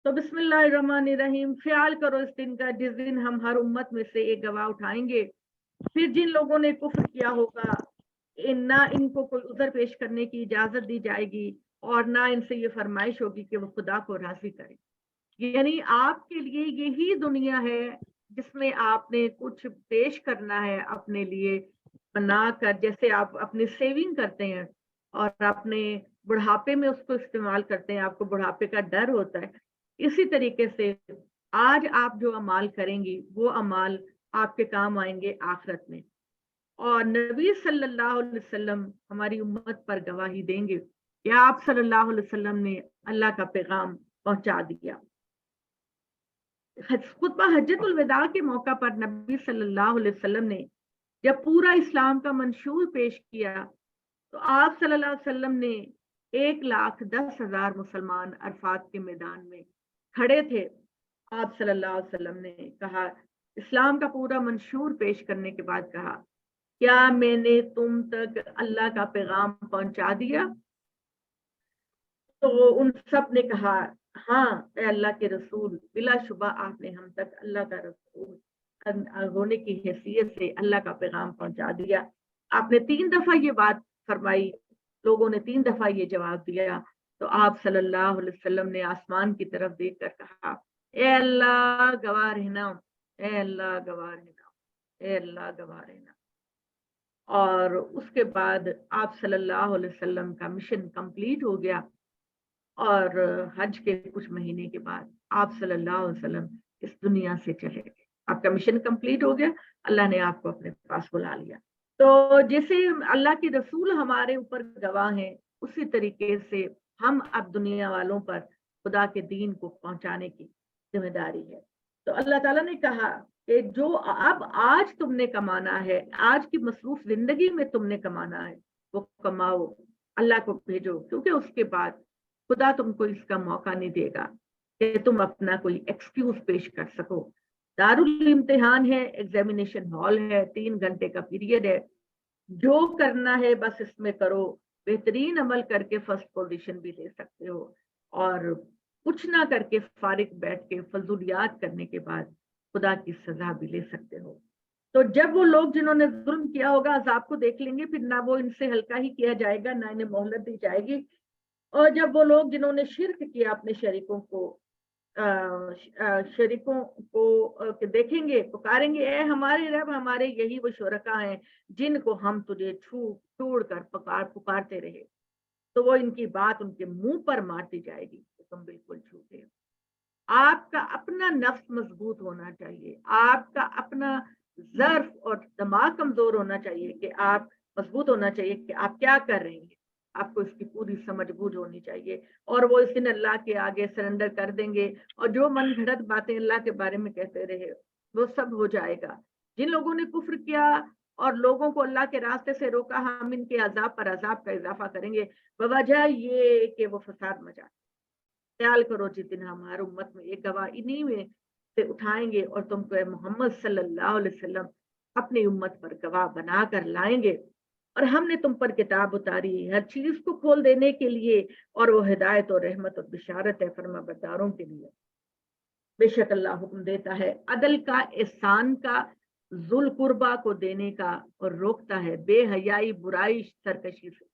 तो बिस्मिल्लाहिर्रहमानिर्रहीम, ख्याल करो इस दिन का जिस दिन हम हर उम्मत में से एक गवाह उठाएंगे। फिर जिन लोगों ने कुफ्र किया होगा ना इनको कोई उज़र पेश करने की इजाजत दी जाएगी और ना इनसे ये फरमाइश होगी कि वो खुदा को राजी करें। यानी आपके लिए यही दुनिया है जिसमें आपने कुछ पेश करना है अपने लिए बनाकर, जैसे आप अपनी सेविंग करते हैं और अपने बुढ़ापे में उसको इस्तेमाल करते हैं, आपको बुढ़ापे का डर होता है। इसी तरीके से आज आप जो अमाल करेंगी वो अमाल आपके काम आएंगे आखिरत में। और नबी सल्लल्लाहु अलैहि वसल्लम हमारी उम्मत पर गवाही देंगे कि आप सल्लल्लाहु अलैहि वसल्लम ने अल्लाह का पैगाम पहुंचा दिया। खुतबा हज्जतुल विदा के मौका पर नबी सल्लल्लाहु अलैहि वसल्लम ने जब पूरा इस्लाम का मंशूर पेश किया तो आप सल्लल्लाहु अलैहि वसल्लम ने 1,10,000 मुसलमान अरफात के मैदान में खड़े थे। आप सल्लल्लाहु अलैहि वसल्लम ने कहा, इस्लाम का पूरा मंशूर पेश करने के बाद कहा, क्या मैंने तुम तक अल्लाह का पैगाम पहुंचा दिया? तो उन सब ने कहा, हाँ ए अल्लाह के रसूल, बिलाशुबा आपने हम तक अल्लाह का रसूल होने की हैसियत से अल्लाह का पैगाम पहुंचा दिया। आपने 3 दफा ये बात फरमाई, लोगों ने 3 दफा ये जवाब दिया। तो आप सल्लल्लाहु अलैहि वसल्लम ने आसमान की तरफ देखकर कहा, ए अल्लाह गवाह रहना, ए अल्लाह गवाह रहना, ए अल्लाह गवाह रहना। और उसके बाद आप सल्लल्लाहु अलैहि वसल्लम का मिशन कंप्लीट हो गया और हज के कुछ महीने के बाद आप सल्लल्लाहु अलैहि वसल्लम इस दुनिया से चले गए। आपका मिशन कंप्लीट हो गया, अल्लाह ने आपको अपने पास बुला लिया। तो जैसे अल्लाह के रसूल हमारे ऊपर गवाह हैं, उसी तरीके से हम अब दुनिया वालों पर खुदा के दीन को पहुंचाने की जिम्मेदारी है। तो अल्लाह ताला ने कहा कि जो अब आज तुमने कमाना है, आज की मसरूफ जिंदगी में तुमने कमाना है, वो कमाओ, अल्लाह को भेजो, क्योंकि उसके बाद खुदा तुमको इसका मौका नहीं देगा कि तुम अपना कोई एक्सक्यूज पेश कर सको। दारुल इम्तिहान है, एग्जामिनेशन हॉल है, 3 घंटे का पीरियड है, जो करना है बस इसमें करो। बेहतरीन अमल करके फर्स्ट पोजीशन भी ले सकते हो और कुछ ना करके फारिग बैठ के फजूलियात करने के बाद खुदा की सजा भी ले सकते हो। तो जब वो लोग जिन्होंने जुल्म किया होगा अजाब को देख लेंगे, फिर ना वो इनसे हल्का ही किया जाएगा ना इन्हें मोहलत दी जाएगी। और जब वो लोग जिन्होंने शिर्क किया अपने शरीकों को देखेंगे, पुकारेंगे, ए हमारे रब, हमारे यही वो शुरका हैं जिनको हम तुझे छोड़ कर पुकारते रहे। तो वो इनकी बात उनके मुंह पर मारती जाएगी कि तुम बिल्कुल झूठे हो। आपका अपना नफ्स मजबूत होना चाहिए, आपका अपना ज़र्फ और दिमाग कमजोर होना चाहिए कि आप मजबूत होना चाहिए कि आप क्या कर रहे हैं। आपको इसकी पूरी समझ बूझ होनी चाहिए और वो इस दिन अल्लाह के आगे सरेंडर कर देंगे और जो मन घड़त बातें अल्लाह के बारे में कहते रहे वो सब हो जाएगा। जिन लोगों ने कुफ्र किया और लोगों को अल्लाह के रास्ते से रोका, हम इनके अजाब पर अजाब का इजाफा करेंगे बवजह ये कि वो फसाद मचा। ख्याल करो जिस दिन हमारी उम्मत में एक गवाह इन्हीं में से उठाएंगे और तुमको मोहम्मद सल्लल्लाहु अलैहि वसल्लम अपनी उम्मत पर गवाह बना कर लाएंगे। और हमने तुम पर किताब उतारी हर चीज को खोल देने के लिए, और वो हिदायत और रहमत और बिशारत है फरमाबरदारों के लिए। बेशक अल्लाह हुक्म देता है अदल का, एहसान का, जुल कुर्बा को देने का, और रोकता है बेहयाई, बुराई, सरकशी से।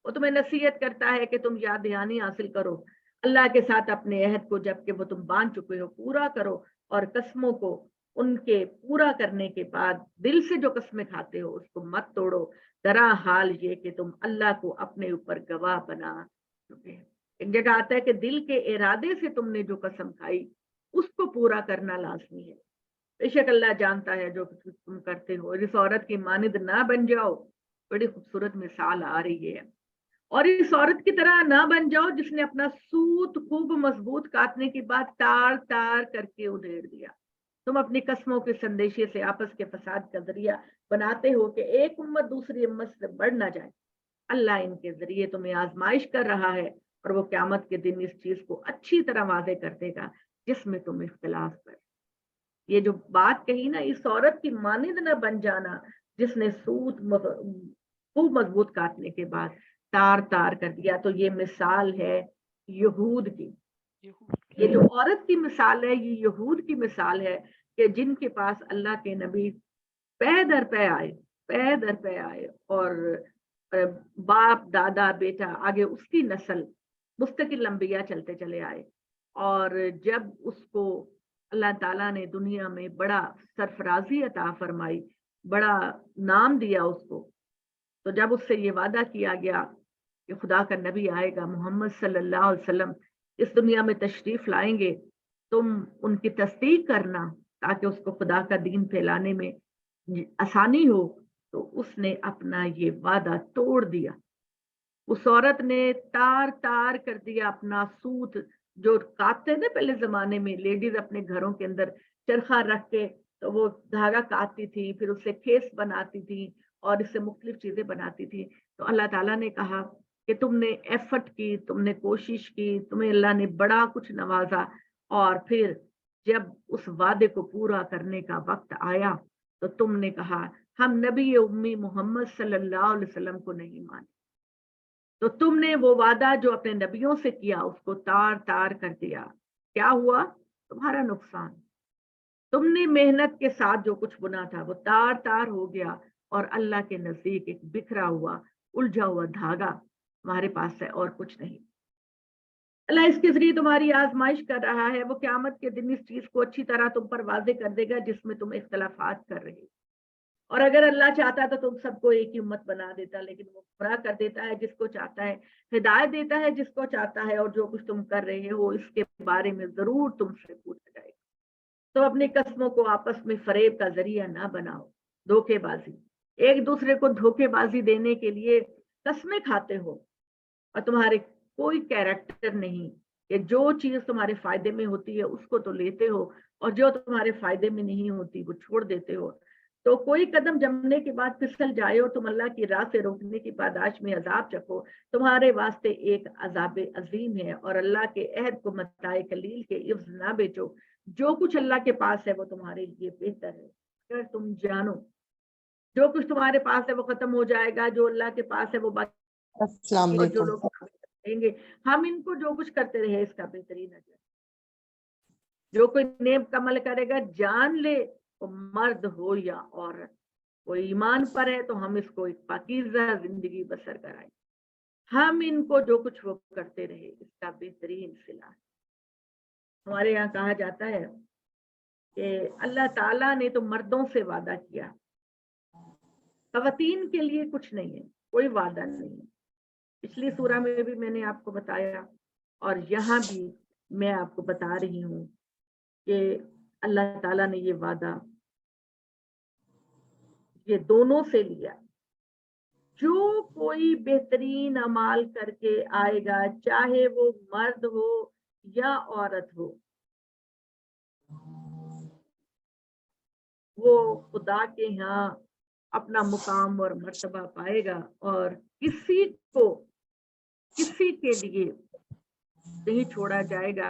वो तुम्हें नसीहत करता है कि तुम याद दहानी हासिल करो अल्लाह के साथ अपने अहद को, जबकि वो तुम बांध चुके हो, पूरा करो। और कस्मों को उनके पूरा करने के बाद दिल से जो कस्में खाते हो उसको मत तोड़ो, दरा हाल ये कि तुम अल्लाह को अपने ऊपर गवाह बना चुके हैं। एक जगह आता है कि दिल के इरादे से तुमने जो कसम खाई उसको पूरा करना लाजमी है। बेशक अल्लाह जानता है जो कुछ तुम करते हो। इस औरत की मानिद ना बन जाओ, बड़ी खूबसूरत मिसाल आ रही है। और इस औरत की तरह ना बन जाओ जिसने अपना सूत खूब मजबूत काटने के बाद तार तार करके उधेड़ दिया। तुम अपनी कस्मों के संदेशे से आपस के फसाद का जरिया बनाते हो कि एक उम्मत दूसरी उम्मत से बढ़ ना जाए। अल्लाह इनके जरिए तुम्हें आजमाइश कर रहा है और वो क्यामत के दिन इस चीज को अच्छी तरह वादे कर देगा जिसमें तुम इख्तिलाफ कर। ये जो बात कही ना, इस औरत की मानिंद न बन जाना जिसने सूत खूब मजबूत काटने के बाद तार तार कर दिया, तो ये मिसाल है यहूद की। یہ جو عورت کی مثال ہے یہ یہود کی مثال ہے کہ جن کے پاس اللہ کے نبی پے در پے آئے اور باپ دادا بیٹا آگے اس کی نسل مستقل انبیاء چلتے چلے آئے، اور جب اس کو اللہ تعالیٰ نے دنیا میں بڑا سرفرازی عطا فرمائی، بڑا نام دیا اس کو، تو جب اس سے یہ وعدہ کیا گیا کہ خدا کا نبی آئے گا، محمد صلی اللہ علیہ وسلم اس دنیا میں تشریف لائیں گے، تم ان کی تصدیق کرنا تاکہ اس کو خدا کا دین پھیلانے میں آسانی ہو، تو اس نے اپنا یہ وعدہ توڑ دیا۔ اس عورت نے تار تار کر دیا اپنا سوت جو کاٹتے نا پہلے زمانے میں لیڈیز اپنے گھروں کے اندر چرخا رکھ کے تو وہ دھاگا کاٹتی تھی، پھر اس سے کھیس بناتی تھی اور اس سے مختلف چیزیں بناتی تھی۔ تو اللہ تعالیٰ نے کہا کہ تم نے ایفرٹ کی، تم نے کوشش کی، تمہیں اللہ نے بڑا کچھ نوازا، اور پھر جب اس وعدے کو پورا کرنے کا وقت آیا تو تم نے کہا ہم نبی امی محمد صلی اللہ علیہ وسلم کو نہیں مانے، تو تم نے وہ وعدہ جو اپنے نبیوں سے کیا اس کو تار تار کر دیا۔ کیا ہوا؟ تمہارا نقصان، تم نے محنت کے ساتھ جو کچھ بنا تھا وہ تار تار ہو گیا، اور اللہ کے نزدیک ایک بکھرا ہوا الجھا ہوا دھاگا تمہارے پاس ہے اور کچھ نہیں۔ اللہ اس کے ذریعے تمہاری آزمائش کر رہا ہے، وہ قیامت کے دن اس چیز کو اچھی طرح تم پر واضح کر دے گا جس میں تم اختلافات کر رہے ہو، اور اگر اللہ چاہتا تو تم سب کو ایک ہی امت بنا دیتا، لیکن وہ گمراہ کر دیتا ہے جس کو چاہتا ہے، ہدایت دیتا ہے جس کو چاہتا ہے، اور جو کچھ تم کر رہے ہو اس کے بارے میں ضرور تم سے پوچھا جائے گا۔ تو اپنی قسموں کو آپس میں فریب کا ذریعہ نہ بناؤ، دھوکے بازی، ایک دوسرے کو دھوکے بازی دینے کے لیے قسمیں کھاتے ہو، اور تمہارے کوئی کیریکٹر نہیں کہ جو چیز تمہارے فائدے میں ہوتی ہے اس کو تو لیتے ہو، اور جو تمہارے فائدے میں نہیں ہوتی وہ چھوڑ دیتے ہو۔ تو کوئی قدم جمنے کے بعد پھسل جائے اور تم اللہ کی راہ سے روکنے کی پاداش میں عذاب چکھو، تمہارے واسطے ایک عذاب عظیم ہے، اور اللہ کے عہد کو متاع قلیل کے عوض نہ بیچو۔ جو کچھ اللہ کے پاس ہے وہ تمہارے لیے بہتر ہے، اگر تم جانو جو کچھ تمہارے پاس ہے وہ ختم ہو جائے گا، جو اللہ کے پاس ہے وہ السلام باقی، اور جو علیکم۔ لوگ کہیں گے ہم ان کو جو کچھ کرتے رہے اس کا بہترین ہے۔ جو کوئی نیک عمل کرے گا جان لے وہ مرد ہو یا عورت، وہ ایمان پر ہے تو ہم اس کو ایک پاکیزہ زندگی بسر کرائیں، ہم ان کو جو کچھ وہ کرتے رہے اس کا بہترین صلہ۔ ہمارے یہاں کہا جاتا ہے کہ اللہ تعالیٰ نے تو مردوں سے وعدہ کیا، خواتین کے لیے کچھ نہیں ہے، کوئی وعدہ نہیں ہے۔ پچھلی سورہ میں بھی میں نے آپ کو بتایا، اور یہاں بھی میں آپ کو بتا رہی ہوں کہ اللہ تعالیٰ نے یہ وعدہ یہ دونوں سے لیا۔ جو کوئی بہترین اعمال کر کے آئے گا، چاہے وہ مرد ہو یا عورت ہو، وہ خدا کے ہاں اپنا مقام اور مرتبہ پائے گا، اور کسی کے لیے نہیں چھوڑا جائے گا۔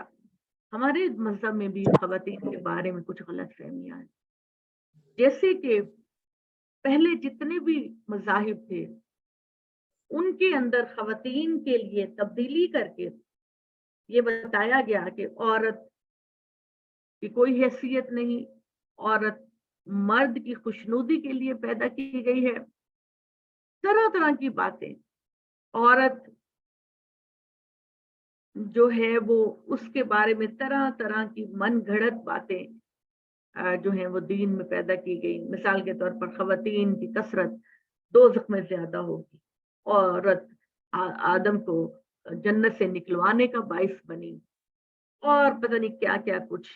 ہمارے مذہب میں بھی خواتین کے بارے میں کچھ غلط فہمیاں ہیں، جیسے کہ پہلے جتنے بھی مذاہب تھے ان کے اندر خواتین کے لیے تبدیلی کر کے یہ بتایا گیا کہ عورت کی کوئی حیثیت نہیں، عورت مرد کی خوشنودی کے لیے پیدا کی گئی ہے، طرح طرح کی باتیں۔ عورت جو ہے وہ اس کے بارے میں طرح طرح کی من گھڑت باتیں جو ہیں وہ دین میں پیدا کی گئی۔ مثال کے طور پر خواتین کی کثرت دوزخ میں زیادہ ہوگی، عورت آدم کو جنت سے نکلوانے کا باعث بنی، اور پتہ نہیں کیا کیا کچھ۔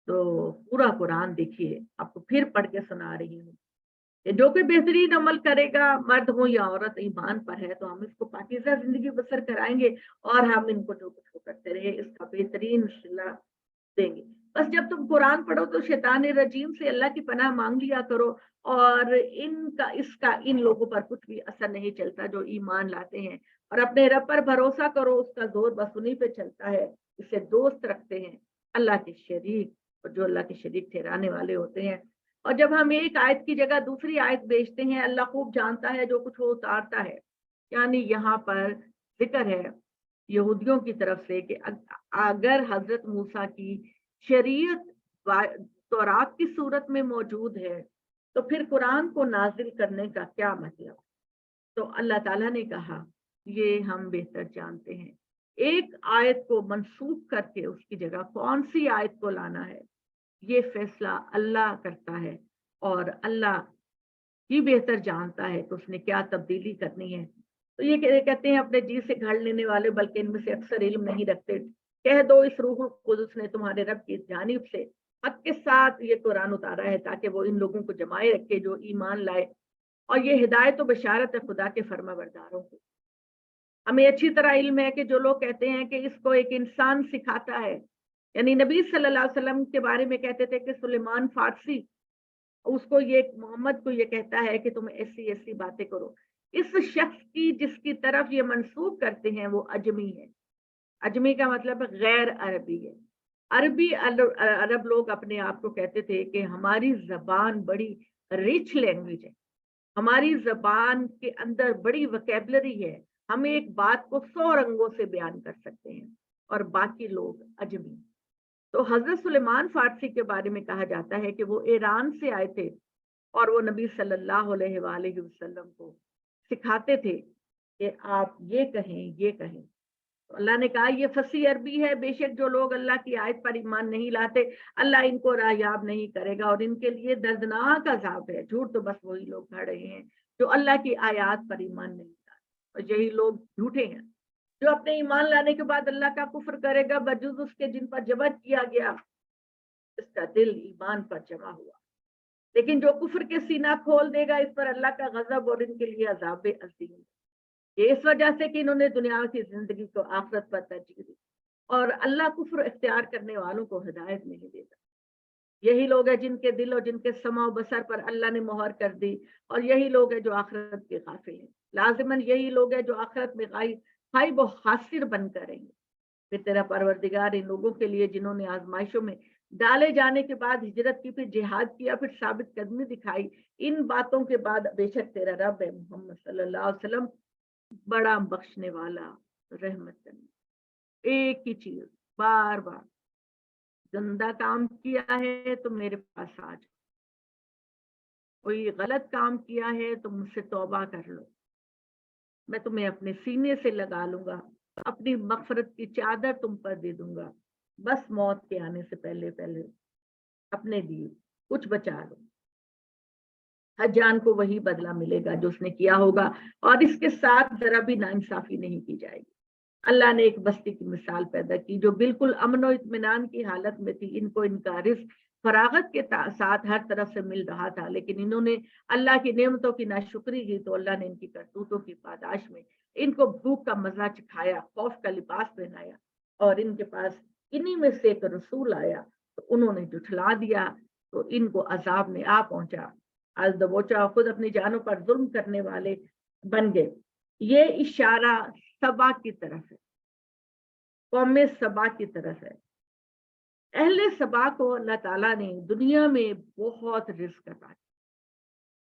تو پورا قرآن دیکھیے، آپ کو پھر پڑھ کے سنا رہی ہوں کہ جو کوئی بہترین عمل کرے گا، مرد ہو یا عورت، ایمان پر ہے تو ہم اس کو پاکیزہ زندگی بسر کرائیں گے، اور ہم ان کو جو کچھ کرتے رہے اس کا بہترین صلہ دیں گے۔ بس جب تم قرآن پڑھو تو شیطان رجیم سے اللہ کی پناہ مانگ لیا کرو، اور اس کا ان لوگوں پر کچھ بھی اثر نہیں چلتا جو ایمان لاتے ہیں، اور اپنے رب پر بھروسہ کرو، اس کا زور بس انہیں پہ چلتا ہے، اسے دوست رکھتے ہیں اللہ کے شریک، اور جو اللہ کے شریک ٹھہرانے والے ہوتے ہیں۔ اور جب ہم ایک آیت کی جگہ دوسری آیت بیچتے ہیں، اللہ خوب جانتا ہے جو کچھ وہ اتارتا ہے، یعنی یہاں پر ذکر ہے یہودیوں کی طرف سے کہ اگر حضرت موسیٰ کی شریعت تورات کی صورت میں موجود ہے تو پھر قرآن کو نازل کرنے کا کیا مطلب؟ تو اللہ تعالیٰ نے کہا یہ ہم بہتر جانتے ہیں، ایک آیت کو منسوخ کر کے اس کی جگہ کون سی آیت کو لانا ہے یہ فیصلہ اللہ کرتا ہے، اور اللہ ہی بہتر جانتا ہے کہ اس نے کیا تبدیلی کرنی ہے۔ تو یہ کہتے ہیں اپنے جی سے گھڑ لینے والے بلکہ ان میں سے اکثر علم نہیں رکھتے، کہہ دو اس روح القدس نے تمہارے رب کی جانب سے حق کے ساتھ یہ قرآن اتارا ہے تاکہ وہ ان لوگوں کو جمائے رکھے جو ایمان لائے، اور یہ ہدایت و بشارت ہے خدا کے فرما برداروں کو۔ ہمیں اچھی طرح علم ہے کہ جو لوگ کہتے ہیں کہ اس کو ایک انسان سکھاتا ہے، یعنی نبی صلی اللہ علیہ وسلم کے بارے میں کہتے تھے کہ سلیمان فارسی اس کو یہ محمد کو یہ کہتا ہے کہ تم ایسی ایسی باتیں کرو، اس شخص کی جس کی طرف یہ منسوب کرتے ہیں وہ اجمی ہے۔ اجمی کا مطلب غیر عربی ہے۔ عربی عرب لوگ اپنے آپ کو کہتے تھے کہ ہماری زبان بڑی ریچ لینگویج ہے، ہماری زبان کے اندر بڑی وکیبلری ہے، ہم ایک بات کو 100 رنگوں سے بیان کر سکتے ہیں، اور باقی لوگ اجمی۔ تو حضرت سلیمان فارسی کے بارے میں کہا جاتا ہے کہ وہ ایران سے آئے تھے اور وہ نبی صلی اللہ علیہ وآلہ وسلم کو سکھاتے تھے کہ آپ یہ کہیں یہ کہیں۔ تو اللہ نے کہا یہ فصیح عربی ہے، بے شک جو لوگ اللہ کی آیت پر ایمان نہیں لاتے اللہ ان کو راہیاب نہیں کرے گا، اور ان کے لیے دردناک عذاب ہے۔ جھوٹ تو بس وہی لوگ کھڑ رہے ہیں جو اللہ کی آیات پر ایمان نہیں لاتے، اور یہی لوگ جھوٹے ہیں جو اپنے ایمان لانے کے بعد اللہ کا کفر کرے گا بجز اس کے جن پر جبر کیا گیا اس کا دل ایمان پر جمع ہوا، لیکن جو کفر کے سینہ کھول دے گا اس پر اللہ کا غضب اور ان کے لیے عذاب عظیم۔ یہ اس وجہ سے کہ انہوں نے دنیا کی زندگی کو آخرت پر ترجیح دی، اور اللہ کفر اختیار کرنے والوں کو ہدایت نہیں دیتا۔ یہی لوگ ہیں جن کے دل اور جن کے سمع و بصر پر اللہ نے مہر کر دی، اور یہی لوگ ہیں جو آخرت کے غافل ہیں۔ لازماً یہی لوگ ہیں جو آخرت میں خائب و خاسر بن کر رہیں گے۔ پھر تیرا پروردگار ان لوگوں کے لیے جنہوں نے آزمائشوں میں ڈالے جانے کے بعد ہجرت کی، پھر جہاد کیا، پھر ثابت قدمی دکھائی، ان باتوں کے بعد بے شک تیرا رب ہے محمد صلی اللہ علیہ وسلم بڑا بخشنے والا رحمت کرنے۔ ایک ہی چیز بار بار، گندا کام کیا ہے تو میرے پاس آ جاؤ، کوئی غلط کام کیا ہے تو مجھ سے توبہ کر لو، میں تمہیں اپنے سینے سے لگا لوں گا، اپنی مغفرت کی چادر تم پر دے دوں گا، بس موت کے آنے سے پہلے پہلے اپنے لیے کچھ بچا لو۔ ہر جان کو وہی بدلہ ملے گا جو اس نے کیا ہوگا، اور اس کے ساتھ ذرا بھی ناانصافی نہیں کی جائے گی۔ اللہ نے ایک بستی کی مثال پیدا کی جو بالکل امن و اطمینان کی حالت میں تھی، ان کو ان کا رزق فراغت کے ساتھ ہر طرف سے مل رہا تھا، لیکن انہوں نے اللہ کی نعمتوں کی ناشکری کی تو اللہ نے ان کی کرتوتوں کی پاداش میں ان کو بھوک کا مزہ چکھایا، خوف کا لباس پہنایا، اور ان کے پاس انہی میں سے ایک رسول آیا تو انہوں نے جھٹلا دیا تو ان کو عذاب میں آ پہنچا، آج دبوچا خود اپنی جانوں پر ظلم کرنے والے بن گئے۔ یہ اشارہ سبا کی طرف ہے، قوم سبا کی طرف ہے۔ اہل سبا کو اللہ تعالیٰ نے دنیا میں بہت رزق عطا کیا،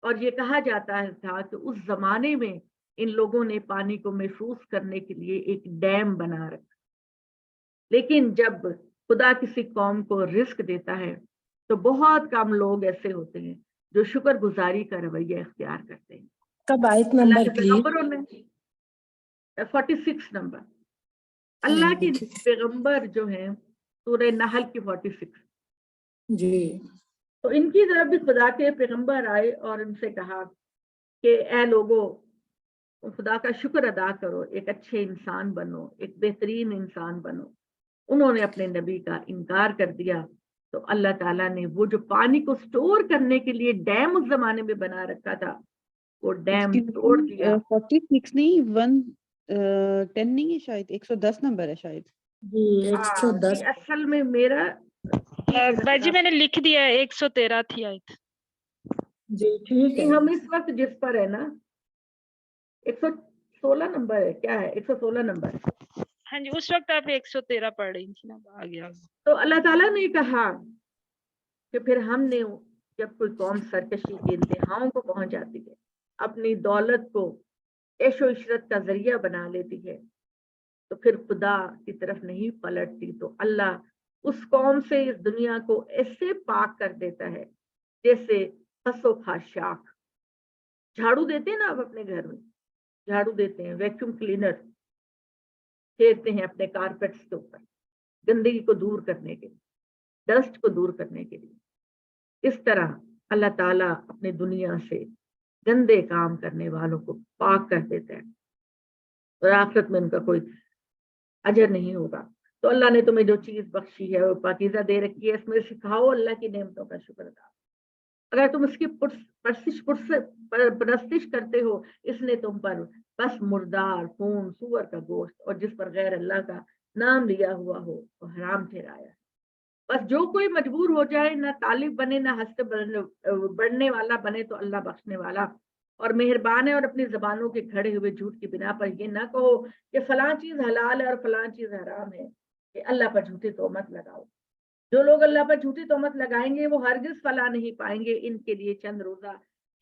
اور یہ کہا جاتا تھا کہ اس زمانے میں ان لوگوں نے پانی کو محفوظ کرنے کے لیے ایک ڈیم بنا رکھا، لیکن جب خدا کسی قوم کو رزق دیتا ہے تو بہت کم لوگ ایسے ہوتے ہیں جو شکر گزاری کا رویہ اختیار کرتے ہیں۔ کب آیت اللہ نمبر کے پیغمبروں نے 46 نمبر، اللہ کی پیغمبر جو ہیں سورہ نحل کی 46، جی تو ان کی طرف بھی خدا کے پیغمبر آئے اور ان سے کہا کہ اے لوگو خدا کا شکر ادا کرو، ایک اچھے انسان بنو، ایک بہترین انسان بنو۔ انہوں نے اپنے نبی کا انکار کر دیا تو اللہ تعالیٰ نے وہ جو پانی کو سٹور کرنے کے لیے ڈیم اس زمانے میں بنا رکھا تھا وہ ڈیم توڑ دیا۔ 46 نہیں 110 نہیں ہے شاید 110 نمبر ہے شاید۔ جی 110 اصل میں میرا باجی میں نے لکھ دیا ہے 113 تھی آیت۔ جی ٹھیک ہے۔ ہم اس وقت جس پر ہے نا 116 نمبر ہے، کیا ہے 116 نمبر ہے۔ ہاں جی اس وقت آپ 113 پڑھ رہی تھی نا، آ گیا۔ تو اللہ تعالیٰ نے کہا کہ پھر ہم نے جب کوئی قوم سرکشی کے انتہاؤں کو پہنچ جاتی ہے، اپنی دولت کو عیش و عشرت کا ذریعہ بنا لیتی ہے، تو پھر خدا کی طرف نہیں پلٹتی تو اللہ اس قوم سے اس دنیا کو ایسے پاک کر دیتا ہے جیسے خسو خاشاک. جھاڑو دیتے ہیں نا آپ اپنے گھر میں, جھاڑو دیتے ہیں, ویکیوم کلینر پھیرتے ہیں اپنے کارپیٹس کے اوپر گندگی کو دور کرنے کے لیے, ڈسٹ کو دور کرنے کے لیے. اس طرح اللہ تعالیٰ اپنے دنیا سے گندے کام کرنے والوں کو پاک کر دیتا ہے اور آخرت میں ان کا کوئی اجر نہیں ہوگا. تو اللہ نے تمہیں جو چیز بخشی ہے وہ پاکیزہ دے رکھی ہے, اس میں سکھاؤ اللہ کی نعمتوں کا شکر ادا. اگر تم اس کی پرستش کرتے ہو, اس نے تم پر بس مردار خون سور کا گوشت اور جس پر غیر اللہ کا نام لیا ہوا ہو وہ حرام ٹھہرایا ہے. بس جو کوئی مجبور ہو جائے, نہ طالب بنے نہ ہنستے بڑھنے والا بنے, تو اللہ بخشنے والا اور مہربان ہے. اور اپنی زبانوں کے کھڑے ہوئے جھوٹ کی بنا پر یہ نہ کہو کہ فلاں چیز حلال ہے اور فلاں چیز حرام ہے, کہ اللہ پر جھوٹی تہمت لگاؤ. جو لوگ اللہ پر جھوٹی تہمت لگائیں گے وہ ہرگز فلاح نہیں پائیں گے. ان کے لیے چند روزہ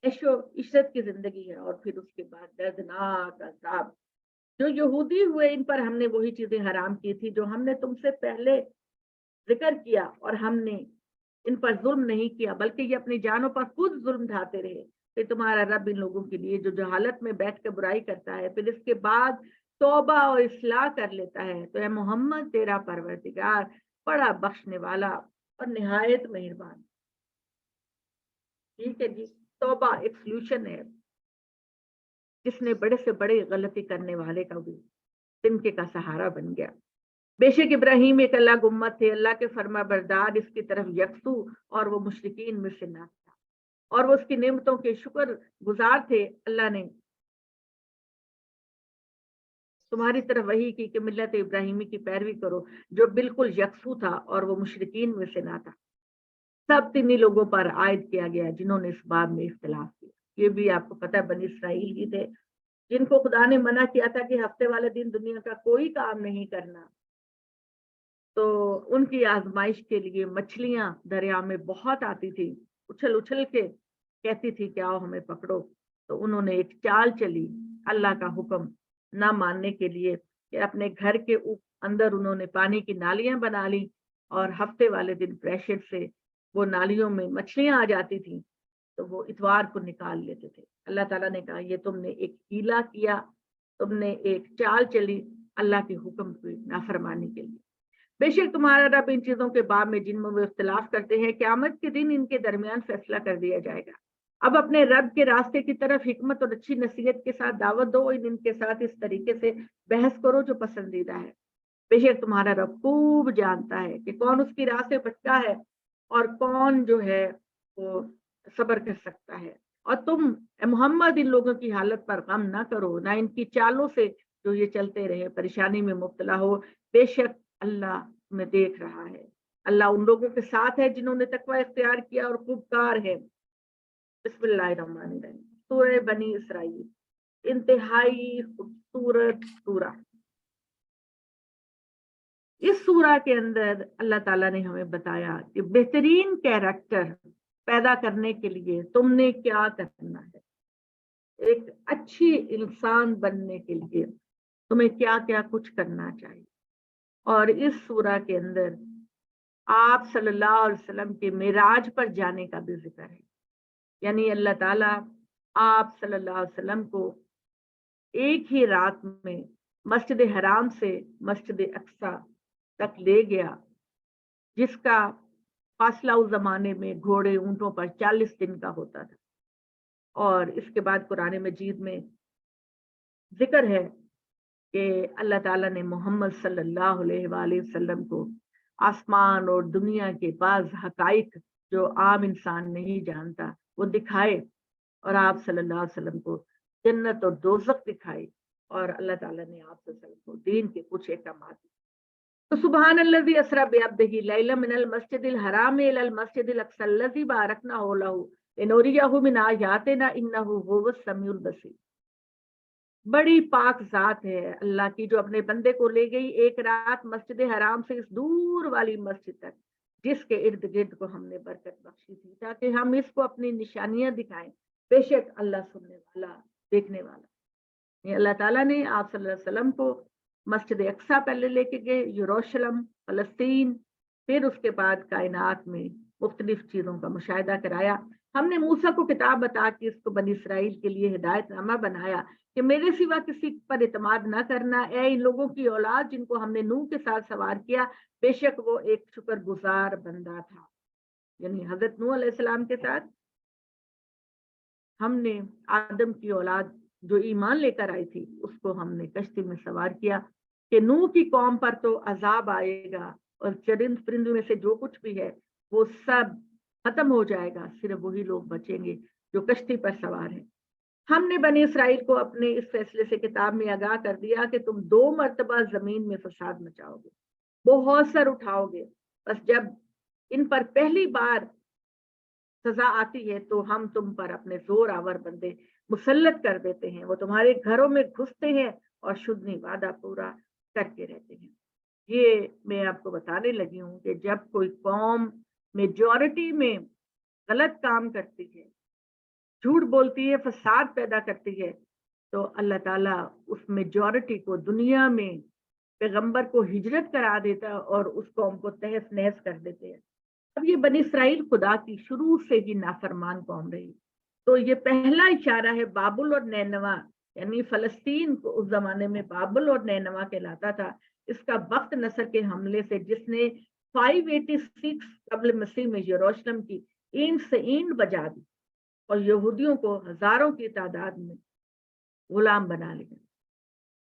عیش و عشرت کی زندگی ہے اور پھر اس کے بعد دردناک عذاب. جو یہودی ہوئے ان پر ہم نے وہی چیزیں حرام کی تھی جو ہم نے تم سے پہلے ذکر کیا, اور ہم نے ان پر ظلم نہیں کیا بلکہ یہ اپنی جانوں پر خود ظلم ڈھاتے رہے. کہ تمہارا رب ان لوگوں کے لیے جو جہالت میں بیٹھ کے برائی کرتا ہے پھر اس کے بعد توبہ اور اصلاح کر لیتا ہے, تو اے محمد تیرا پروردگار بڑا بخشنے والا اور نہایت مہربان. ٹھیک ہے جی, توبہ ایک سلوشن ہے جس نے بڑے سے بڑے غلطی کرنے والے کا بھی تنکے کا سہارا بن گیا. بے شک ابراہیم ایک اللہ گمت تھے, اللہ کے فرما بردار, اس کی طرف یکسو اور وہ مشرکین میں سے نہ تھا, اور وہ اس کی نعمتوں کے شکر گزار تھے. اللہ نے تمہاری طرف وحی کی کہ ملت ابراہیمی کی پیروی کرو جو بالکل یکسو تھا اور وہ مشرکین میں سے نہ تھا. سب تینی لوگوں پر عائد کیا گیا جنہوں نے اس باب میں اختلاف کیا. یہ بھی آپ کو پتہ ہے بنی اسرائیل ہی تھے جن کو خدا نے منع کیا تھا کہ ہفتے والے دن دنیا کا کوئی کام نہیں کرنا. تو ان کی آزمائش کے لیے مچھلیاں دریا میں بہت آتی تھی, اچھل اچھل کے کہتی تھی کہ آؤ ہمیں پکڑو. تو انہوں نے ایک چال چلی اللہ کا حکم نہ ماننے کے لیے کہ اپنے گھر کے اندر انہوں نے پانی کی نالیاں بنا لی, اور ہفتے والے دن پریشر سے وہ نالیوں میں مچھلیاں آ جاتی تھیں تو وہ اتوار کو نکال لیتے تھے. اللہ تعالیٰ نے کہا یہ تم نے ایک ہیلا کیا, تم نے ایک چال چلی اللہ کے حکم کی نافرمانی کے لیے. بے شک تمہارا رب ان چیزوں کے باب میں جن میں وہ اختلاف کرتے ہیں قیامت کے دن ان کے درمیان فیصلہ کر دیا جائے گا. اب اپنے رب کے راستے کی طرف حکمت اور اچھی نصیحت کے ساتھ دعوت دو, ان کے ساتھ اس طریقے سے بحث کرو جو پسندیدہ ہے. بے شک تمہارا رب خوب جانتا ہے کہ کون اس کی راہ سے بھٹکا ہے اور کون جو ہے وہ صبر کر سکتا ہے. اور تم اے محمد ان لوگوں کی حالت پر غم نہ کرو, نہ ان کی چالوں سے جو یہ چلتے رہے پریشانی میں مبتلا ہو. بے شک اللہ میں دیکھ رہا ہے. اللہ ان لوگوں کے ساتھ ہے جنہوں نے تقوی اختیار کیا اور خوب کار ہے. بسم اللہ الرحمن الرحیم. سورہ بنی اسرائیل انتہائی خوبصورت سورہ. اس سورہ کے اندر اللہ تعالیٰ نے ہمیں بتایا کہ بہترین کیریکٹر پیدا کرنے کے لیے تم نے کیا کرنا ہے. ایک اچھی انسان بننے کے لیے تمہیں کیا کیا کچھ کرنا چاہیے. اور اس سورہ کے اندر آپ صلی اللہ علیہ وسلم کے معراج پر جانے کا بھی ذکر ہے. یعنی اللہ تعالیٰ آپ صلی اللہ علیہ وسلم کو ایک ہی رات میں مسجد حرام سے مسجد اقصی تک لے گیا, جس کا فاصلہ اس زمانے میں گھوڑے اونٹوں پر 40 دن کا ہوتا تھا. اور اس کے بعد قرآن مجید میں ذکر ہے کہ اللہ تعالیٰ نے محمد صلی اللہ علیہ وآلہ وسلم کو آسمان اور دنیا کے بعض حقائق جو عام انسان نہیں جانتا وہ دکھائے, اور آپ صلی اللہ علیہ وسلم کو جنت اور دوزخ دکھائی, اور اللہ تعالیٰ نے آپ صلی اللہ علیہ وسلم کو دین کے کچھ احکامات. تو سبحان الذی اسری بعبدہ لیلا من المسجد الحرام الی المسجد الاقصی الذی بارکنا حولہ لنریہ من آیاتنا انہ هو السمیع البصیر. بڑی پاک ذات ہے اللہ کی جو اپنے بندے کو لے گئی ایک رات مسجد حرام سے اس دور والی مسجد تک جس کے ارد گرد کو ہم نے برکت بخشی تھی تاکہ ہم اس کو اپنی نشانیاں دکھائیں. بے شک اللہ سننے والا دیکھنے والا. اللہ تعالیٰ نے آپ صلی اللہ علیہ وسلم کو مسجد اقصی پہلے لے کے گئے, یروشلم, فلسطین, پھر اس کے بعد کائنات میں مختلف چیزوں کا مشاہدہ کرایا. ہم نے موسیٰ کو کتاب بتا کے اس کو بنی اسرائیل کے لیے ہدایت نامہ بنایا کہ میرے سوا کسی پر اعتماد نہ کرنا. اے ان لوگوں کی اولاد جن کو ہم نے نوح کے ساتھ سوار کیا, بے شک وہ ایک شکر گزار بندہ تھا. یعنی حضرت نوح علیہ السلام کے ساتھ ہم نے آدم کی اولاد جو ایمان لے کر آئی تھی اس کو ہم نے کشتی میں سوار کیا کہ نوح کی قوم پر تو عذاب آئے گا اور چرند پرند میں سے جو کچھ بھی ہے وہ سب ختم ہو جائے گا, صرف وہی لوگ بچیں گے جو کشتی پر سوار ہیں. ہم نے بنی اسرائیل کو اپنے اس فیصلے سے کتاب میں آگاہ کر دیا کہ تم 2 مرتبہ زمین میں فساد مچاؤ گے, بہت سر اٹھاؤ گے, بس جب ان پر پہلی بار سزا آتی ہے تو ہم تم پر اپنے زور آور بندے مسلط کر دیتے ہیں, وہ تمہارے گھروں میں گھستے ہیں اور شدنی وعدہ پورا کر کے رہتے ہیں. یہ میں آپ کو بتانے لگی ہوں کہ جب کوئی قوم میجورٹی میں غلط کام کرتی ہے, جھوٹ بولتی ہے, فساد پیدا کرتی ہے, تو اللہ تعالیٰ اس میجورٹی کو دنیا میں پیغمبر کو ہجرت کرا دیتا اور اس قوم کو تہس نہس کر دیتے ہیں. اب یہ بنی اسرائیل خدا کی شروع سے ہی نافرمان قوم رہی, تو یہ پہلا اشارہ ہے بابل اور نینوا, یعنی فلسطین کو اس زمانے میں بابل اور نینوا کہلاتا تھا. اس کا وقت نصر کے حملے سے جس نے 586 قبل مسیح میں یروشلم کی اینٹ سے اینٹ بجا دی اور یہودیوں کو ہزاروں کی تعداد میں غلام بنا لیا.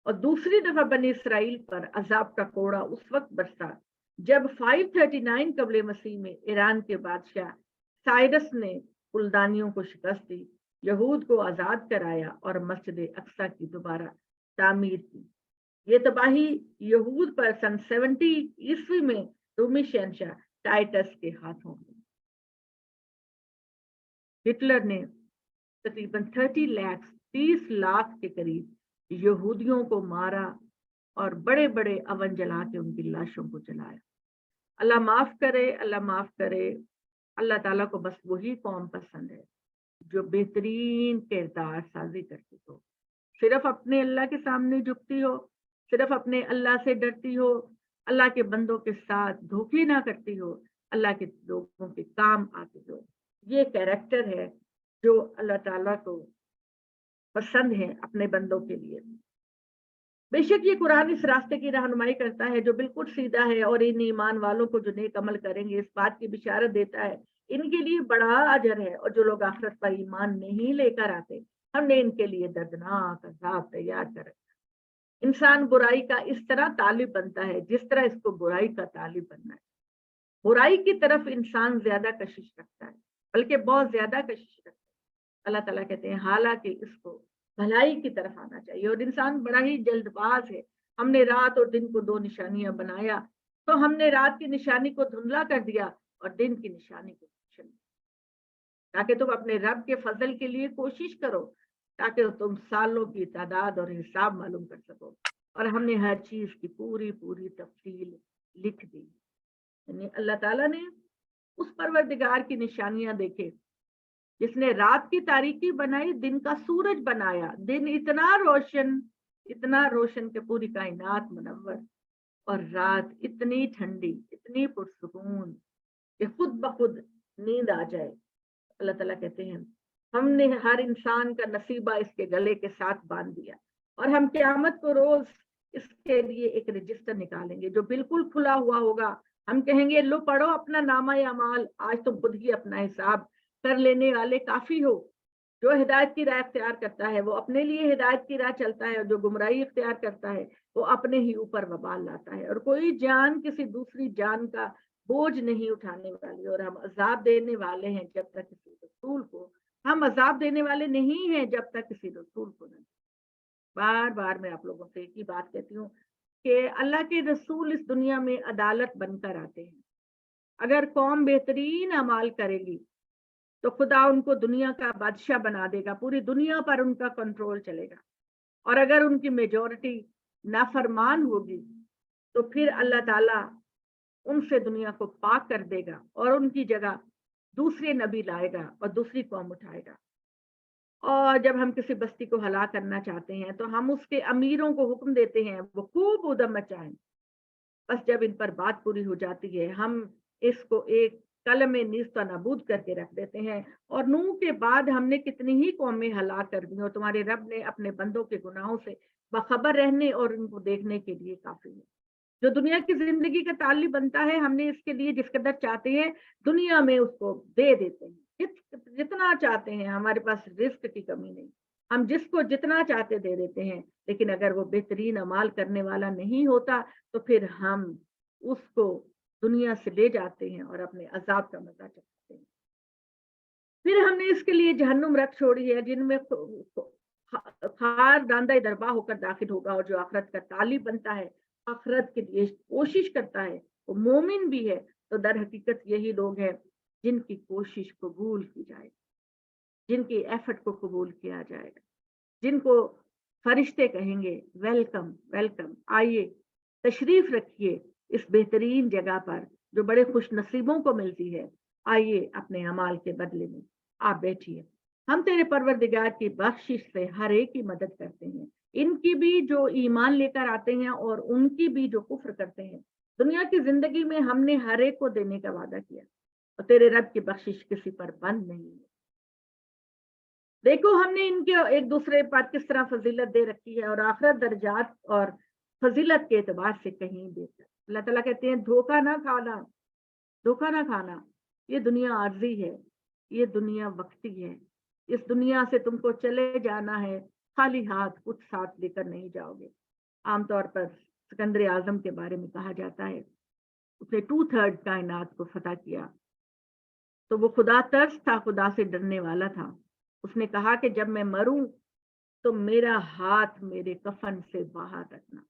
اور دوسری دفعہ بنی اسرائیل پر عذاب کا کوڑا اس وقت برسا جب 539 قبل مسیح میں ایران کے بادشاہ سائرس نے کلدانیوں کو شکست دی, یہود کو آزاد کرایا اور مسجد اقصی کی دوبارہ تعمیر کی. یہ تباہی یہود پر سن 70 عیسوی میں رومی شہنشاہ ٹائٹس کے ہاتھوں ہوئی. ہٹلر نے تقریباً 30 لاکھ کے قریب یہودیوں کو مارا اور بڑے بڑے اون جلا کے ان کی لاشوں کو جلایا. اللہ معاف کرے, اللہ معاف کرے. اللہ تعالیٰ کو بس وہی قوم پسند ہے جو بہترین کردار سازی کرتی ہو, صرف اپنے اللہ کے سامنے جھکتی ہو, صرف اپنے اللہ سے ڈرتی ہو, اللہ کے بندوں کے ساتھ دھوکے نہ کرتی ہو, اللہ کے لوگوں کے کام آتی ہو. یہ کیریکٹر ہے جو اللہ تعالیٰ کو پسند ہے اپنے بندوں کے لیے. بے شک یہ قرآن اس راستے کی رہنمائی کرتا ہے جو بالکل سیدھا ہے, اور ان ایمان والوں کو جو نیک عمل کریں گے اس بات کی بشارت دیتا ہے ان کے لیے بڑا اجر ہے. اور جو لوگ آخرت پر ایمان نہیں لے کر آتے ہم نے ان کے لیے دردناک عذاب تیار کر رکھا. انسان برائی کا اس طرح طالب بنتا ہے جس طرح اس کو برائی کا طالب بننا ہے. برائی کی طرف انسان زیادہ کشش رکھتا ہے, بلکہ بہت زیادہ کشش رکھتا ہے. اللہ تعالیٰ کہتے ہیں حالانکہ اس کو بھلائی کی طرف آنا چاہیے, اور انسان بڑا ہی جلد باز ہے. ہم نے رات اور دن کو 2 نشانیاں بنایا, تو ہم نے رات کی نشانی کو دھندلا کر دیا اور دن کی نشانی کو روشن, تاکہ تم اپنے رب کے فضل کے لیے کوشش کرو, تاکہ تم سالوں کی تعداد اور حساب معلوم کر سکو. اور ہم نے ہر چیز کی پوری تفصیل لکھ دی. یعنی اللہ تعالیٰ نے اس پروردگار کی نشانیاں دیکھے جس نے رات کی تاریکی بنائی, دن کا سورج بنایا. دن اتنا روشن کہ پوری کائنات منور, اور رات اتنی ٹھنڈی, اتنی پرسکون کہ خود بخود نیند آ جائے. اللہ تعالیٰ کہتے ہیں ہم نے ہر انسان کا نصیبہ اس کے گلے کے ساتھ باندھ دیا, اور ہم قیامت کو روز اس کے لیے ایک رجسٹر نکالیں گے جو بالکل کھلا ہوا ہوگا. ہم کہیں گے لو پڑھو اپنا نامہ اعمال, آج تم خود ہی اپنا حساب کر لینے والے کافی ہو. جو ہدایت کی راہ اختیار کرتا ہے وہ اپنے لیے ہدایت کی راہ چلتا ہے, اور جو گمراہی اختیار کرتا ہے وہ اپنے ہی اوپر وبال لاتا ہے. اور کوئی جان کسی دوسری جان کا بوجھ نہیں اٹھانے والی, اور ہم عذاب دینے والے ہیں جب تک کسی رسول کو ہم عذاب دینے والے نہیں ہیں جب تک کسی رسول کو نہیں. بار بار میں آپ لوگوں سے ایک ہی بات کہتی ہوں کہ اللہ کے رسول اس دنیا میں عدالت بن کر آتے ہیں. اگر قوم بہترین اعمال کرے گی تو خدا ان کو دنیا کا بادشاہ بنا دے گا, پوری دنیا پر ان کا کنٹرول چلے گا. اور اگر ان کی میجورٹی نافرمان ہوگی تو پھر اللہ تعالیٰ ان سے دنیا کو پاک کر دے گا, اور ان کی جگہ دوسرے نبی لائے گا اور دوسری قوم اٹھائے گا. اور جب ہم کسی بستی کو ہلاک کرنا چاہتے ہیں تو ہم اس کے امیروں کو حکم دیتے ہیں وہ خوب ادھم مچائیں، بس جب ان پر بات پوری ہو جاتی ہے ہم اس کو ایک قلم میں نیست و نابود کر کے رکھ دیتے ہیں۔ اور نوح کے بعد ہم نے کتنی ہی قومیں ہلاک کر دی، اور تمہارے رب نے اپنے بندوں کے گناہوں سے باخبر رہنے اور ان کو دیکھنے کے لیے کافی ہے۔ جو دنیا کی زندگی کا تعلق بنتا ہے ہم نے اس کے لیے جس قدر چاہتے ہیں دنیا میں اس کو دے دیتے ہیں، جتنا چاہتے ہیں، ہمارے پاس رزق کی کمی نہیں، ہم جس کو جتنا چاہتے دے دیتے ہیں، لیکن اگر وہ بہترین اعمال کرنے والا نہیں ہوتا تو پھر ہم اس کو دنیا سے لے جاتے ہیں اور اپنے عذاب کا مزہ چکھاتے ہیں۔ پھر ہم نے اس کے لیے جہنم رکھ چھوڑی ہے جن میں خار داندہ دربا ہو کر داخل ہوگا، اور جو آخرت کا طالب بنتا ہے، آخرت کے لیے کوشش کرتا ہے، وہ مومن بھی ہے، تو در حقیقت یہی لوگ ہیں جن کی کوشش قبول کی جائے، جن کی ایفرٹ کو قبول کیا جائے گا، جن کو فرشتے کہیں گے ویلکم ویلکم، آئیے تشریف رکھیے اس بہترین جگہ پر جو بڑے خوش نصیبوں کو ملتی ہے، آئیے اپنے اعمال کے بدلے میں آپ بیٹھیے، ہم تیرے پروردگار کی بخشش سے ہر ایک کی مدد کرتے ہیں، ان کی بھی جو ایمان لے کر آتے ہیں اور ان کی بھی جو کفر کرتے ہیں۔ دنیا کی زندگی میں ہم نے ہر ایک کو دینے کا وعدہ کیا، اور تیرے رب کی بخشش کسی پر بند نہیں ہے۔ دیکھو ہم نے ان کے ایک دوسرے پر کس طرح فضیلت دے رکھی ہے، اور آخرت درجات اور فضیلت کے اعتبار سے کہیں بہتر۔ اللہ تعالیٰ کہتے ہیں دھوکہ نہ کھانا، دھوکہ نہ کھانا، یہ دنیا عارضی ہے، یہ دنیا وقتی ہے، اس دنیا سے تم کو چلے جانا ہے، خالی ہاتھ کچھ ساتھ لے کر نہیں جاؤ گے۔ عام طور پر سکندر اعظم کے بارے میں کہا جاتا ہے اس نے 2/3 کائنات کو فتح کیا، تو وہ خدا ترس تھا، خدا سے ڈرنے والا تھا۔ اس نے کہا کہ جب میں مروں تو میرا ہاتھ میرے کفن سے باہر رکھنا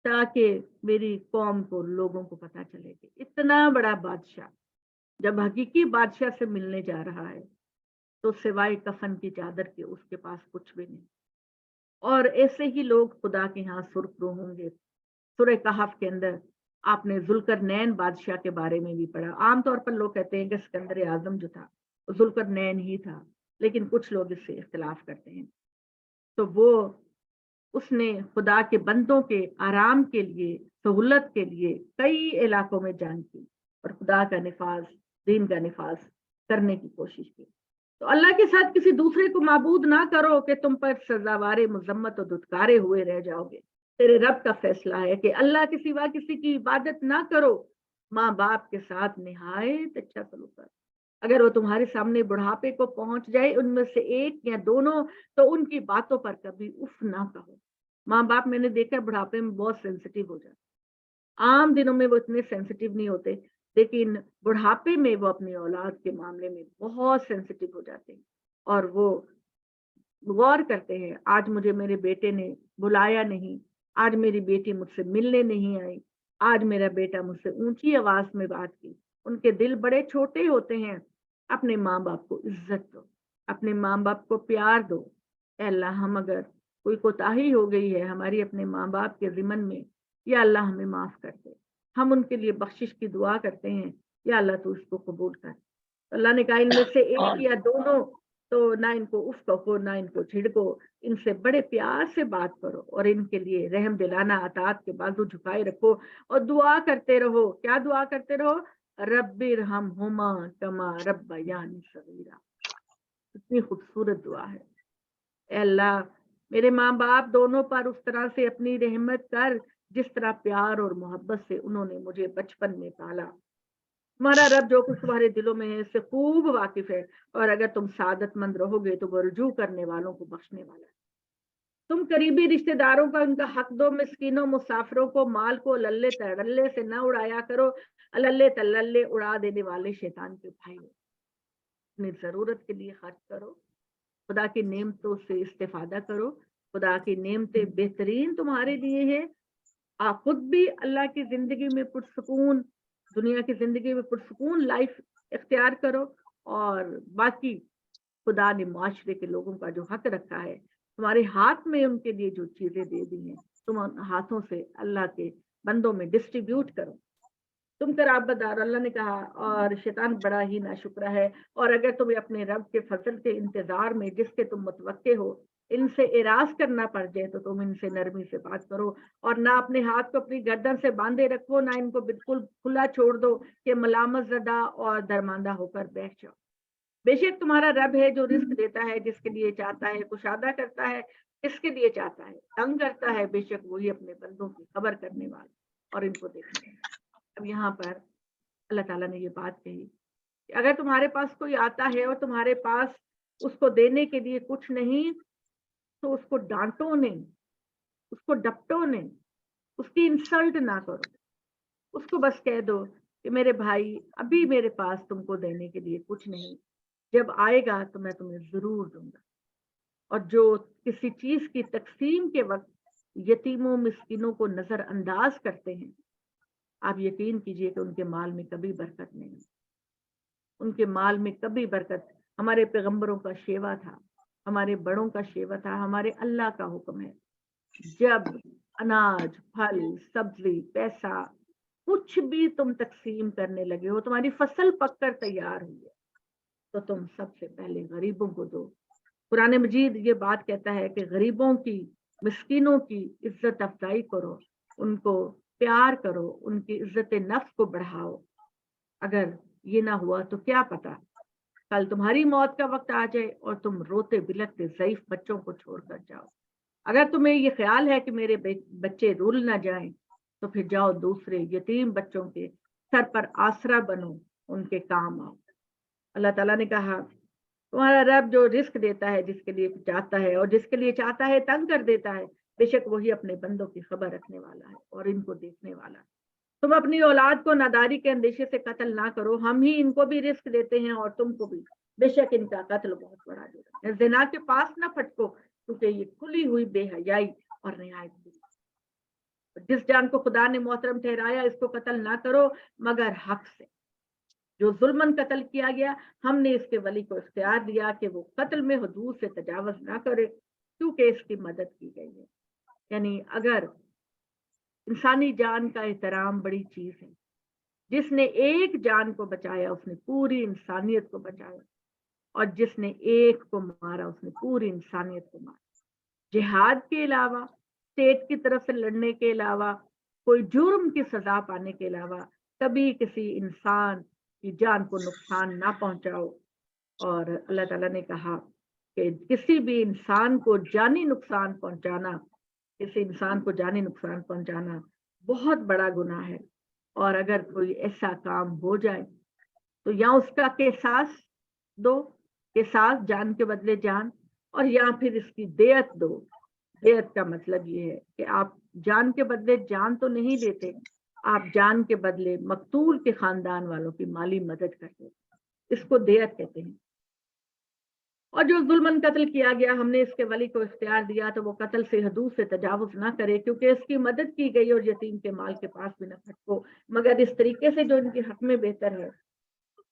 تاکہ میری قوم کو لوگوں کو پتا چلے کہ اتنا بڑا بادشاہ جب حقیقی بادشاہ سے ملنے جا رہا ہے تو سوائے کفن کی چادر کے اس کے پاس کچھ بھی نہیں۔ اور ایسے ہی لوگ خدا کے ہاں سرخرو ہوں گے۔ سورہ کہف کے اندر آپ نے ذوالقرنین بادشاہ کے بارے میں بھی پڑھا۔ عام طور پر لوگ کہتے ہیں کہ سکندر اعظم جو تھا وہ ذوالقرنین ہی تھا، لیکن کچھ لوگ اس سے اختلاف کرتے ہیں۔ تو وہ اس نے خدا کے بندوں کے آرام کے لیے، سہولت کے لیے کئی علاقوں میں جنگ کی اور خدا کا نفاذ، دین کا نفاذ کرنے کی کوشش کی۔ تو اللہ کے ساتھ کسی دوسرے کو معبود نہ کرو کہ تم پر سزاوار مذمت اور دھتکارے ہوئے رہ جاؤ گے۔ تیرے رب کا فیصلہ ہے کہ اللہ کے سوا کسی کی عبادت نہ کرو، ماں باپ کے ساتھ نہایت اچھا سلوک کرو۔ اگر وہ تمہارے سامنے بڑھاپے کو پہنچ جائے ان میں سے ایک یا دونوں، تو ان کی باتوں پر کبھی اف نہ کہو۔ ماں باپ میں نے دیکھا بڑھاپے میں بہت سینسٹیو ہو جاتے، عام دنوں میں وہ اتنے سینسٹیو نہیں ہوتے، لیکن بڑھاپے میں وہ اپنی اولاد کے معاملے میں بہت سینسٹیو ہو جاتے ہیں، اور وہ غور کرتے ہیں آج مجھے میرے بیٹے نے بلایا نہیں، آج میری بیٹی مجھ سے ملنے نہیں آئی، آج میرا بیٹا مجھ سے اونچی آواز میں بات کی۔ ان کے دل بڑے چھوٹے ہوتے ہیں۔ اپنے ماں باپ کو عزت دو، اپنے ماں باپ کو پیار دو۔ اے اللہ ہم اگر کوئی کوتاہی ہو گئی ہے ہماری اپنے ماں باپ کے ضمن میں، یا اللہ ہمیں معاف کر دے۔ ہم ان کے لیے بخشش کی دعا کرتے ہیں، یا اللہ تو اس کو قبول کر۔ اللہ نے کہا ان میں سے ایک یا دونوں، تو نہ ان کو اف کہو نہ ان کو جھڑکو، ان سے بڑے پیار سے بات کرو اور ان کے لیے رحم دلانہ اطاعت کے بازو جھکائے رکھو اور دعا کرتے رہو۔ کیا دعا کرتے رہو؟ رب ارحمہما کما ربیانی صغیرا۔ اتنی خوبصورت دعا ہے۔ اے اللہ میرے ماں باپ دونوں پر اس طرح سے اپنی رحمت کر جس طرح پیار اور محبت سے انہوں نے مجھے بچپن میں پالا۔ تمہارا رب جو کچھ تمہارے دلوں میں ہے اس سے خوب واقف ہے، اور اگر تم سعادت مند رہو گے تو وہ رجوع کرنے والوں کو بخشنے والا ہے۔ تم قریبی رشتہ داروں کا ان کا حق دو، مسکینوں مسافروں کو مال کو للے تڑلے سے نہ اڑایا کرو، للے تللے اڑا دینے والے شیطان کے بھائی ہو۔ اپنی ضرورت کے لیے خرچ کرو، خدا کی نعمتوں سے استفادہ کرو، خدا کی نعمتیں بہترین تمہارے لیے ہیں۔ آپ خود بھی اللہ کی زندگی میں پرسکون، دنیا کی زندگی میں پرسکون لائف اختیار کرو، اور باقی خدا نے معاشرے کے لوگوں کا جو حق رکھا ہے تمہارے ہاتھ میں، ان کے لیے جو چیزیں دے دی ہیں تم ان ہاتھوں سے اللہ کے بندوں میں ڈسٹریبیوٹ کرو۔ तुम कराबदार, अल्लाह ने कहा, और शैतान बड़ा ही नाशुक्रा है। और अगर तुम्हें अपने रब के फजल के इंतजार में जिसके तुम मुतवक्के हो इनसे एराज करना पड़ जाए तो तुम इनसे नरमी से बात करो, और ना अपने हाथ को अपनी गर्दन से बांधे रखो, ना इनको बिल्कुल खुला छोड़ दो कि मलामत ज़दा और दरमांदा होकर बैठ जाओ। बेशक तुम्हारा रब है जो रिस्क देता है जिसके लिए चाहता है, कुशादा करता है जिसके लिए चाहता है, तंग करता है, बेशक वही अपने बंदों की खबर करने वाला और इनको देखने वाला। अब यहाँ पर अल्लाह ताला ने ये बात कही कि अगर तुम्हारे पास कोई आता है और तुम्हारे पास उसको देने के लिए कुछ नहीं, तो उसको डांटो नहीं, उसको डपटो नहीं, उसकी इंसल्ट ना करो, उसको बस कह दो कि मेरे भाई अभी मेरे पास तुमको देने के लिए कुछ नहीं, जब आएगा तो मैं तुम्हें जरूर दूंगा। और जो किसी चीज की तकसीम के वक्त यतीमों मिस्किनों को नजरअंदाज करते हैं, आप यकीन कीजिए कि उनके माल में कभी बरकत नहीं, उनके माल में कभी बरकत। हमारे पैगंबरों का शेवा था, हमारे बड़ों का शेवा था, हमारे अल्लाह का हुक्म है, जब अनाज फल सब्जी पैसा कुछ भी तुम तकसीम करने लगे हो, तुम्हारी फसल पककर तैयार हुई है, तो तुम सबसे पहले गरीबों को दो। कुरान मजीद ये बात कहता है कि गरीबों की मिस्किनों की इज्जत अफजाई करो, उनको प्यार करो, उनकी इज्जत नफ्स को बढ़ाओ। अगर ये ना हुआ तो क्या पता कल तुम्हारी मौत का वक्त आ जाए और तुम रोते बिलखते ज़ईफ बच्चों को छोड़कर जाओ। अगर तुम्हें ये ख्याल है कि मेरे बच्चे रुल ना जाएं, तो फिर जाओ दूसरे यतीम बच्चों के सर पर आसरा बनो, उनके काम आओ। अल्लाह ताला ने कहा तुम्हारा रब जो रिस्क देता है जिसके लिए चाहता है और जिसके लिए चाहता है तंग कर देता है, बेशक वही अपने बंदों की खबर रखने वाला है और इनको देखने वाला है। तुम अपनी औलाद को नादारी के अंदेशे से कत्ल ना करो, हम ही इनको भी रिस्क देते हैं और तुमको भी, बेशक इनका कत्ल बहुत बड़ा जुर्म है। ज़िना के पास ना फटको क्योंकि ये खुली हुई बेहयाई और निहायत बुरी। जिस जान को खुदा ने मोहतरम ठहराया इसको कत्ल ना करो मगर हक से। जो जुल्मन कत्ल किया गया, हमने इसके वली को इख्तियार दिया कि वो कत्ल में हुदूद से तजावज ना करे क्योंकि इसकी मदद की गई है। यानी अगर इंसानी जान का एहतराम बड़ी चीज है, जिसने एक जान को बचाया उसने पूरी इंसानियत को बचाया, और जिसने एक को मारा उसने पूरी इंसानियत को मारा। जिहाद के अलावा, स्टेट की तरफ से लड़ने के अलावा, कोई जुर्म की सजा पाने के अलावा कभी किसी इंसान की जान को नुकसान ना पहुंचाओ। और अल्लाह ताला ने कहा कि किसी भी इंसान को जानी नुकसान पहुंचाना, किसी इंसान को जानी नुकसान पहुंचाना बहुत बड़ा गुनाह है। और अगर कोई ऐसा काम हो जाए तो या उसका किसास दो, किसास जान के बदले जान, और या फिर इसकी देयत दो। देयत का मतलब ये है कि आप जान के बदले जान तो नहीं देते, आप जान के बदले मकतूल के खानदान वालों की माली मदद करते, इसको देयत कहते हैं। और जो जुल्मन कत्ल किया गया, हमने इसके वली को इख्तियार दिया तो वो कत्ल से हदूद से तजावुज ना करे क्योंकि इसकी मदद की गई, और यतीम के माल के पास भी न फटको मगर इस तरीके से जो इनके हक में बेहतर है,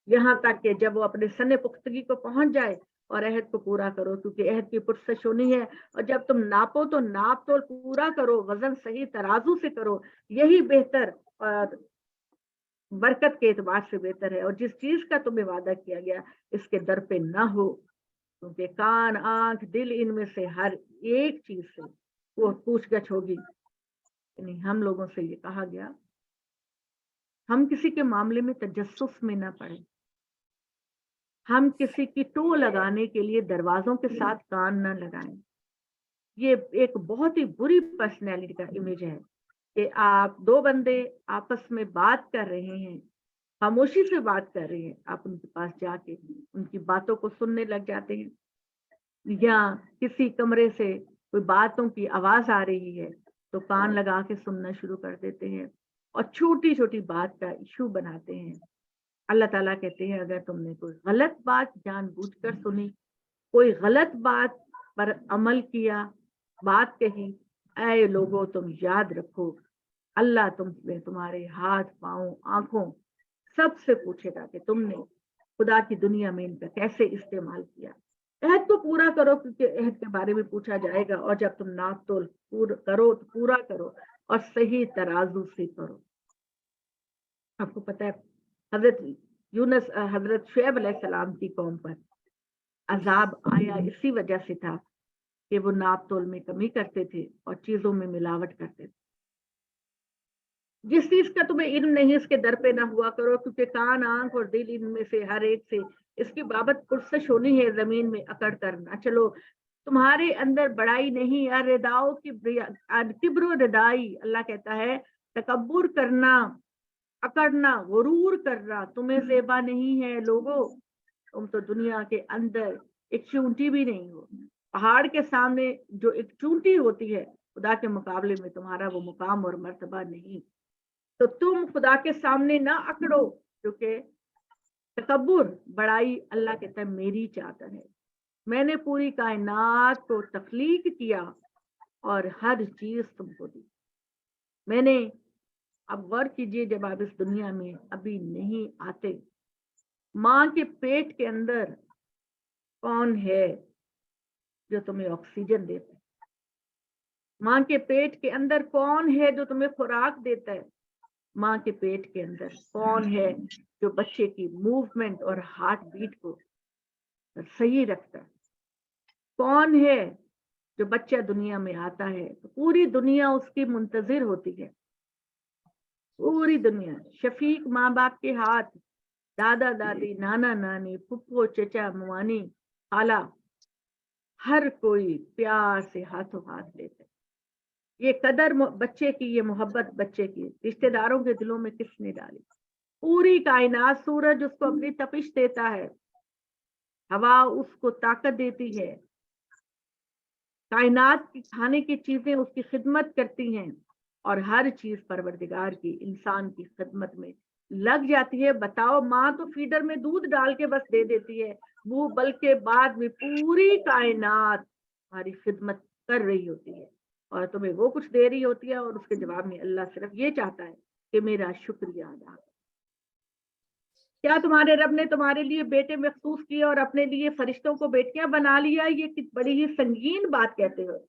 यहाँ तक कि जब वो अपने सने पुख्तगी को पहुंच जाए और अहद को पूरा करो क्योंकि अहद की पुरसश होनी है। और जब तुम नापो तो नाप तोल पूरा करो, वजन सही तराजू से करो, यही बेहतर और बरकत के एतबार से बेहतर है। और जिस चीज का तुम्हें वादा किया गया इसके दर पे ना हो, क्योंकि कान आंख दिल इनमें से हर एक चीज से वो पूछगछ होगी। यानी हम लोगों से ये कहा गया हम किसी के मामले में तजस्सुस में ना पड़े, हम किसी की टो लगाने के लिए दरवाजों के साथ कान न लगाएं। ये एक बहुत ही बुरी पर्सनैलिटी का इमेज है कि आप दो बंदे आपस में बात कर रहे हैं, खामोशी से बात कर रहे हैं, आप उनके पास जाके उनकी बातों को सुनने लग जाते हैं, या किसी कमरे से कोई बातों की आवाज आ रही है तो कान लगा के सुनना शुरू कर देते हैं और छोटी छोटी बात का इशू बनाते हैं। अल्लाह ताला कहते हैं अगर तुमने कोई गलत बात जानबूझकर सुनी, कोई गलत बात पर अमल किया, बात कही, ऐ लोगों तुम याद रखो अल्लाह तुमसे तुम्हारे हाथ पांव आंखों सबसे पूछेगा कि तुमने खुदा की दुनिया में इनका कैसे इस्तेमाल किया। अहद को पूरा करो क्योंकि अहद के बारे में पूछा जाएगा, और जब तुम नाप तोल करो तो पूरा करो और सही तराजू से करो। आपको पता है हजरत शुएब अलैहिस्सलाम की कौम पर अजाब आया इसी वजह से था कि वो नाप तोल में कमी करते थे और चीजों में मिलावट करते थे। जिस चीज का तुम्हें इल्म नहीं इसके दर पे ना हुआ करो, क्योंकि कान, आंख और दिल इनमें से हर एक से इसकी बाबत पुरसश होनी है जमीन में अकड़ करना। चलो तुम्हारे अंदर बड़ाई नहीं, रिदाओ की किब्र रिदाई, अल्लाह कहता है तकब्बुर करना, अकड़ना, गुरूर करना तुम्हें ज़ेबा नहीं है। लोगों, तुम तो दुनिया के अंदर एक चूंटी भी नहीं हो। पहाड़ के सामने जो एक चूंटी होती है, खुदा के मुकाबले में तुम्हारा वो मुकाम और मर्तबा नहीं। तो तुम खुदा के सामने ना अकड़ो, क्योंकि तकब्बुर, बड़ाई, अल्लाह कहता है मेरी चादर है। मैंने पूरी कायनात को तख्लीक किया और हर चीज तुमको दी। मैंने, अब गौर कीजिए, जब आप इस दुनिया में अभी नहीं आते, माँ के पेट के अंदर कौन है जो तुम्हें ऑक्सीजन देता है? माँ के पेट के अंदर कौन है जो तुम्हें खुराक देता है? माँ के पेट के अंदर कौन है जो बच्चे की मूवमेंट और हार्ट बीट को सही रखता है? कौन है जो बच्चा दुनिया में आता है तो पूरी दुनिया उसकी मुंतजिर होती है। पूरी दुनिया, शफीक माँ बाप के हाथ, दादा दादी, नाना नानी, फुप्पो, चचा, मुआनी, खाला, हर कोई प्यार से हाथों हाथ लेते हैं। ये कदर बच्चे की, ये मोहब्बत बच्चे की रिश्तेदारों के दिलों में किसने डाली? पूरी कायनात, सूरज उसको अपनी तपिश देता है, हवा उसको ताकत देती है, कायनात की खाने की चीजें उसकी खिदमत करती हैं, और हर चीज परवरदिगार की इंसान की खिदमत में लग जाती है। बताओ, माँ तो फीडर में दूध डाल के बस दे देती है, वो बल्कि बाद में पूरी कायनात हमारी खिदमत कर रही होती है और तुम्हें वो कुछ दे रही होती है, और उसके जवाब में अल्लाह सिर्फ ये चाहता है कि मेरा शुक्रिया अदा करो। क्या तुम्हारे रब ने तुम्हारे लिए बेटे मखसूस किए और अपने लिए फरिश्तों को बेटियां बना लिया? ये बड़ी ही संगीन बात कहते हो,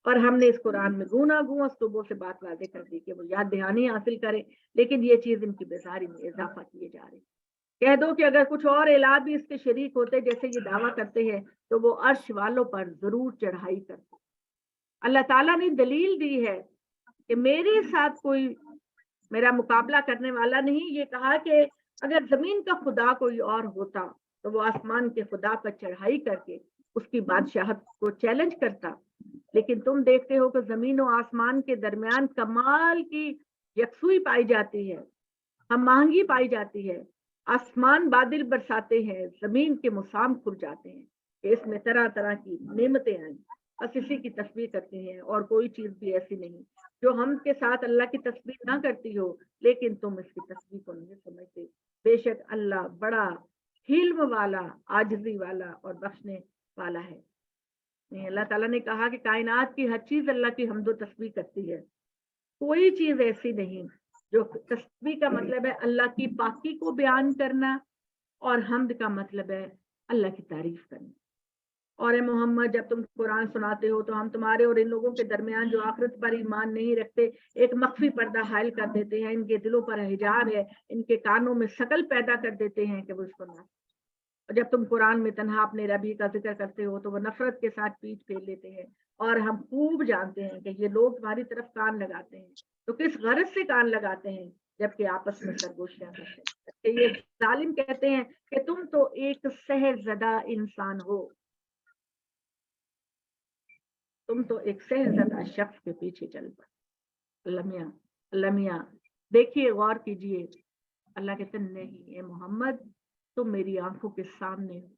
और हमने इस कुरान में गूना गूं असलूबों से बात वाज़ेह कर दी कि वो याद दहानी हासिल करें, लेकिन ये चीज इनकी बेजारी में इजाफा किए जा रही। कह दो कि अगर कुछ और इलाह भी इसके शरीक होते जैसे ये दावा करते हैं तो वो अर्श वालों पर जरूर चढ़ाई करते। अल्लाह ताला ने दलील दी है कि मेरे साथ कोई मेरा मुकाबला करने वाला नहीं। ये कहा कि अगर जमीन का खुदा कोई और होता तो वो आसमान के खुदा पर चढ़ाई करके उसकी बादशाहत को चैलेंज करता, लेकिन तुम देखते हो कि जमीन और आसमान के दरमियान कमाल की यकसुई पाई जाती है, हम महंगी पाई जाती है। आसमान बादल बरसाते हैं, जमीन के मुसाम खुल जाते हैं कि इसमें तरह तरह की नेमतें आई, बस इसी की तस्वीर करते हैं, और कोई चीज भी ऐसी नहीं जो हम के साथ अल्लाह की तस्वीर ना करती हो, लेकिन तुम इसकी तस्वीर को नहीं समझते। बेशक अल्लाह बड़ा हिल्म वाला, आजिजी वाला और बख्शने वाला है। अल्लाह ताला ने कहा कि कायनात की हर चीज अल्लाह की हमदो तस्बीह करती है। कोई चीज ऐसी नहीं जो, तस्बीह का मतलब है अल्लाह की पाकी को बयान करना, और हमद का मतलब है अल्लाह की तारीफ करना। और ए मोहम्मद, जब तुम कुरान सुनाते हो तो हम तुम्हारे और इन लोगों के दरमियान जो आखिरत पर ईमान नहीं रखते एक मख्फी पर्दा हायल कर देते हैं। इनके दिलों पर हिजाब है, इनके कानों में शकल पैदा कर देते हैं कि वो इसको ना। और जब तुम कुरान में तन्हा अपने रबी का जिक्र करते हो तो वो नफरत के साथ पीठ फेर लेते हैं, और हम खूब जानते हैं कि ये लोग तुम्हारी तरफ कान लगाते हैं तो किस गरज से कान लगाते हैं, जबकि आपस में सरगोशियां करते हैं। ये जालिम कहते हैं कि तुम तो एक सहरजदा इंसान हो, तुम तो एक सहरजदा शख्स के पीछे चल पड़े। अल्लाह मियां देखिए, गौर कीजिए, अल्लाह कहते नहीं ए मोहम्मद, तुम मेरी आंखों के सामने हो,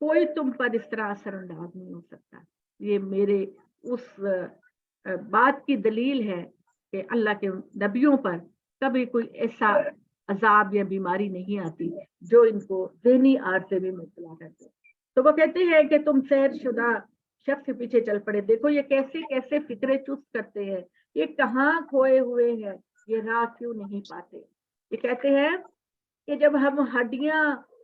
कोई तुम पर इस तरह असरअंदाज नहीं हो सकता। ये मेरे उस बात की दलील है कि अल्लाह के नबियों पर कभी कोई ऐसा अजाब या बीमारी नहीं आती जो इनको ज़हनी आर्जे में मुब्तला करते। तो वो कहते हैं कि तुम सहरशुदा शख्स के पीछे चल पड़े। देखो ये कैसे कैसे फिक्रे चुस्त करते हैं, ये कहाँ खोए हुए हैं, ये राह क्यों नहीं पाते। ये कहते हैं कि जब हम हड्डियां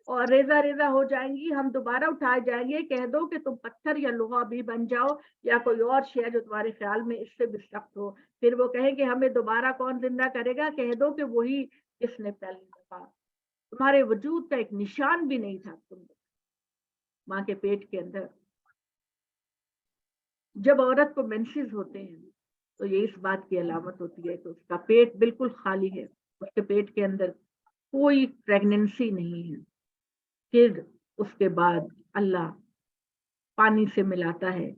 और रेजा रेजा हो जाएंगी हम दोबारा उठाए जाएंगे। कह दो कि तुम पत्थर या लोहा भी बन जाओ या कोई और शय जो तुम्हारे ख्याल में इससे भी सख्त हो, फिर वो कहें कि हमें दोबारा कौन जिंदा करेगा। कह दो कि वही किस ने पहली दफा, तुम्हारे वजूद का एक निशान भी नहीं था तुम माँ के पेट के अंदर। जब औरत को मेंसेस होते हैं तो ये इस बात की अलामत होती है कि उसका पेट बिल्कुल खाली है, उसके पेट के अंदर कोई प्रेगनेंसी नहीं है। फिर उसके बाद अल्लाह पानी से मिलाता है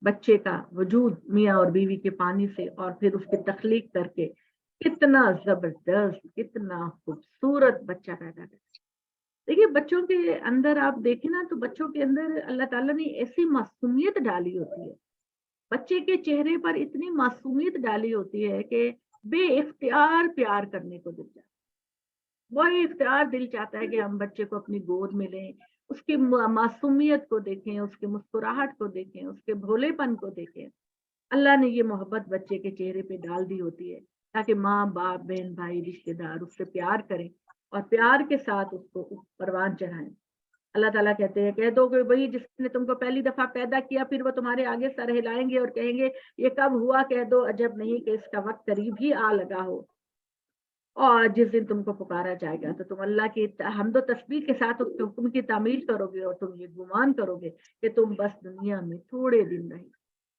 बच्चे का वजूद मियाँ और बीवी के पानी से, और फिर उसकी तख्लीक करके कितना जबरदस्त, कितना खूबसूरत बच्चा पैदा करता है। देखिए बच्चों के अंदर आप देखें ना, तो बच्चों के अंदर अल्लाह ताला ने ऐसी मासूमियत डाली होती है, बच्चे के चेहरे पर इतनी मासूमियत डाली होती है कि बेइख्तियार प्यार करने को दिल जाता है। वो इख्तियार दिल चाहता है कि हम बच्चे को अपनी गोद में लें, उसकी मासूमियत को देखें, उसकी मुस्कुराहट को देखें, उसके भोलेपन को देखें। अल्लाह ने ये मोहब्बत बच्चे के चेहरे पे डाल दी होती है ताकि माँ बाप बहन भाई रिश्तेदार उससे प्यार करें और प्यार के साथ उसको परवान चढ़ाएं। अल्लाह ताला कहते हैं, कह दो कि वही जिसने तुमको पहली दफा पैदा किया, फिर वो तुम्हारे आगे सर हिलाएंगे और कहेंगे ये कब हुआ, कह दो अजब नहीं कि इसका वक्त करीब ही आ लगा हो। और जिस दिन तुमको पुकारा जाएगा तो तुम अल्लाह की हम्दो तस्बीह के साथ उसके हुक्म की तामील करोगे और तुम ये गुमान करोगे कि तुम बस दुनिया में थोड़े दिन रहे।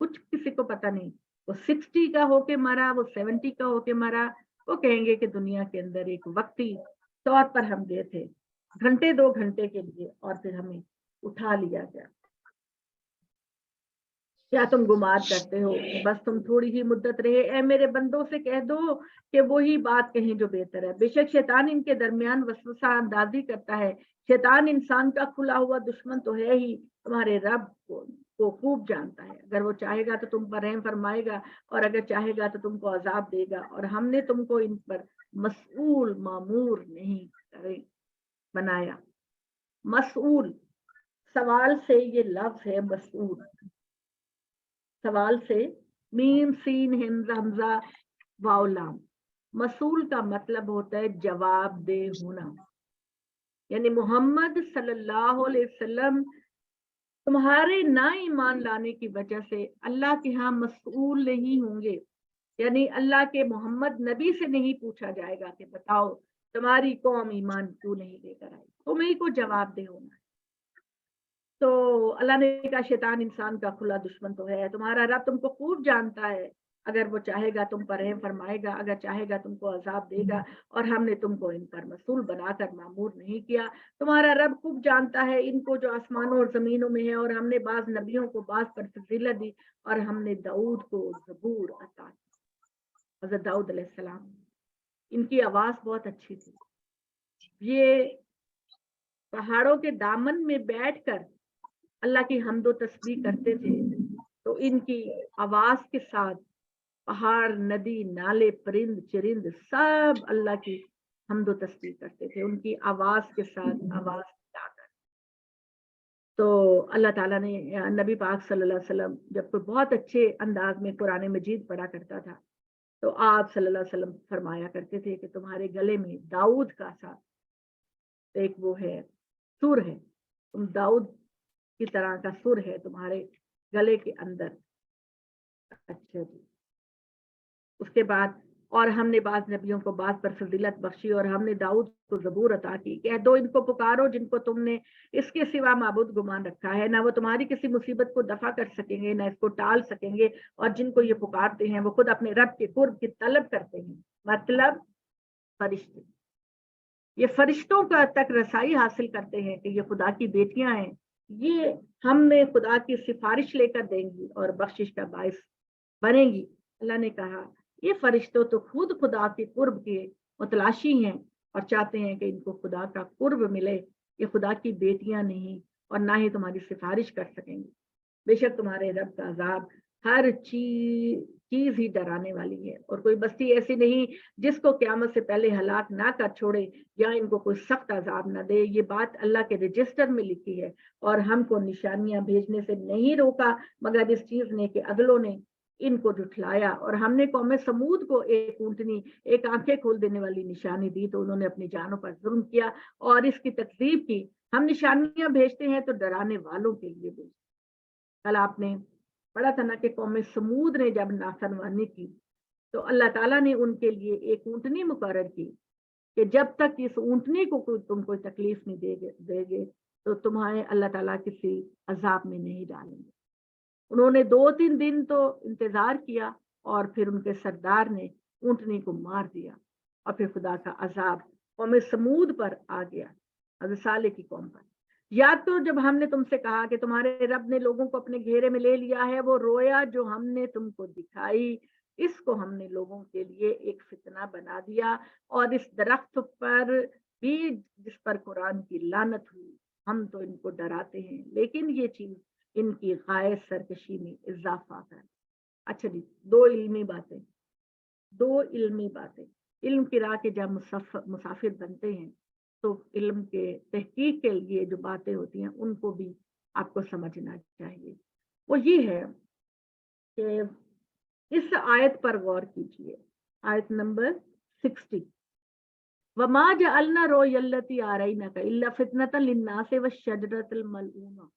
कुछ किसी को पता नहीं, वो 60 का होके मरा, वो 70 का होके मरा, वो कहेंगे कि दुनिया के अंदर एक वक्ती तौर पर हम गए थे, घंटे 2 घंटे के लिए, और फिर हमें उठा लिया गया। क्या तुम गुमान करते हो कि बस तुम थोड़ी ही मुद्दत रहे? ए मेरे बंदों से कह दो कि वही बात कहें जो बेहतर है। बेशक शैतान इनके दरमियान वसवसा अंदाजी करता है। शैतान इंसान का खुला हुआ दुश्मन तो है ही, तुम्हारे रब को खूब जानता है। अगर वो चाहेगा तो तुम पर रहम फरमाएगा, और अगर चाहेगा तो तुमको अजाब देगा। और हमने तुमको इन पर मसऊल मामूर नहीं करे बनाया। मसऊल, सवाल से ये लफ्ज है मसऊल, सवाल से, मीम सीन हमजा वाव लाम। मसूल का मतलब होता है जवाब दे होना, यानी मोहम्मद सल्लल्लाहु अलैहि वसल्लम तुम्हारे ना ईमान लाने की वजह से अल्लाह के यहाँ मसूल नहीं होंगे, यानी अल्लाह के मोहम्मद नबी से नहीं पूछा जाएगा कि बताओ तुम्हारी कौम ईमान क्यों नहीं लेकर आई, तुम्हें को जवाब दे होना है। तो अल्लाह ने कहा शैतान इंसान का खुला दुश्मन तो है, तुम्हारा रब तुमको खूब जानता है। अगर वो चाहेगा तुम पर रहम फरमाएगा, अगर चाहेगा तुमको अजाब देगा, और हमने तुमको इन पर मसूल बनाकर मामूर नहीं किया। तुम्हारा रब खूब जानता है इनको जो आसमानों और जमीनों में है, और हमने बाज नबियों को बाज पर फजीलत दी, और हमने दाऊद को जबूर अता की। हज़रत दाऊद अलैहिस्सलाम, इनकी आवाज बहुत अच्छी थी। ये पहाड़ों के दामन में बैठकर अल्लाह की हम्दो तस्बीह करते थे, तो इनकी आवाज के साथ पहाड़, नदी, नाले, परिंद, चरिंद सब अल्लाह की हम्दो तस्बीह करते थे, उनकी आवाज के साथ आवाज मिलाकर। तो अल्लाह ताला ने नबी पाक सल्लल्लाहु अलैहि वसल्लम जब कोई बहुत अच्छे अंदाज में कुरान मजीद पढ़ा करता था, तो आप सल्लल्लाहु अलैहि वसल्लम फरमाया करते थे कि तुम्हारे गले में दाऊद का सा एक वो है, सुर है, तुम दाऊद की तरह का सुर है तुम्हारे गले के अंदर। अच्छा जी। उसके बाद, और हमने बाज नबियों को बाज पर फजीलत बख्शी, और हमने दाऊद को जबूर अता की। कह दो इनको पुकारो जिनको तुमने इसके सिवा माबूद गुमान रखा है, ना वो तुम्हारी किसी मुसीबत को दफा कर सकेंगे, ना इसको टाल सकेंगे, और जिनको ये पुकारते हैं वो खुद अपने रब के कुर्ब की तलब करते हैं। मतलब फरिश्ते, ये फरिश्तों का तक रसाई हासिल करते हैं कि ये खुदा की बेटियां हैं, ये हमने खुदा की सिफारिश लेकर देंगी और बख्शिश का बायस बनेगी। अल्लाह ने कहा ये फरिश्तों तो खुद खुदा के कुर्ब के मुतलाशी हैं और चाहते हैं कि इनको खुदा का कुर्ब मिले। ये खुदा की बेटियां नहीं और ना ही तुम्हारी सिफारिश कर सकेंगे। बेशक तुम्हारे रब का अजाब हर चीज ही डराने वाली है, और कोई बस्ती ऐसी नहीं जिसको क़यामत से पहले हलाक ना कर छोड़े या इनको कोई सख्त अजाब ना दे। ये बात अल्लाह के रजिस्टर में लिखी है, और हमको निशानियां भेजने से नहीं रोका मगर इस चीज ने कि अगलों ने इनको जुठलाया। और हमने कौम समूद को एक ऊंटनी, एक आंखें खोल देने वाली निशानी दी, तो उन्होंने अपनी जानों पर जुल्म किया और इसकी तकजीब की। हम निशानियां भेजते हैं तो डराने वालों के लिए भेजते। कल आपने पढ़ा था ना कि कौम समूद ने जब नाफरमानी की तो अल्लाह ताला ने उनके लिए एक ऊंटनी मुकर्रर की کہ जब तक इस ऊँटनी को तुम कोई तकलीफ नहीं देगे तो तुम्हारे अल्लाह ताला किसी अजाब में नहीं डालेंगे। उन्होंने 2-3 दिन तो इंतजार किया और फिर उनके सरदार ने ऊँटनी को मार दिया और फिर खुदा का अजाब कौम समूद पर आ गया, हज़रत सालेह की कौम पर। या तो जब हमने तुमसे कहा कि तुम्हारे रब ने लोगों को अपने घेरे में ले लिया है, वो रोया जो हमने तुमको दिखाई, इसको हमने लोगों के लिए एक फितना बना दिया, और इस दरख्त पर भी जिस पर कुरान की लानत हुई, हम तो इनको डराते हैं लेकिन ये चीज इनकी गायब सरकशी में इजाफा कर। अच्छा जी, दो इल्मी बातें। इल्म की राह के जब मुसाफिर बनते हैं तो इल्म के तहकीक के लिए जो बातें होती हैं उनको भी आपको समझना चाहिए। वो ये है कि इस आयत पर गौर कीजिए, आयत नंबर 60, वमा जअलना रोयल्लती आरैनका इल्ला फितनतन लिन्नासि वश्शजरतल मलऊना।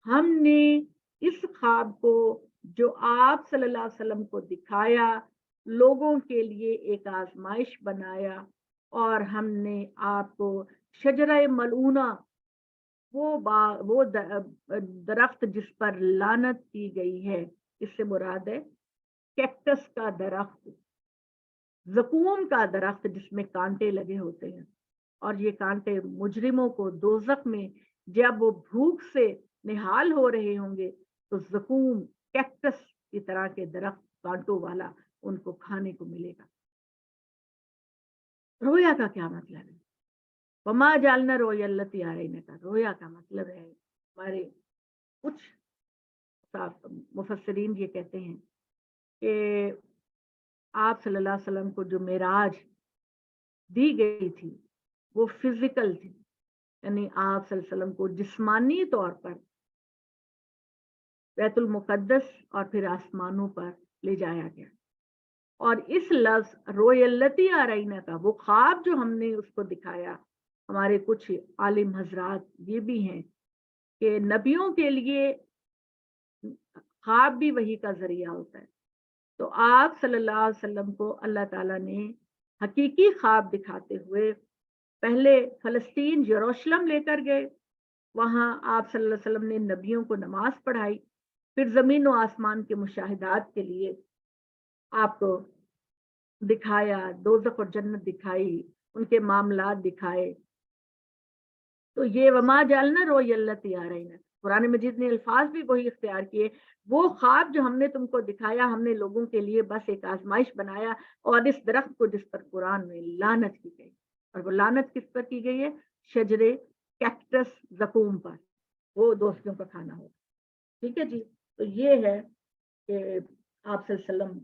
हमने इस ख्वाब को जो आप सल्लल्लाहु अलैहि वसल्लम को दिखाया लोगों के लिए एक आजमाइश बनाया, और हमने आपको शजरा मलऊना, वो दरख्त जिस पर लानत की गई है, इससे मुराद है कैक्टस का दरख्त, ज़कूम का दरख्त जिसमें कांटे लगे होते हैं, और ये कांटे मुजरिमों को दोज़ख में जब वो भूख से निहाल हो रहे होंगे तो ज़कूम कैक्टस की तरह के दरख्त कांटों वाला उनको खाने को मिलेगा। रोया का क्या मतलब है? वमा जालना रोयल्लती आरैनका, रोया का मतलब है, हमारे कुछ मुफस्सिरीन ये कहते हैं कि आप सल्लल्लाहु अलैहि वसल्लम को जो मेराज दी गई थी वो फिजिकल थी, यानी आप सल्लल्लाहु अलैहि वसल्लम को जिस्मानी तौर पर बैतुल मुकद्दस और फिर आसमानों पर ले जाया गया। और इस लफ्ज रोयल्लती आरैना का, वो ख्वाब जो हमने उसको दिखाया, हमारे कुछ आलिम हजरात ये भी हैं कि नबियों के लिए ख्वाब भी वही का जरिया होता है। तो आप सल्लल्लाहु अलैहि वसल्लम को अल्लाह ताला ने हकीकी ख्वाब दिखाते हुए पहले फलस्तीन यरूशलेम लेकर गए, वहां आप सल्लल्लाहु अलैहि वसल्लम ने नबियों को नमाज पढ़ाई, फिर जमीन और आसमान के मुशाहिदात के लिए आपको दिखाया, दोज़ख और जन्नत दिखाई, उनके मामलात दिखाए। तो ये वमा जालना रोयल्लती आरैना, कुरान मजीद ने अल्फाज भी वही इख्तियार किए, वो ख्वाब जो हमने तुमको दिखाया हमने लोगों के लिए बस एक आजमाइश बनाया, और इस दरख्त को जिस पर कुरान में लानत की गई, और वो लानत किस पर की गई है? शजरे कैक्टस ज़कूम पर, वो दोस्तियों का खाना हो। ठीक है जी, तो ये है कि आप सल्लल्लाहु अलैहि वसल्लम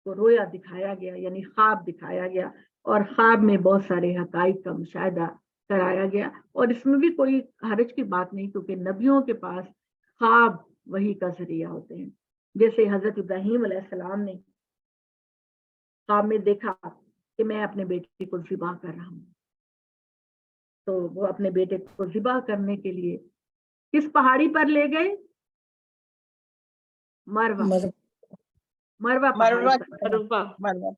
को रोया दिखाया गया, यानी ख्वाब दिखाया गया, और ख्वाब में बहुत सारे हकाइक का मुशाहिदा कराया गया, और इसमें भी कोई हरज की बात नहीं, क्योंकि नबियों के पास ख्वाब वही का जरिया होते हैं। जैसे हजरत इब्राहीम अलैहिस्सलाम ने ख्वाब में देखा कि मैं अपने बेटे को ज़िबा कर रहा हूँ, तो वो अपने बेटे को ज़िबा करने के लिए किस पहाड़ी पर ले गए? मरवा पहाड़ी पर।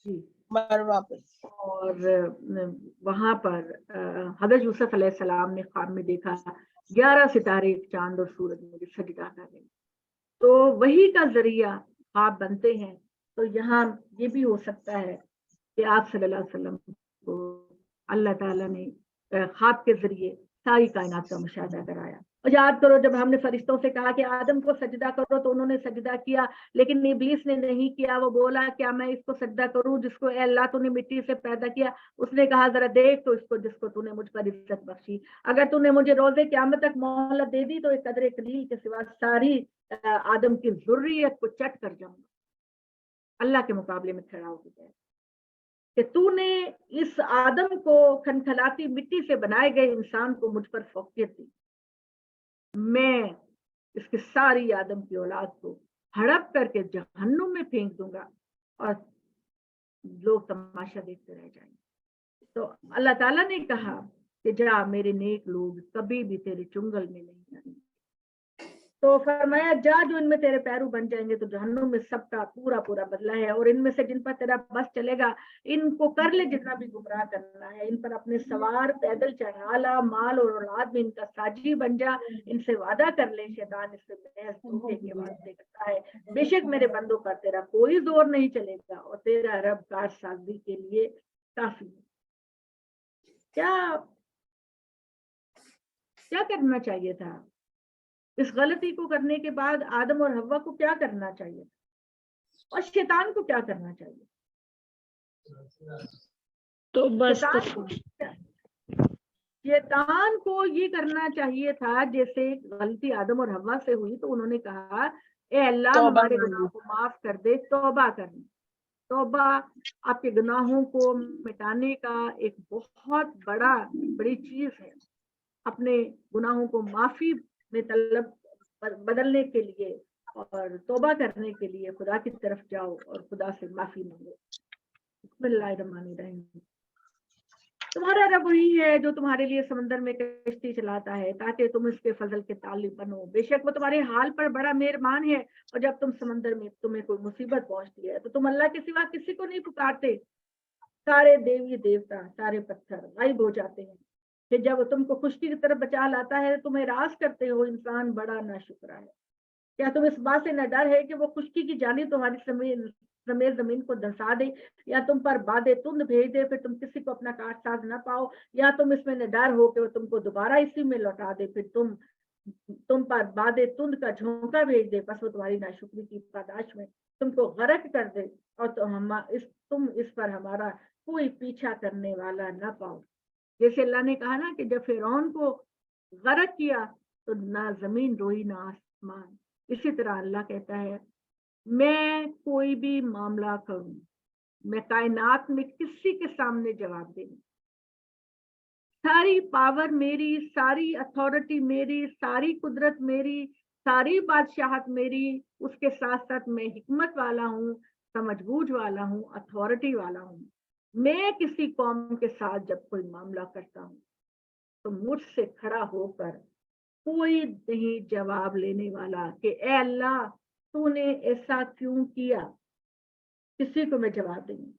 जी, मरवा पे। और वहां पर हजरत यूसुफ अलैहिस्सलाम ने ख्वाब में देखा 11 सितारे, चांद और सूरज मुझे सजदा कर रहे, तो वही का जरिया ख्वाब बनते हैं। तो यहाँ ये भी हो सकता है कि आप सल्लल्लाहु अलैहि वसल्लम को अल्लाह ताला ने ख्वाब के जरिए सारी कायनात का मुशाहिदा कराया। और याद करो जब हमने फरिश्तों से कहा कि आदम को सजदा करो तो उन्होंने सजदा किया, लेकिन इब्लीस ने नहीं किया। वो बोला क्या मैं इसको सजदा करूं जिसको ए अल्लाह तूने मिट्टी से पैदा किया? उसने कहा जरा देख तो इसको जिसको तूने मुझ पर इज्जत बख्शी, अगर तूने मुझे रोजे क़यामत तक मोहलत दे दी तो एक कदर कलील के सिवा सारी आदम की ज़ुर्रियत को चट कर जाऊंगा। अल्लाह के मुकाबले में खड़ा हो गया कि तूने इस आदम को खनखलाती मिट्टी से बनाए गए इंसान को मुझ पर फौकियत दी, मैं इसकी सारी आदम की औलाद को हड़प करके जहन्नुम में फेंक दूंगा और लोग तमाशा देखते रह जाएंगे। तो अल्लाह ताला ने कहा कि जा मेरे नेक लोग कभी भी तेरे चुंगल में नहीं आएंगे। तो फरमाया जा जो इनमें तेरे पैरू बन जाएंगे तो जहन्नुम में सबका पूरा पूरा बदला है, और इनमें से जिन पर तेरा बस चलेगा इनको कर ले जितना भी गुमराह करना है, इन पर अपने सवार पैदल चढ़ा ला, माल और औलाद में इनका साजी बन जा, इनसे वादा कर ले, शैतान इससे महज धोखे के वास्ते करता है, बेशक मेरे बंदों पर तेरा कोई जोर नहीं चलेगा और तेरा रब कारसाजी के लिए काफी है। क्या करना चाहिए था? इस गलती को करने के बाद आदम और हव्वा को क्या करना चाहिए और शैतान को क्या करना चाहिए? तो बस शैतान को ये करना चाहिए था, जैसे गलती आदम और हव्वा से हुई तो उन्होंने कहा ए अल्लाह हमारे गुनाहों को माफ कर दे, तौबा करनी। तौबा आपके गुनाहों को मिटाने का एक बहुत बड़ी चीज है। अपने गुनाहों को माफी में तलब बदलने के लिए और तौबा करने के लिए खुदा की तरफ जाओ और खुदा से माफी मांगो। बिस्मिल्लाहिर्रहमानिर्रहीम। तुम्हारा रब वही है जो तुम्हारे लिए समंदर में कश्ती चलाता है ताकि तुम इसके फजल के तालिब बनो, बेशक वो तुम्हारे हाल पर बड़ा मेहरबान है, और जब तुम समंदर में तुम्हें कोई मुसीबत पहुंचती है तो तुम अल्लाह के सिवा किसी को नहीं पुकारते, सारे देवी देवता सारे पत्थर गायब हो जाते हैं, कि जब तुमको खुशकी की तरफ बचा लाता है तुम्हें रास करते हो इंसान बड़ा नाशुक्र है। क्या तुम इस बात से न डर है कि वो खुशकी की जानी तुम्हारी समेत जमीन को धंसा दे, या तुम पर बादे तुंद भेज दे फिर तुम किसी को अपना काटसाज न पाओ, या तुम इसमें न डर हो कि वो तुमको दोबारा इसी में लौटा दे, फिर तुम पर बादे तुंद का झोंका भेज दे, बस वो तुम्हारी नाशुक्री की पादाश में तुमको गरक कर दे, और तुम इस पर हमारा कोई पीछा करने वाला न पाओ। जैसे अल्लाह ने कहा ना कि जब फिरौन को गरक किया तो ना जमीन रोई ना आसमान, इसी तरह अल्लाह कहता है मैं कोई भी मामला करूं, मैं कायनात में किसी के सामने जवाब देंगी, सारी पावर मेरी, सारी अथॉरिटी मेरी, सारी कुदरत मेरी, सारी बादशाहत मेरी, उसके साथ साथ मैं हिकमत वाला हूँ, समझबूझ वाला हूँ, अथॉरिटी वाला हूँ। मैं किसी कौम के साथ जब कोई मामला करता हूँ तो मुझसे खड़ा होकर कोई नहीं जवाब लेने वाला कि ए अल्लाह तूने ऐसा क्यों किया, किसी को मैं जवाब दूंगी।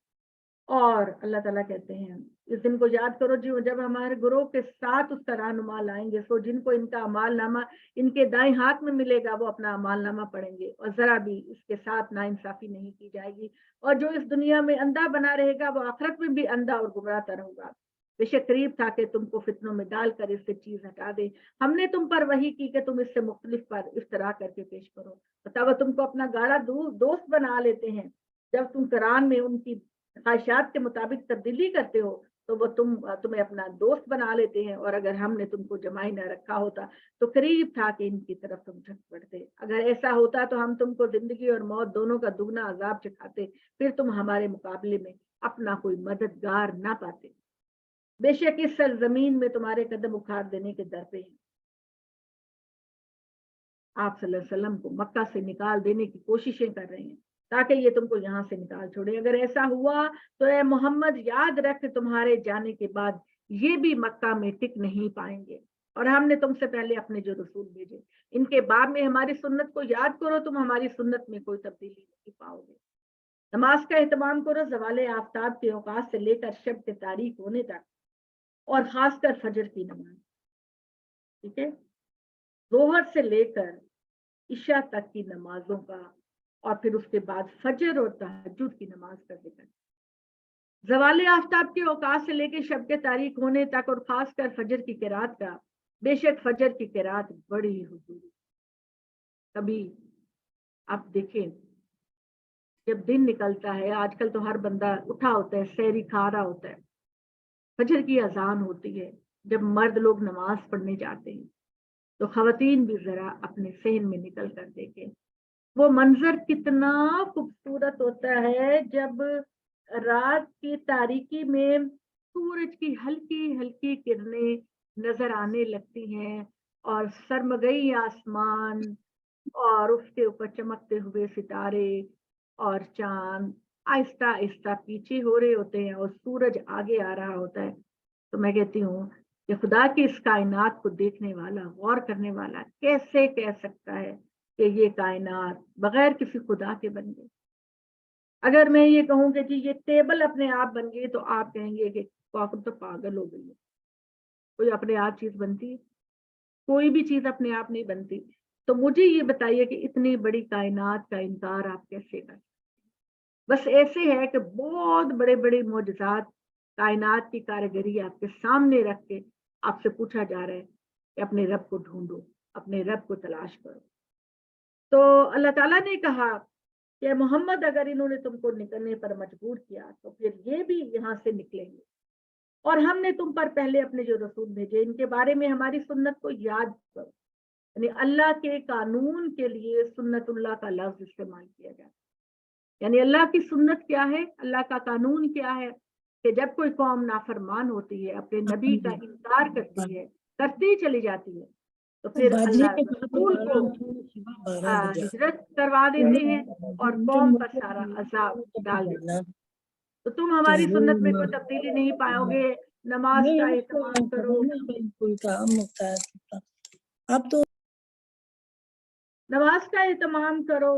और अल्लाह ताला कहते हैं इस दिन को याद करो जी जब हमारे गुरोह के साथ उसका रहनुमा लाएंगे, सो जिनको इनका अमालनामा इनके दाएं हाथ में मिलेगा वो अपना अमालनामा पढ़ेंगे और जरा भी इसके साथ नाइंसाफी नहीं की जाएगी, और जो इस दुनिया में अंधा बना रहेगा वो आखिरत में भी अंधा और गुमराह तर होगा। बेशक करीब था कि तुमको फितनों में डालकर इससे चीज हटा दे, हमने तुम पर वही की कि तुम इससे मुख्तलिफ पर इफ्तरा करके पेश करो, तब तुमको अपना गाढ़ा दोस्त बना लेते हैं। जब तुम कुरान में उनकी ख्वाहिशात के मुताबिक तब्दीली करते हो तो वो तुम्हें अपना दोस्त बना लेते हैं, और अगर हमने तुमको जमाई न रखा होता तो करीब था कि इनकी तरफ तुम झुक पड़ते। अगर ऐसा होता तो हम तुमको जिंदगी और मौत दोनों का दुगना अजाब चखाते, फिर तुम हमारे मुकाबले में अपना कोई मददगार ना पाते। बेशक इस सरजमीन में तुम्हारे कदम उखाड़ देने के दर पे हैं। आप सल्लल्लाहु अलैहि वसल्लम को मक्का से निकाल देने की कोशिशें कर रहे हैं ताकि ये तुमको यहाँ से निकाल छोड़े। अगर ऐसा हुआ तो ए मोहम्मद याद रख तुम्हारे जाने के बाद ये भी मक्का में टिक नहीं पाएंगे, और हमने तुमसे पहले अपने जो रसूल भेजे इनके बाद में हमारी सुन्नत को याद करो, तुम हमारी सुन्नत में कोई तब्दीली नहीं पाओगे। नमाज का एहतमाम करो ज़वाले आफ्ताब के औकात से लेकर शब के तारीख होने तक, और खासकर फजर की नमाज, ठीक है, जोहर से लेकर इशा तक की नमाजों का, और फिर उसके बाद फजर और तहज्जुद की नमाज का जिक्र। ज़वाले आफ्ताब के औकात से लेकर शब के तारीख होने तक और खासकर फजर की किरात का, बेशक फजर की किरात बड़ी हुजूरी। कभी आप देखें जब दिन निकलता है, आजकल तो हर बंदा उठा होता है, सहरी खा रहा होता है, फजर की अजान होती है, जब मर्द लोग नमाज पढ़ने जाते हैं तो खवातीन भी जरा अपने सहन में निकल कर देखें वो मंजर कितना खूबसूरत होता है जब रात की तारीकी में सूरज की हल्की हल्की किरणें नजर आने लगती हैं और सरमगई आसमान और उसके ऊपर चमकते हुए सितारे और चांद आहिस्ता आहिस्ता पीछे हो रहे होते हैं और सूरज आगे आ रहा होता है। तो मैं कहती हूँ کہ خدا کی اس کائنات کو دیکھنے والا، غور کرنے والا کیسے کہہ سکتا ہے کہ یہ کائنات بغیر کسی خدا کے بن گئی؟ اگر میں یہ کہوں کہ جی یہ ٹیبل اپنے آپ بن گئی تو آپ کہیں گے کہ کاکب تو پاگل ہو گئی ہے، کوئی اپنے آپ چیز بنتی ہے؟ کوئی بھی چیز اپنے آپ نہیں بنتی۔ تو مجھے یہ بتائیے کہ اتنی بڑی کائنات کا انکار آپ کیسے کر؟ بس ایسے ہے کہ بہت بڑے بڑے معجزات کائنات کی کارگری آپ کے سامنے رکھ کے آپ سے پوچھا جا رہا ہے کہ اپنے رب کو ڈھونڈو، اپنے رب کو تلاش کرو۔ تو اللہ تعالیٰ نے کہا کہ محمد اگر انہوں نے تم کو نکلنے پر مجبور کیا تو پھر یہ بھی یہاں سے نکلیں گے، اور ہم نے تم پر پہلے اپنے جو رسول بھیجے ان کے بارے میں ہماری سنت کو یاد کرو۔ یعنی اللہ کے قانون کے لیے سنت اللہ کا لفظ استعمال کیا جاتا ہے۔ یعنی اللہ کی سنت کیا ہے، اللہ کا قانون کیا ہے کہ جب کوئی قوم نافرمان ہوتی ہے، اپنے نبی کا انکار کرتی ہے، کرتی چلی جاتی ہے، تو پھر باجی اللہ کے رسول کو ہجرت کروا دیتے ہیں اور قوم پر سارا عذاب ڈال دیتے ہیں۔ تو تم ہماری سنت میں کوئی تبدیلی نہیں پاؤ گے۔ نماز کا اہتمام کرو، کوئی کام ہوتا ہے اب تو نماز کا اہتمام کرو،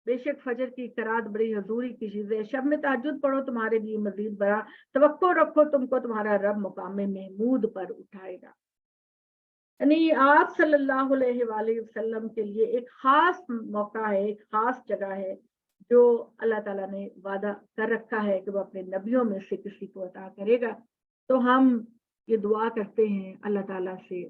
بے شک فجر کی قرات بڑی حضوری کی چیز ہے، شب میں تہجد پڑھو تمہارے لیے مزید بڑا توقع رکھو، تم کو تمہارا رب مقام محمود پر اٹھائے گا۔ یعنی آپ صلی اللہ علیہ وآلہ وسلم کے لیے ایک خاص موقع ہے، ایک خاص جگہ ہے جو اللہ تعالیٰ نے وعدہ کر رکھا ہے کہ وہ اپنے نبیوں میں سے کسی کو عطا کرے گا۔ تو ہم یہ دعا کرتے ہیں اللہ تعالیٰ سے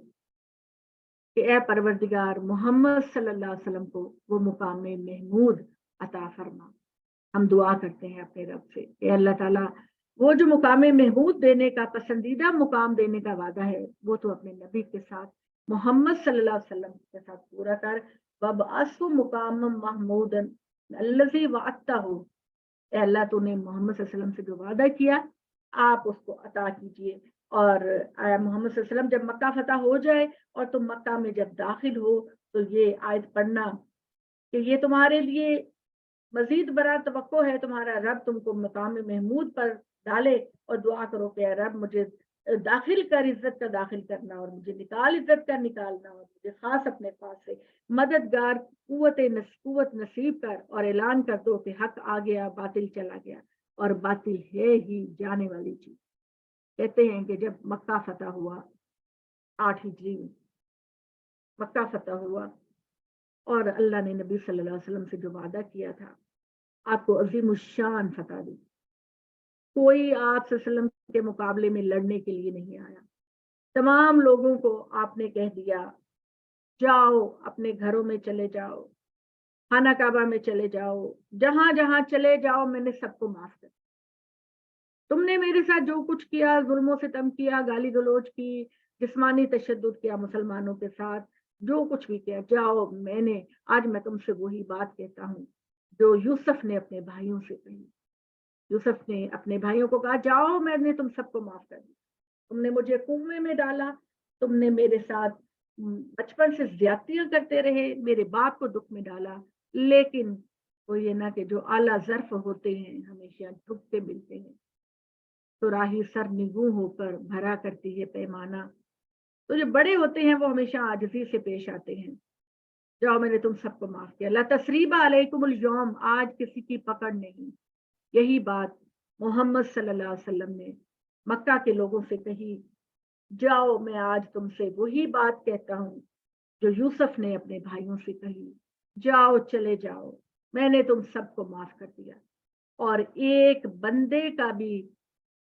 کہ اے پروردگار محمد صلی اللہ علیہ وسلم کو وہ مقام محمود عطا فرما۔ ہم دعا کرتے ہیں اپنے رب سے کہ اللہ تعالیٰ وہ جو مقام محمود دینے کا، پسندیدہ مقام دینے کا وعدہ ہے، وہ تو اپنے نبی کے ساتھ محمد صلی اللہ علیہ وسلم کے ساتھ پورا کر۔ وَبْعَثْهُ مُقَامًا مَحْمُودًا الَّذِي وَعَدتَّهُ، اے اللہ تو نے محمد صلی اللہ علیہ وسلم سے جو وعدہ کیا آپ اس کو عطا کیجئے۔ اور محمد صلی اللہ علیہ وسلم جب مکہ فتح ہو جائے اور تم مکہ میں جب داخل ہو تو یہ آیت پڑھنا کہ یہ تمہارے لیے مزید بڑا توقع ہے، تمہارا رب تم کو مقام محمود پر ڈالے، اور دعا کرو کہ اے رب مجھے داخل کر عزت کا داخل کرنا، اور مجھے نکال عزت کا نکالنا، اور مجھے خاص اپنے پاس سے مددگار قوت نصیب کر، اور اعلان کر دو کہ حق آ گیا باطل چلا گیا، اور باطل ہے ہی جانے والی چیز۔ کہتے ہیں کہ جب مکہ فتح ہوا 8 ہجری میں مکہ فتح ہوا اور اللہ نے نبی صلی اللہ علیہ وسلم سے جو وعدہ کیا تھا آپ کو عظیم الشان فتح دی، کوئی آپ صلی اللہ علیہ وسلم کے مقابلے میں لڑنے کے لیے نہیں آیا، تمام لوگوں کو آپ نے کہہ دیا جاؤ اپنے گھروں میں چلے جاؤ، خانہ کعبہ میں چلے جاؤ، جہاں جہاں چلے جاؤ میں نے سب کو معاف کر دیا۔ تم نے میرے ساتھ جو کچھ کیا، ظلم و ستم کیا، گالی گلوچ کی، جسمانی تشدد کیا مسلمانوں کے ساتھ، جو کچھ بھی کیا، جاؤ آج میں تم سے وہی بات کہتا ہوں جو یوسف نے اپنے بھائیوں سے کہی۔ یوسف نے اپنے بھائیوں کو کہا جاؤ میں نے تم سب کو معاف کر دیا، تم نے مجھے کنویں میں ڈالا، تم نے میرے ساتھ بچپن سے زیادتیاں کرتے رہے، میرے باپ کو دکھ میں ڈالا، لیکن وہ یہ نہ کہ جو اعلیٰ ظرف ہوتے ہیں ہمیشہ جھکتے ملتے ہیں، تو راہی سر نگوں ہو کر بھرا کرتی ہے پیمانہ۔ تو جو بڑے ہوتے ہیں وہ ہمیشہ عاجزی سے پیش آتے ہیں۔ جاؤ میں نے تم سب کو معاف کیا، لا تثریب علیکم اليوم، آج کسی کی پکڑ نہیں۔ یہی بات محمد صلی اللہ علیہ وسلم نے مکہ کے لوگوں سے کہی، جاؤ میں آج تم سے وہی بات کہتا ہوں جو یوسف نے اپنے بھائیوں سے کہی، جاؤ چلے جاؤ میں نے تم سب کو معاف کر دیا، اور ایک بندے کا بھی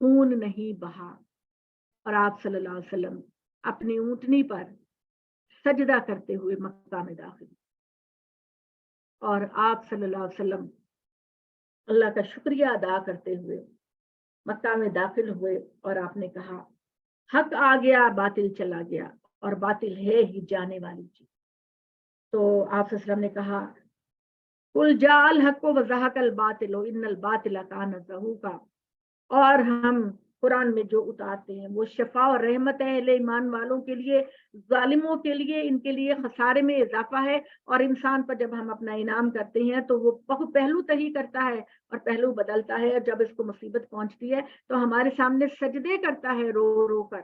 خون نہیں بہا۔ اور آپ صلی اللہ علیہ وسلم اپنی اونٹنی پر سجدہ کرتے ہوئے مکہ میں داخل، اور آپ صلی اللہ علیہ وسلم اللہ کا شکریہ ادا کرتے ہوئے مکہ میں داخل ہوئے، اور آپ نے کہا حق آ گیا باطل چلا گیا، اور باطل ہے ہی جانے والی چیز۔ تو آپ صلی اللہ علیہ وسلم نے کہا قل جاء الحق وزهق الباطل ان الباطل کان زہوقا، اور ہم قرآن میں جو اتارتے ہیں وہ شفا اور رحمت ہے اہل ایمان والوں کے لیے، ظالموں کے لیے ان کے لیے خسارے میں اضافہ ہے، اور انسان پر جب ہم اپنا انعام کرتے ہیں تو وہ پہلو تہی کرتا ہے اور پہلو بدلتا ہے، جب اس کو مصیبت پہنچتی ہے تو ہمارے سامنے سجدے کرتا ہے رو رو کر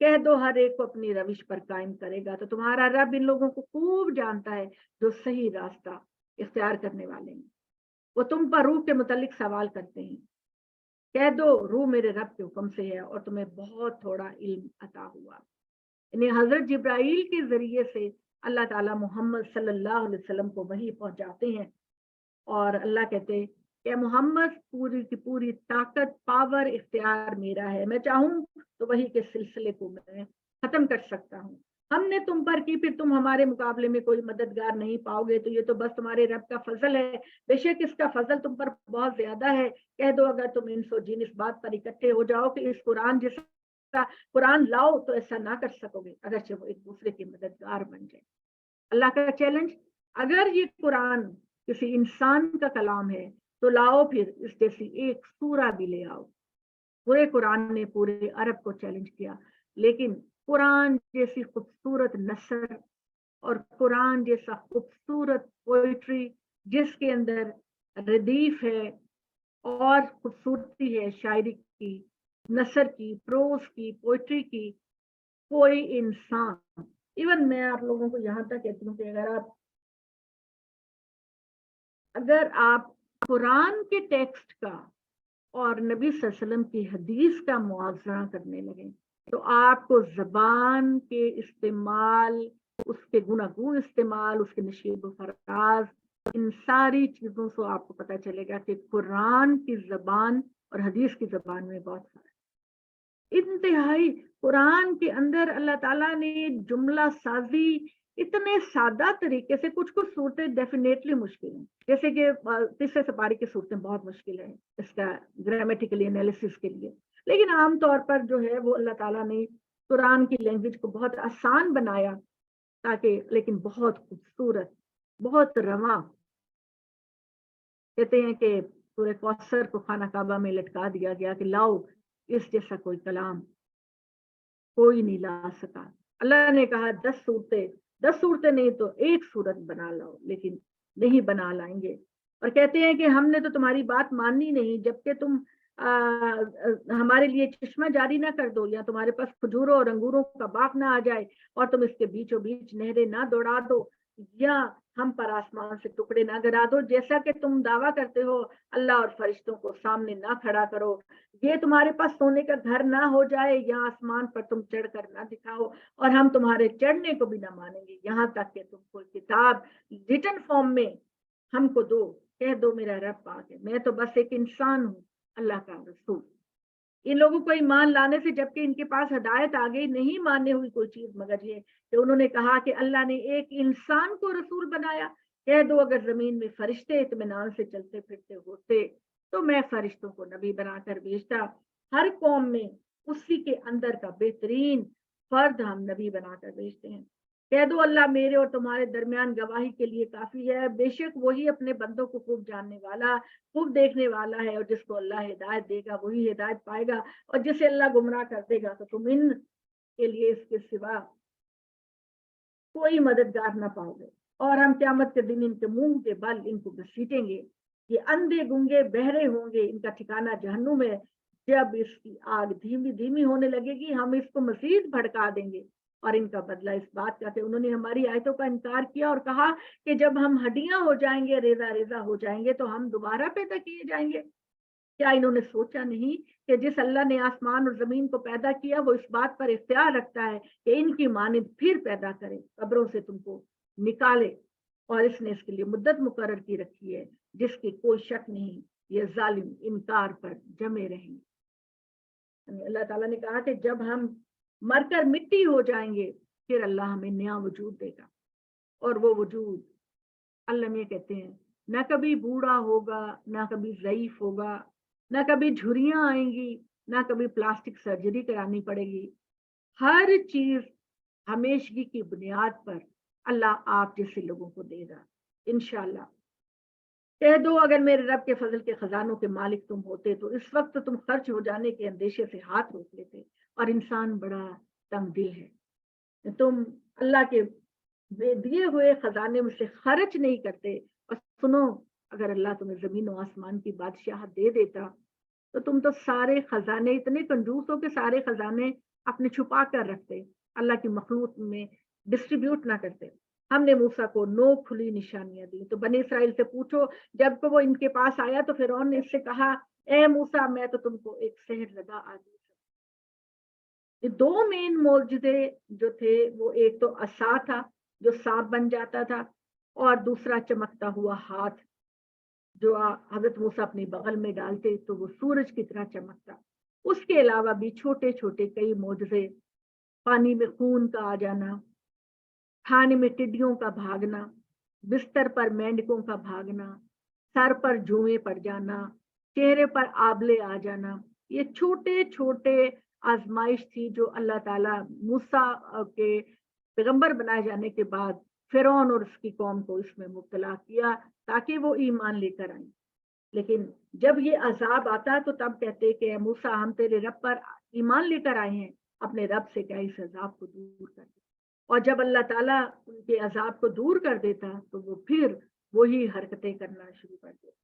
کہہ دو ہر ایک کو اپنی روش پر قائم کرے گا، تو تمہارا رب ان لوگوں کو خوب جانتا ہے جو صحیح راستہ اختیار کرنے والے ہیں۔ وہ تم پر روح کے متعلق سوال کرتے ہیں، کہہ دو روح میرے رب کے حکم سے ہے اور تمہیں بہت تھوڑا علم عطا ہوا۔ یعنی حضرت جبرائیل کے ذریعے سے اللہ تعالیٰ محمد صلی اللہ علیہ وسلم کو وحی پہنچاتے ہیں، اور اللہ کہتے ہیں کہ محمد پوری کی پوری طاقت پاور اختیار میرا ہے، میں چاہوں تو وحی کے سلسلے کو میں ختم کر سکتا ہوں۔ ہم نے تم پر کی، پھر تم ہمارے مقابلے میں کوئی مددگار نہیں پاؤ گے، تو یہ تو بس تمہارے رب کا فضل ہے، بے شک اس کا فضل تم پر بہت زیادہ ہے۔ کہہ دو اگر تم انس و جن اس بات پر اکٹھے ہو جاؤ کہ اس قرآن جیسا قرآن لاؤ تو ایسا نہ کر سکو گے، اگرچہ وہ ایک دوسرے کے مددگار بن جائے۔ اللہ کا چیلنج، اگر یہ قرآن کسی انسان کا کلام ہے تو لاؤ پھر اس جیسی ایک سورہ بھی لے آؤ۔ پورے قرآن نے پورے عرب کو چیلنج کیا، لیکن قرآن جیسی خوبصورت نثر اور قرآن جیسا خوبصورت پوئٹری جس کے اندر ردیف ہے اور خوبصورتی ہے شاعری کی، نثر کی، پروز کی، پوئٹری کی، کوئی انسان، ایون میں آپ لوگوں کو یہاں تک کہتی ہوں کہ اگر آپ قرآن کے ٹیکسٹ کا اور نبی صلی اللہ علیہ وسلم کی حدیث کا موازنہ کرنے لگیں تو آپ کو زبان کے استعمال، اس کے گوناگون استعمال، اس کے نشیب و فراز، ان ساری چیزوں سے آپ کو پتہ چلے گا کہ قرآن کی زبان اور حدیث کی زبان میں بہت فرق ہے۔ انتہائی قرآن کے اندر اللہ تعالیٰ نے جملہ سازی اتنے سادہ طریقے سے، کچھ صورتیں ڈیفینیٹلی مشکل ہیں، جیسے کہ تیسرے سپارے کی صورتیں بہت مشکل ہیں اس کا گرامیٹیکلی انالیسس کے لیے، لیکن عام طور پر جو ہے وہ اللہ تعالیٰ نے قرآن کی لینگویج کو بہت آسان بنایا تاکہ، لیکن بہت خوبصورت، بہت رواں۔ کہتے ہیں کہ سورہ کوثر کو خانہ کعبہ میں لٹکا دیا گیا کہ لاؤ اس جیسا کوئی کلام کوئی نہیں لا سکا۔ اللہ نے کہا 10 صورتیں نہیں تو ایک صورت بنا لاؤ، لیکن نہیں بنا لائیں گے۔ اور کہتے ہیں کہ ہم نے تو تمہاری بات ماننی نہیں جبکہ تم ہمارے لیے چشمہ جاری نہ کر دو، یا تمہارے پاس کھجوروں اور انگوروں کا باغ نہ آ جائے اور تم اس کے بیچوں بیچ نہریں نہ دوڑا دو، یا ہم پر آسمان سے ٹکڑے نہ گرا دو، جیسا کہ تم دعویٰ کرتے ہو اللہ اور فرشتوں کو سامنے نہ کھڑا کرو، یہ تمہارے پاس سونے کا گھر نہ ہو جائے، یا آسمان پر تم چڑھ کر نہ دکھاؤ، اور ہم تمہارے چڑھنے کو بھی نہ مانیں گے یہاں تک کہ تم کوئی کتاب ریٹن فارم میں ہم کو دو۔ کہہ دو میرا رب پاک ہے، میں تو بس ایک انسان ہوں، اللہ کا رسول۔ ان لوگوں کو ایمان لانے سے، جبکہ ان کے پاس ہدایت آ گئی، نہیں ماننے ہوئی کوئی چیز مگر یہ کہ انہوں نے کہا کہ اللہ نے ایک انسان کو رسول بنایا۔ کہہ دو اگر زمین میں فرشتے اطمینان سے چلتے پھرتے ہوتے تو میں فرشتوں کو نبی بنا کر بھیجتا۔ ہر قوم میں اسی کے اندر کا بہترین فرد ہم نبی بنا کر بھیجتے ہیں۔ کہہ دو اللہ میرے اور تمہارے درمیان گواہی کے لیے کافی ہے، بے شک وہی اپنے بندوں کو خوب جاننے والا، خوب دیکھنے والا ہے، اور جس کو اللہ ہدایت دے گا وہی ہدایت پائے گا، اور جسے اللہ گمراہ کر دے گا تو تم ان کے لیے اس کے سوا کوئی مددگار نہ پاؤ گے، اور ہم قیامت کے دن ان کے منہ کے بل ان کو گھسیٹیں گے، یہ اندھے گونگے بہرے ہوں گے، ان کا ٹھکانہ جہنم ہے، جب اس کی آگ دھیمی دھیمی ہونے لگے گی ہم اس کو مزید بھڑکا دیں گے، اور ان کا بدلہ اس بات کا کہ انہوں نے ہماری آیتوں کا انکار کیا اور کہا کہ جب ہم ہڈیاں ہو جائیں گے، ریزہ ریزہ ہو جائیں گے تو ہم دوبارہ پیدا کیے جائیں گے۔ کیا انہوں نے سوچا نہیں کہ جس اللہ نے آسمان اور زمین کو پیدا کیا وہ اس بات پر اختیار رکھتا ہے کہ ان کی مانند پھر پیدا کرے، قبروں سے تم کو نکالے، اور اس نے اس کے لیے مدت مقرر کی رکھی ہے جس کی کوئی شک نہیں، یہ ظالم انکار پر جمے رہیں گے۔ اللہ تعالیٰ نے کہا کہ جب ہم مر کر مٹی ہو جائیں گے پھر اللہ ہمیں نیا وجود دے گا، اور وہ وجود اللہ میں کہتے ہیں نہ کبھی بوڑھا ہوگا، نہ کبھی ضعیف ہوگا، نہ کبھی جھریاں آئیں گی، نہ کبھی پلاسٹک سرجری کرانی پڑے گی، ہر چیز ہمیشگی کی بنیاد پر اللہ آپ جیسے لوگوں کو دے گا انشاءاللہ۔ کہہ دو اگر میرے رب کے فضل کے خزانوں کے مالک تم ہوتے تو اس وقت تم خرچ ہو جانے کے اندیشے سے ہاتھ روک لیتے، اور انسان بڑا تنگ دل ہے، تم اللہ کے دیے ہوئے خزانے میں سے خرچ نہیں کرتے۔ اور سنو، اگر اللہ تمہیں زمین و آسمان کی بادشاہت دے دیتا تو تم تو سارے خزانے، اتنے کنجوس ہو کہ سارے خزانے अपने छुपा कर रखते, अल्लाह की मखलूक में डिस्ट्रीब्यूट ना करते। हमने मूसा को 9 खुली निशानियां दी। तो बनी इसराइल से पूछो, जब वो इनके पास आया तो फिरौन ने इससे कहा, ए मूसा मैं तो तुमको एक सेहर लगा आदमी। ये 2 मेन मौजूदे जो थे, वो एक तो असा था जो सांप बन जाता था, और दूसरा चमकता हुआ हाथ जो हजरत मूसा अपनी बगल में डालते तो वो सूरज की तरह चमकता। उसके अलावा भी छोटे छोटे कई मौजूदे, पानी में खून का आ जाना, खाने में टिड्डियों का भागना, बिस्तर पर मेंढकों का भागना, सर पर जुएं पड़ जाना, चेहरे पर आबले आ जाना। ये छोटे छोटे आजमाइश थी जो अल्लाह ताला मूसा के पैगंबर बनाए जाने के बाद फिरौन और उसकी कौम को इसमें मुब्तला किया ताकि वो ईमान लेकर आए। लेकिन जब ये अजाब आता तो तब कहते कि ए मूसा हम तेरे रब पर ईमान लेकर आए हैं, अपने रब से क्या इस अजाब को दूर कर दे। और जब अल्लाह ताला उनके अजाब को दूर कर देता तो वो फिर वही हरकतें करना शुरू कर देते।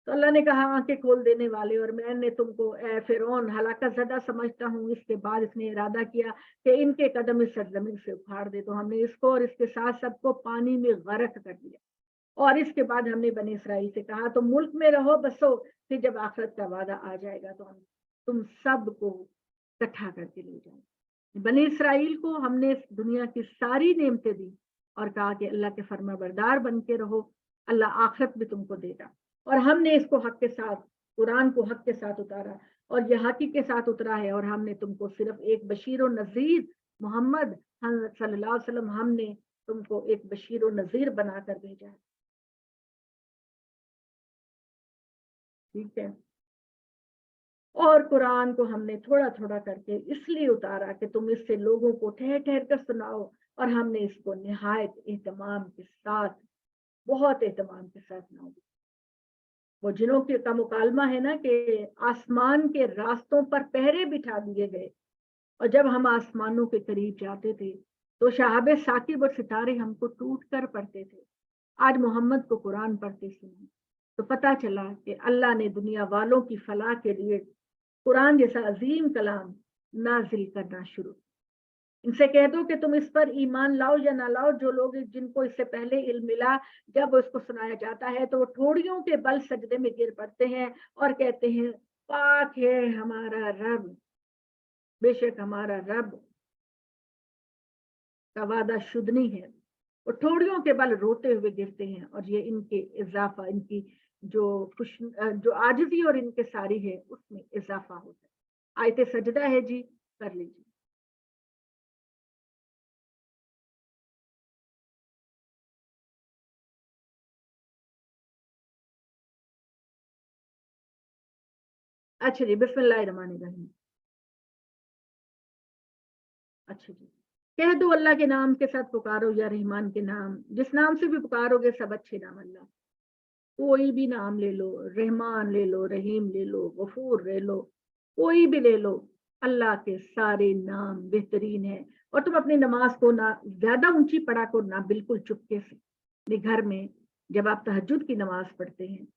तो अल्लाह ने कहा, आंखें खोल देने वाले, और मैंने तुमको ए फिरौन हलाकत ज़दा समझता हूँ। इसके बाद इसने इरादा किया कि इनके कदम इस सरजमीन से उखाड़ दे। तो हमने इसको और इसके साथ सबको पानी में गर्क कर दिया। और इसके बाद हमने बनी इसराइल से कहा, तो मुल्क में रहो बसो, फिर जब आखिरत का वादा आ जाएगा तो हम तुम सबको इकट्ठा करके ले जाएंगे। बनी इसराइल को हमने इस दुनिया की सारी नेमतें दी और कहा कि अल्लाह के फरमाबरदार बन के रहो, अल्लाह आखिरत भी तुमको देगा। और हमने इसको हक के साथ, कुरान को हक के साथ उतारा, और यह हकी के साथ उतरा है। और हमने तुमको सिर्फ एक बशीर और नजीर, मोहम्मद सल्लल्लाहु अलैहि वसल्लम, हमने तुमको एक बशीर और नजीर बनाकर भेजा है। ठीक है। और कुरान को हमने थोड़ा थोड़ा करके इसलिए उतारा कि तुम इससे लोगों को ठहर ठहर कर सुनाओ, और हमने इसको निहायत एहतमाम के साथ, बहुत एहतमाम के साथ सुनाओ। वो जिनों के का मुकालमा है ना कि आसमान के रास्तों पर पहरे बिठा दिए गए, और जब हम आसमानों के करीब जाते थे तो शहाबे साकिब और सितारे हमको टूट कर पढ़ते थे। आज मोहम्मद को कुरान पढ़ते सुने तो पता चला कि अल्लाह ने दुनिया वालों की फलाह के लिए कुरान जैसा अजीम कलाम नाजिल करना शुरू। इनसे कह दो कि तुम इस पर ईमान लाओ या ना लाओ, जो लोग जिनको इससे पहले इल्म मिला, जब उसको सुनाया जाता है तो वो ठोड़ियों के बल सजदे में गिर पड़ते हैं और कहते हैं, पाक है हमारा रब, बेशक हमारा रब का वादा शुद्ध नहीं है। वो ठोड़ियों के बल रोते हुए गिरते हैं, और ये इनके इजाफा, इनकी जो आजिज़ी और इनके सारी है उसमें इजाफा होता है। आयते सजदा है जी, कर लीजिए। अच्छा जी, बिस्मिल्लाहिर्रहमानिर्रहीम। अच्छा जी, कह दो अल्लाह के नाम के साथ पुकारो या रहमान के नाम, जिस नाम से भी पुकारोगे सब अच्छे नाम अल्लाह। कोई भी नाम ले लो, रहमान ले लो, रहीम ले लो, गफूर ले लो, कोई भी ले लो, अल्लाह के सारे नाम बेहतरीन है। और तुम अपनी नमाज को ना ज्यादा ऊंची पढ़ा करो, ना बिल्कुल चुपके से। अपने घर में जब आप तहज्जुद की नमाज पढ़ते हैं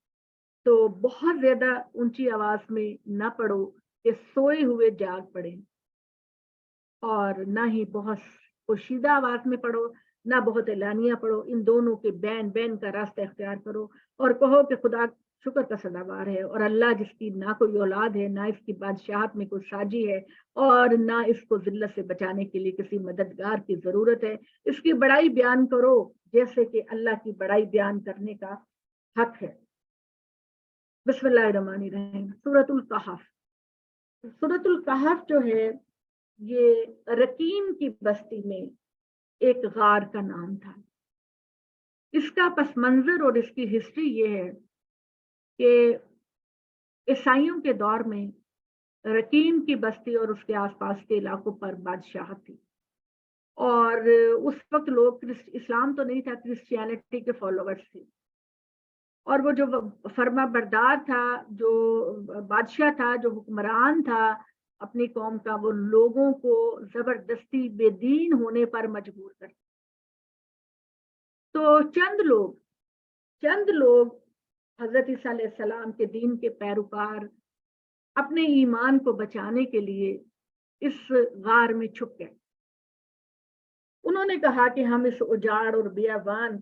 तो बहुत ज्यादा ऊंची आवाज में ना पढ़ो कि सोए हुए जाग पड़े, और ना ही बहुत पोशीदा आवाज में पढ़ो, ना बहुत एलानिया पढ़ो। इन दोनों के बैन बैन का रास्ता इख्तियार करो और कहो कि खुदा शुक्र का सदाबार है, और अल्लाह जिसकी ना कोई औलाद है, ना इसकी बादशाहत में कोई साजी है, और ना इसको जिल्लत से बचाने के लिए किसी मददगार की जरूरत है। इसकी बड़ाई बयान करो जैसे कि अल्लाह की बड़ाई बयान करने का हक है। बिस्मिल्लाहिर्रहमानिर्रहीम। सूरतुल कहफ। सूरतुल कहफ जो है ये रकीम की बस्ती में एक गार का नाम था। इसका पस मंजर और इसकी हिस्ट्री ये है कि ईसाइयों के दौर में रकीम की बस्ती और उसके आसपास के इलाकों पर बादशाह थी, और उस वक्त लोग इस्लाम तो नहीं था, क्रिश्चियनिटी के फॉलोवर्स थे। और वो जो फर्मा बरदार था, जो बादशाह था, जो हुक्मरान था अपनी कौम का, वो लोगों को जबरदस्ती बेदीन होने पर मजबूर करता। तो चंद लोग हजरत ईसा अलैहिस्सलाम के दीन के पैरोकार अपने ईमान को बचाने के लिए इस गार में छुप गए। उन्होंने कहा कि हम इस उजाड़ और बियाबान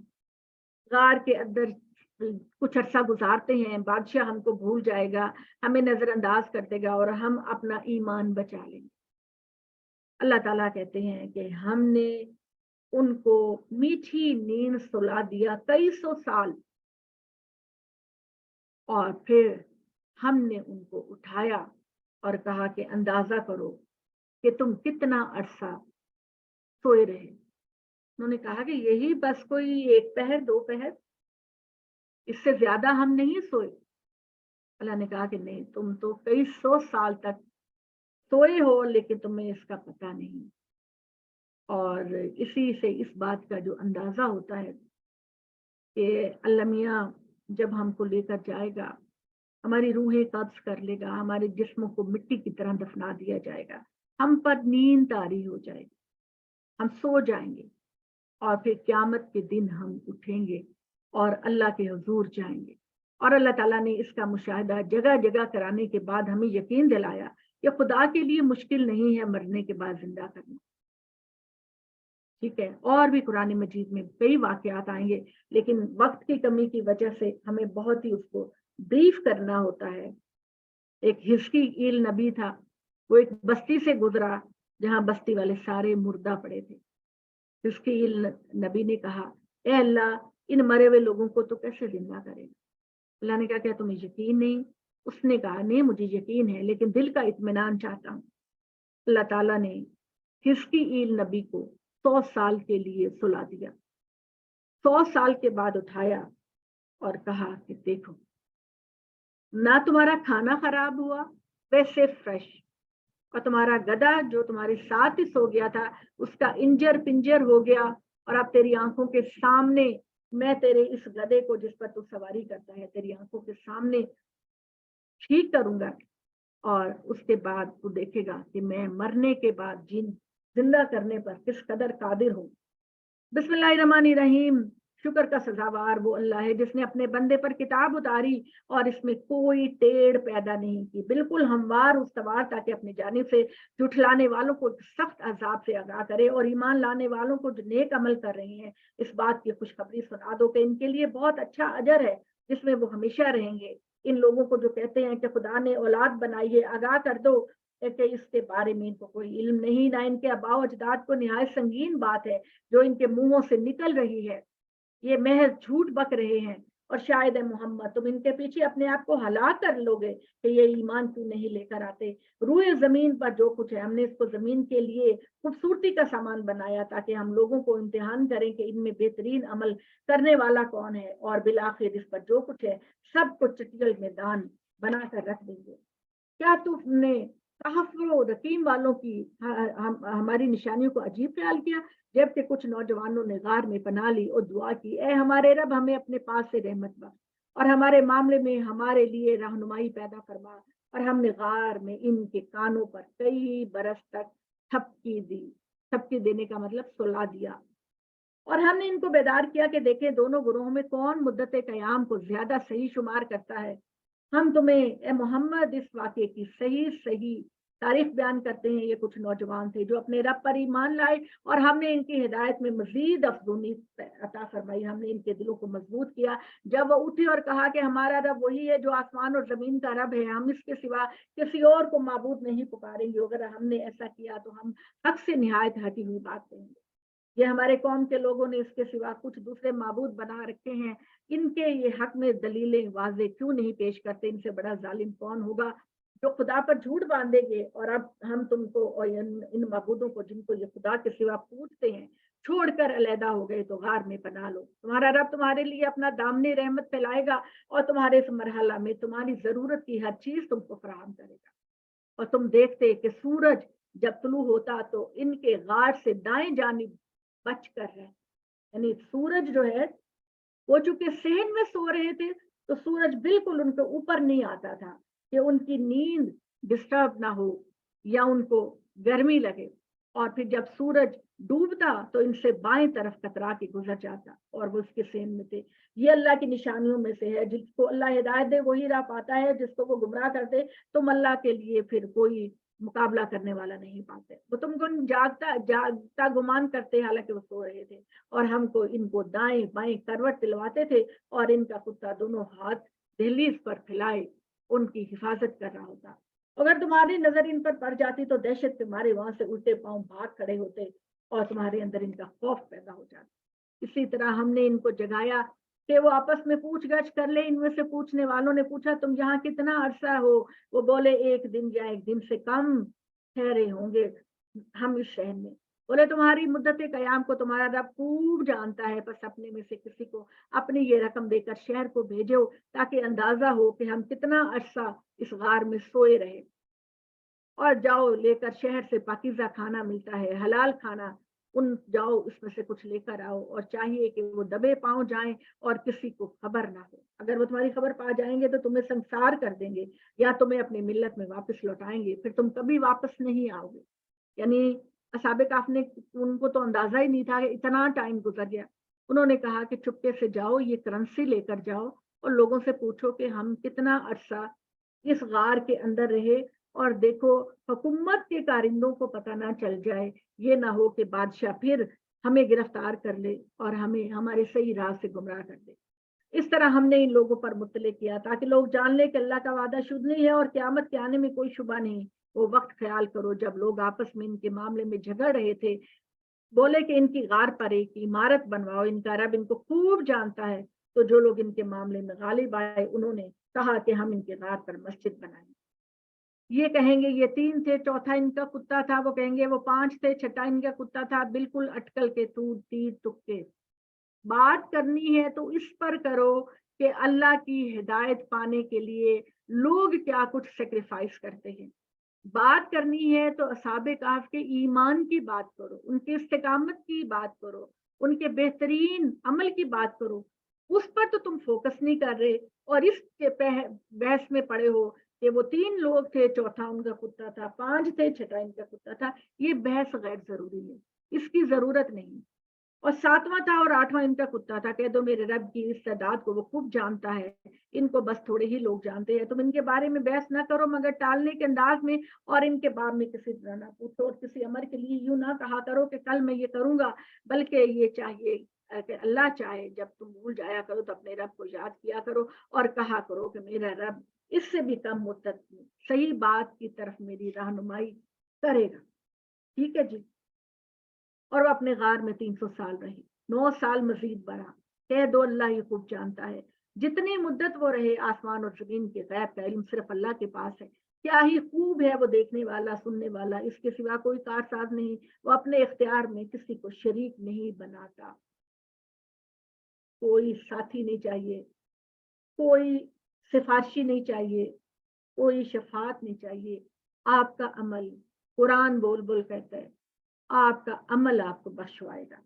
गार के अंदर कुछ अरसा गुजारते हैं, बादशाह हमको भूल जाएगा, हमें नजरअंदाज कर देगा और हम अपना ईमान बचा लेंगे। अल्लाह ताला कहते हैं कि हमने उनको मीठी नींद सुला दिया कई सौ साल, और फिर हमने उनको उठाया और कहा कि अंदाजा करो कि तुम कितना अरसा सोए रहे। उन्होंने कहा कि यही बस कोई 1 पहर 2 पहर, इससे ज्यादा हम नहीं सोए। अल्लाह ने कहा कि नहीं, तुम तो कई सौ साल तक सोए हो, लेकिन तुम्हें इसका पता नहीं। और इसी से इस बात का जो अंदाजा होता है कि अल्लाह मियाँ जब हमको लेकर जाएगा, हमारी रूहें कब्ज कर लेगा, हमारे जिस्मों को मिट्टी की तरह दफना दिया जाएगा, हम पर नींद तारी हो जाएगी, हम सो जाएंगे, और फिर क़यामत के दिन हम उठेंगे और अल्लाह के हुजूर जाएंगे। और अल्लाह ताला ने इसका मुशाहिदा जगह जगह कराने के बाद हमें यकीन दिलाया कि खुदा के लिए मुश्किल नहीं है मरने के बाद जिंदा करना। ठीक है, और भी कुरान मजीद में कई वाकयात आएंगे, लेकिन वक्त की कमी की वजह से हमें बहुत ही उसको ब्रीफ करना होता है। एक हिजकील नबी था, वो एक बस्ती से गुजरा जहां बस्ती वाले सारे मुर्दा पड़े थे। हिजकील नबी ने कहा, ए अल्लाह, इन मरे हुए लोगों को तो कैसे जिंदा करेगा? अल्लाह ने कहा, क्या तुम्हें यकीन नहीं? उसने कहा, नहीं मुझे यकीन है, लेकिन दिल का इत्मीनान चाहता हूँ। अल्लाह ताला ने हिजकील नबी को 100 साल के लिए सुला दिया। 100 साल के बाद उठाया और कहा कि देखो, ना तुम्हारा खाना खराब हुआ, वैसे फ्रेश, और तुम्हारा गधा जो तुम्हारे साथ ही सो गया था उसका इंजर पिंजर हो गया, और अब तेरी आंखों के सामने मैं तेरे इस गधे को जिस पर तू सवारी करता है तेरी आंखों के सामने ठीक करूंगा, और उसके बाद तू देखेगा कि मैं मरने के बाद जिंदा करने पर किस कदर कादिर हूँ। बिस्मिल्लाहिर्रहमानिर्रहीम। शुक्र का सजावार वो अल्लाह है जिसने अपने बंदे पर किताब उतारी और इसमें कोई टेढ़ पैदा नहीं की, बिल्कुल हमवार उस्तवार, ताकि अपनी जानिब से जुठलाने वालों को सख्त अजाब से आगाह करे और ईमान लाने वालों को जो नेक अमल कर रहे हैं इस बात की खुशखबरी सुना दो कि इनके लिए बहुत अच्छा अजर है जिसमें वो हमेशा रहेंगे। इन लोगों को जो कहते हैं कि खुदा ने औलाद बनाई है, आगाह कर दो कि इसके बारे में इनको कोई इल्म नहीं, ना इनके आबाओ अजदाद को निहायत संगीन बात है जो इनके मुंहों से निकल रही है। ये महज झूठ बक रहे हैं, और शायद है मोहम्मद तुम इनके पीछे अपने आप को हलाक कर लोगे कि ये ईमान क्यों नहीं लेकर आते। रूए जमीन पर जो कुछ है हमने इसको जमीन के लिए खूबसूरती का सामान बनाया ताकि हम लोगों को इम्तिहान करें कि इनमें बेहतरीन अमल करने वाला कौन है, और बिलाखिर इस पर जो कुछ है सब कुछ चटियल मैदान बनाकर रख देंगे। क्या तुमने कहफ़ो रकीम वालों की हमारी निशानियों को अजीब ख्याल किया, जबकि कुछ नौजवानों ने गार में पनाह ली और दुआ की, ए हमारे रब हमें अपने पास से रहमत बख्श और हमारे मामले में हमारे लिए रहनुमाई पैदा फरमा। और हमने गार में इनके कानों पर कई बरस तक थपकी दी। थपकी देने का मतलब सुला दिया। और हमने इनको बेदार किया कि देखें दोनों गुरोहों में कौन मुद्दत कयाम को ज्यादा सही शुमार करता है। हम तुम्हें ए मोहम्मद इस वाक़े की सही सही तारीख बयान करते हैं। ये कुछ नौजवान थे जो अपने रब पर ईमान लाए और हमने इनकी हिदायत में मजीद अफजूनी अता फरमाई। हमने इनके दिलों को मजबूत किया जब वो उठे और कहा कि हमारा रब वही है जो आसमान और जमीन का रब है, हम इसके सिवा किसी और को माबूद नहीं पुकारेंगे। अगर हमने ऐसा किया तो हम हक से निहायत हटी हुई बात कहेंगे। ये हमारे कौम के लोगों ने इसके सिवा कुछ दूसरे माबूद बना रखे हैं, इनके ये हक में दलीलें वाज़े क्यों नहीं पेश करते। इनसे बड़ा जालिम कौन होगा जो खुदा पर झूठ बांधेंगे। और अब हम तुमको और इन माबूदों को जिनको ये खुदा के सिवा पूछते हैं छोड़कर अलहदा हो गए तो गार में पनाह लो। तुम्हारा रब तुम्हारे लिए अपना दामने रहमत फैलाएगा और तुम्हारे इस मरहला में तुम्हारी जरूरत की हर चीज तुमको फराहम करेगा। और तुम देखते कि सूरज जब तुलू होता तो इनके गार से दाएं जानिब बच कर रहे, यानी सूरज जो है वो चूंकि सहन में सो रहे थे तो सूरज बिल्कुल उनके ऊपर नहीं आता था कि उनकी नींद डिस्टर्ब ना हो या उनको गर्मी लगे। और फिर जब सूरज डूबता तो इनसे बाएं तरफ कतरा के गुजर जाता और वो उसके सहन में थे। ये अल्लाह की निशानियों में से है। जिसको अल्लाह हिदायत दे वही राह पाता है, जिसको वो गुमराह करते तुम अल्लाह के लिए फिर कोई मुकाबला करने वाला नहीं पाते। वो तुमको जागता गुमान करते, हालांकि वो सो रहे थे, और हमको इनको दाएं बाएं करवट दिलवाते थे, और इनका कुत्ता दोनों हाथ दहलीज पर फैलाए उनकी हिफाजत कर रहा होता। अगर तुम्हारी नजर इन पर पड़ जाती तो दहशत के मारे वहां से उल्टे पांव भाग खड़े होते और तुम्हारे अंदर इनका खौफ पैदा हो जाता। इसी तरह हमने इनको जगाया कि वो आपस में पूछगछ कर ले। इनमें से पूछने वालों ने पूछा, तुम यहाँ कितना अरसा हो? वो बोले, 1 दिन या 1 दिन से कम ठहरे होंगे हम इस शहर में। बोले, तुम्हारी मुद्दत कयाम को तुम्हारा रब खूब जानता है, बस अपने में से किसी को अपनी ये रकम देकर शहर को भेजो ताकि अंदाजा हो कि हम कितना अरसा इस गार में सोए रहे। और जाओ लेकर, शहर से पाकीज़ा खाना मिलता है, हलाल खाना, उन जाओ उसमें से कुछ लेकर आओ, और चाहिए कि वो दबे पांव जाएं और किसी को खबर ना हो। अगर वो तुम्हारी खबर पा जाएंगे तो तुम्हें संसार कर देंगे या तुम्हें अपनी मिल्लत में वापस लौटाएंगे, फिर तुम कभी वापस नहीं आओगे। यानी असहाबे काफ ने, उनको तो अंदाजा ही नहीं था कि इतना टाइम गुजर गया। उन्होंने कहा कि चुपके से जाओ, ये करेंसी लेकर जाओ और लोगों से पूछो कि हम कितना अरसा इस गार के अंदर रहे, और देखो हुकूमत के कारिंदों को पता ना चल जाए, ये ना हो कि बादशाह फिर हमें गिरफ्तार कर ले और हमें हमारे सही राह से गुमराह कर दे। इस तरह हमने इन लोगों पर मुत्तले किया ताकि लोग जान ले कि अल्लाह का वादा शुद्ध नहीं है और क़यामत के आने में कोई शुबा नहीं। वो वक्त ख्याल करो जब लोग आपस में इनके मामले में झगड़ रहे थे। बोले कि इनकी गार पर एक इमारत बनवाओ, इनका रब इनको खूब जानता है। तो जो लोग इनके मामले में गालिब आए, उन्होंने कहा कि हम इनके गार पर मस्जिद बनाएंगे। ये कहेंगे ये 3 थे, चौथा इनका कुत्ता था। वो कहेंगे वो 5 थे, छठा इनका कुत्ता था। बिल्कुल अटकल के तीर तुक्के। बात करनी है तो इस पर करो कि अल्लाह की हिदायत पाने के लिए लोग क्या कुछ सेक्रीफाइस करते हैं। बात करनी है तो असहाबे काफ के ईमान की बात करो, उनकी इस्तिकामत की बात करो, उनके बेहतरीन अमल की बात करो। उस पर तो तुम फोकस नहीं कर रहे, और इसके बहस में पड़े हो कि वो 3 लोग थे, चौथा उनका कुत्ता था, 5 थे, छठा इनका कुत्ता था। ये बहस गैर जरूरी है, इसकी जरूरत नहीं। और 7वां था और 8वां इनका कुत्ता था। कह दो मेरे रब की इस तादाद को वो खूब जानता है, इनको बस थोड़े ही लोग जानते हैं। तुम इनके बारे में बहस ना करो मगर टालने के अंदाज में, और इनके बारे में किसी तरह ना पूछो, और किसी अमर के लिए यूं ना कहा करो कि कल मैं ये करूंगा, बल्कि ये चाहिए कि अल्लाह चाहे जब तुम भूल जाया करो तो अपने रब को याद किया करो और कहा करो कि मेरा रब इससे भी कम मुद्दत में सही बात की तरफ मेरी रहनुमाई करेगा। ठीक है जी। और वो अपने गार में 300 साल रहे, 9 साल मजीद बढ़ा। कह दो अल्लाह ये खूब जानता है। जितनी मुद्दत वो रहे, आसमान और जमीन के गैब का इल्म सिर्फ अल्लाह के पास है। क्या ही खूब है वो देखने वाला, सुनने वाला, इसके सिवा कोई कारसाज नहीं। वो अपने इख्तियार में किसी को शरीक नहीं बनाता। कोई साथी नहीं चाहिए, कोई सिफारशी नहीं चाहिए, कोई शफात नहीं चाहिए। आपका अमल, कुरान बोल बोल कहता है, आपका अमल आपको बख्शवाएगा।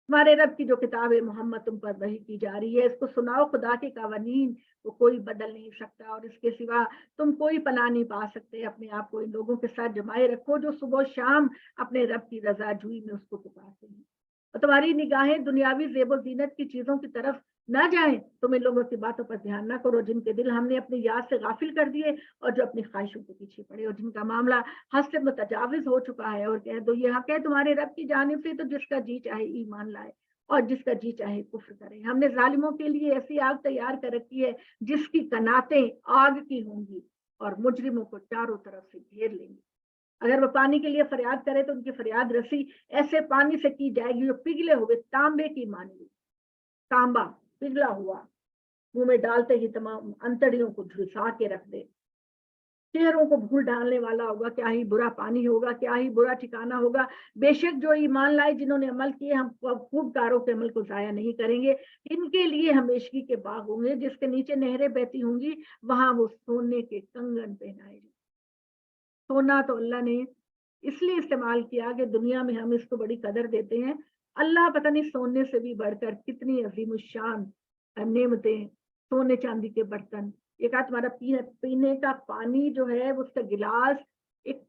हमारे रब की जो किताब है मोहम्मद तुम पर वही की जा रही है, इसको सुनाओ। खुदा के कावानीन को कोई बदल नहीं सकता, और इसके सिवा तुम कोई पनाह नहीं पा सकते। अपने आप को इन लोगों के साथ जमाए रखो जो सुबह शाम अपने रब की रजा जुई में उसको पुकारते हैं, और तुम्हारी निगाहें दुनियावी ज़ेबो ज़ीनत की चीजों की तरफ ना जाएं। तुम इन लोगों की बातों पर ध्यान ना करो जिनके दिल हमने अपनी याद से गाफिल कर दिए और जो अपनी ख्वाहिशों के पीछे पड़े, और जिनका मामला हद से मुतजाविज हो चुका है। और कह दो ये हक है तुम्हारे रब की जानिब से, तो जिसका जी चाहे ईमान लाए और जिसका जी चाहे कुफ्र करे। हमने जालिमों के लिए ऐसी आग तैयार कर रखी है जिसकी कनातें आग की होंगी और मुजरिमों को चारों तरफ से घेर लेंगी। अगर वो पानी के लिए फरियाद करे तो उनकी फरियाद रसी ऐसे पानी से की जाएगी जो पिघले हुए तांबे की मानी। तांबा पिघला हुआ मुंह में डालते ही तमाम अंतड़ियों को झुलसा के रख दे। चेहरों को भूल डालने वाला होगा। क्या ही बुरा पानी होगा, क्या ही बुरा ठिकाना होगा। बेशक जो ईमान लाए, जिन्होंने अमल किए, हम खूबकारों के अमल को जाया नहीं करेंगे। इनके लिए हमेशगी के बाग होंगे जिसके नीचे नहरें बहती होंगी, वहां वो सोने के कंगन पहनाएंगे। सोना तो अल्लाह ने इसलिए इस्तेमाल किया कि दुनिया में हम इसको बड़ी कदर देते हैं। अल्लाह पता नहीं सोने से भी बढ़कर कितनी अजीम शान नेमतें, सोने चांदी के बर्तन। एक आध तुम्हारा पीने का पानी जो है उसका गिलास एक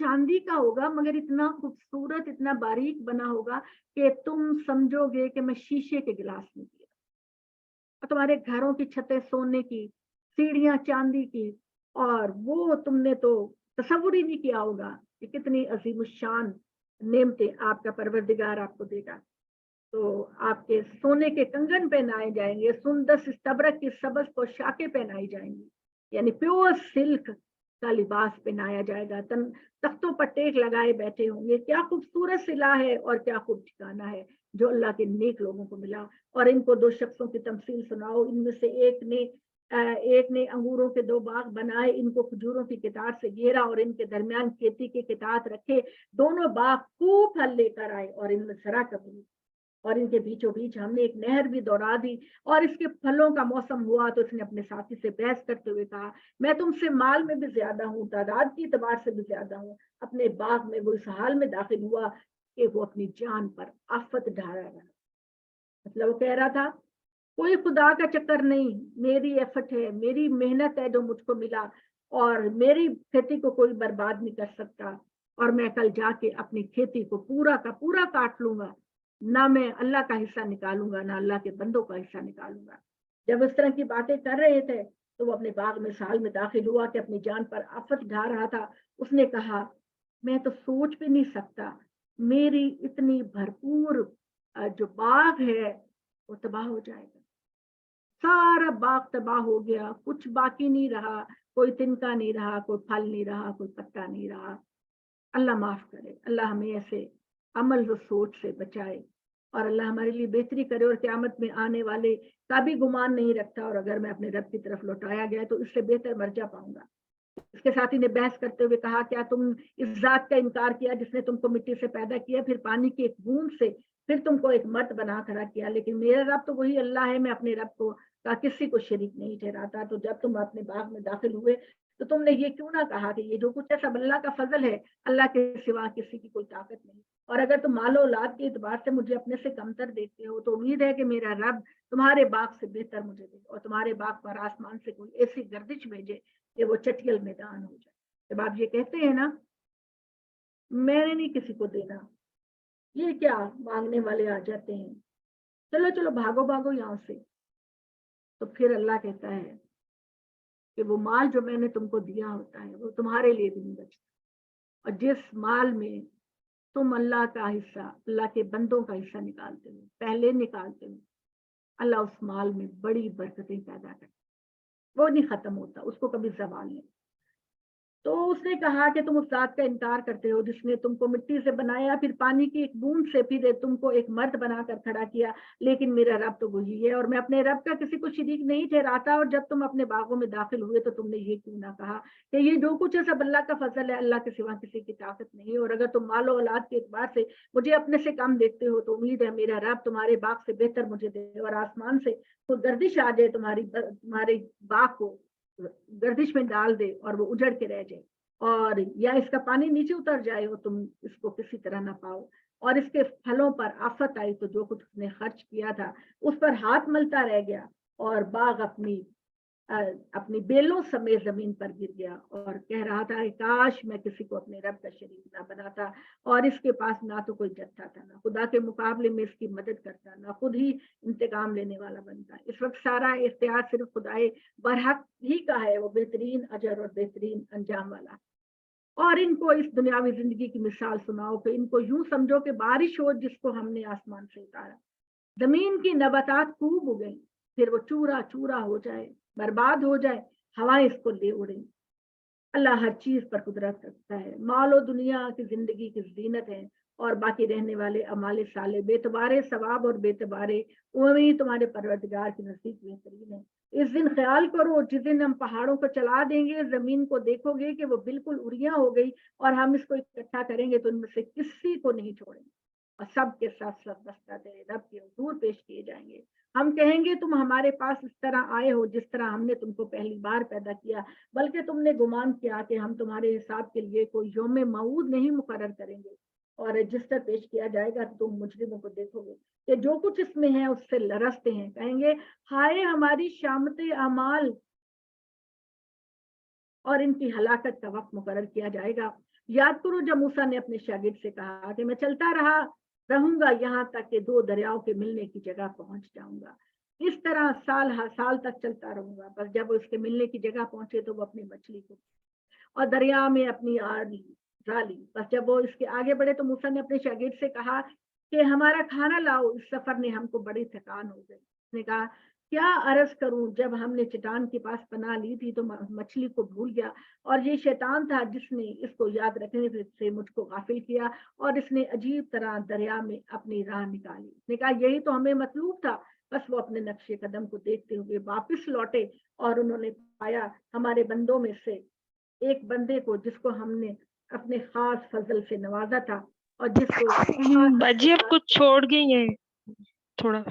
चांदी का होगा, मगर इतना खूबसूरत, इतना बारीक बना होगा कि तुम समझोगे कि मैं शीशे के गिलास में पिया। और तुम्हारे घरों की छतें सोने की, सीढ़ियां चांदी की, और वो तुमने तो तसव्वुर ही नहीं किया होगा कि कितनी अजीम शान नेमतें आपका परवरदिगार आपको देगा। तो आपके सोने के कंगन पहनाए जाएंगे, सुंदस तबरक की सबज पोशाकें पहनाई जाएंगी, यानी प्योर सिल्क का लिबास पहनाया जाएगा। तख्तों पर टेक लगाए बैठे होंगे। क्या खूबसूरत सिला है और क्या खूब ठिकाना है जो अल्लाह के नेक लोगों को मिला। और इनको दो शख्सों की तमसील सुनाओ, इनमें से एक ने अंगूरों के 2 बाग बनाए, इनको खजूरों की कितार से घेरा और इनके दरमियान खेती के कितात रखे। दोनों बाग खूब फल लेकर आए और इनमें जरा कभी, और इनके बीचों बीच हमने एक नहर भी दौड़ा दी। और इसके फलों का मौसम हुआ तो इसने अपने साथी से बहस करते हुए कहा, मैं तुमसे माल में भी ज्यादा हूँ, तादाद की एतबार से भी ज्यादा हूँ। अपने बाग में वो इस हाल में दाखिल हुआ कि वो अपनी जान पर आफत ढारा रहा। मतलब वो कह रहा था कोई खुदा का चक्कर नहीं, मेरी एफर्ट है, मेरी मेहनत है जो मुझको मिला, और मेरी खेती को कोई बर्बाद नहीं कर सकता। और मैं कल जाके अपनी खेती को पूरा का पूरा काट लूंगा, ना मैं अल्लाह का हिस्सा निकालूंगा, ना अल्लाह के बंदों का हिस्सा निकालूंगा। जब इस तरह की बातें कर रहे थे तो वो अपने बाग में साल में दाखिल हुआ कि अपनी जान पर आफत ढा रहा था। उसने कहा, मैं तो सोच भी नहीं सकता, मेरी इतनी भरपूर जो बाग है वो तबाह हो जाएगा। सारा बाग तबाह हो गया, कुछ बाकी नहीं रहा, कोई तिनका नहीं रहा, कोई फल नहीं रहा, कोई पत्ता नहीं रहा। अल्लाह माफ करे, अल्लाह हमें ऐसे अमल व सोच से बचाए, और अल्लाह हमारे लिए बेहतरी करे और क़यामत में आने वाले का भी गुमान नहीं रखता। और अगर मैं अपने रब की तरफ लौटाया गया तो इससे बेहतर मर जा पाऊंगा। इसके साथी ने बहस करते हुए कहा, क्या तुम इस जात का इनकार किया जिसने तुमको मिट्टी से पैदा किया, फिर पानी की एक बूंद से, फिर तुमको एक मर्द बना खड़ा किया। लेकिन मेरा रब तो वही अल्लाह है, मैं अपने रब को का किसी को शरीक नहीं ठहराता। तो जब तुम अपने बाग में दाखिल हुए तो तुमने ये क्यों ना कहा कि ये जो कुछ है सब अल्लाह का फजल है, अल्लाह के सिवा किसी की कोई ताकत नहीं। और अगर तुम मालो औलाद के एतबार से मुझे अपने से कमतर देखते हो तो उम्मीद है कि मेरा रब तुम्हारे बाग से बेहतर मुझे दे, और तुम्हारे बाग पर आसमान से कोई ऐसी गर्दिश भेजे कि वो चटियल मैदान हो जाए। जब आप ये कहते हैं ना, मैंने नहीं किसी को देना, ये क्या मांगने वाले आ जाते हैं, चलो चलो भागो भागो यहाँ से, तो फिर अल्लाह कहता है कि वो माल जो मैंने तुमको दिया होता है वो तुम्हारे लिए भी नहीं बचता। और जिस माल में तुम अल्लाह का हिस्सा, अल्लाह के बंदों का हिस्सा निकालते हो, पहले निकालते हो, अल्लाह उस माल में बड़ी बरकतें पैदा करता, वो नहीं खत्म होता, उसको कभी ज़वाल नहीं। तो उसने कहा कि तुम उस जात का इनकार करते हो जिसने तुमको मिट्टी से बनाया, फिर पानी की एक बूंद से फिर तुमको एक मर्द बनाकर खड़ा किया। लेकिन मेरा रब तो वही है और मैं अपने रब का किसी को शरीक नहीं ठहराता। और जब तुम अपने बागों में दाखिल हुए तो तुमने ये क्यों ना कहा कि ये जो कुछ है सब अल्लाह का फजल है, अल्लाह के सिवा किसी की ताकत नहीं। और अगर तुम मालो औलाद के एतबार से मुझे अपने से कम देखते हो तो उम्मीद है मेरा रब तुम्हारे बाग से बेहतर मुझे दे, और आसमान से कोई गर्दिश आ जाए तुम्हारे बाग को गर्दिश में डाल दे और वो उजड़ के रह जाए, और या इसका पानी नीचे उतर जाए और तुम इसको किसी तरह ना पाओ, और इसके फलों पर आफत आई तो जो कुछ उसने खर्च किया था उस पर हाथ मलता रह गया, और बाग अपनी बेलों समेत जमीन पर गिर गया और कह रहा था कि काश मैं किसी को अपने रब का शरीक ना बनाता। और इसके पास ना तो कोई जत्था था, ना खुदा के मुकाबले में इसकी मदद करता, ना खुद ही इंतकाम लेने वाला बनता। इस वक्त सारा इख्तियार सिर्फ खुदाए बरहक ही का है, वो बेहतरीन अजर और बेहतरीन अंजाम वाला। और इनको इस दुनियावी जिंदगी की मिसाल सुनाओ कि इनको यूं समझो कि बारिश हो जिसको हमने आसमान से उतारा, जमीन की नबातात खूब उगे, फिर वो चूरा चूरा हो जाए, बर्बाद हो जाए, हवाएं इसको ले उड़े। अल्लाह हर चीज पर कुदरत रखता है। मालो दुनिया की जिंदगी की जीनत है और बाकी रहने वाले अमाले साले बेतबारे सवाब और बेतबारे उम्मीद तुम्हारे परवरदिगार के नजदीक बेहतरीन है। इस दिन ख्याल करो जिस दिन हम पहाड़ों को चला देंगे, जमीन को देखोगे कि वो बिल्कुल उड़िया हो गई, और हम इसको इकट्ठा करेंगे तो इनमें से किसी को नहीं छोड़ेंगे, और सबके साथ सब बस्ता तेरे रब के हुजूर पेश किए जाएंगे। हम कहेंगे तुम हमारे पास इस तरह आए हो जिस तरह हमने तुमको पहली बार पैदा किया, बल्कि तुमने गुमान किया कि हम तुम्हारे हिसाब के लिए कोई यौम मऊद नहीं मुकर्रर करेंगे, और रजिस्टर पेश किया जाएगा तो तुम मुजरिमों को देखोगे कि जो कुछ इसमें है उससे लरसते हैं, कहेंगे हाय हमारी शामते अमाल, और इनकी हलाकत का वक्त मुकर्रर किया जाएगा। याद करो जब मूसा ने अपने शागिर्द से कहा कि मैं चलता रहूंगा यहाँ तक कि 2 दरियाओं के मिलने की जगह पहुंच जाऊंगा, इस तरह साल हर साल तक चलता रहूंगा। बस जब उसके मिलने की जगह पहुंचे तो वो अपनी मछली को اور دریا میں اپنی آڑ ڈالی۔ بس جب وہ اس کے آگے بڑھے تو موسیٰ نے اپنے شاگرد سے کہا کہ ہمارا کھانا لاؤ، اس سفر نے ہم کو بڑی تھکان ہو گئی۔ اس نے کہا کیا عرض کروں، جب ہم نے چٹان کے پاس پناہ لی تھی تو مچھلی کو بھول گیا، اور یہ شیطان تھا جس نے اس کو یاد رکھنے سے مجھ کو غافل کیا، اور اس نے عجیب طرح دریا میں اپنی راہ نکالی۔ اس نے کہا یہی تو ہمیں مطلوب تھا۔ بس وہ اپنے نقش قدم کو دیکھتے ہوئے واپس لوٹے، اور انہوں نے پایا ہمارے بندوں میں سے ایک بندے کو جس کو ہم نے اپنے خاص فضل سے نوازا تھا، اور جس کو باجی اب کچھ چھوڑ گئی ہیں تھوڑا۔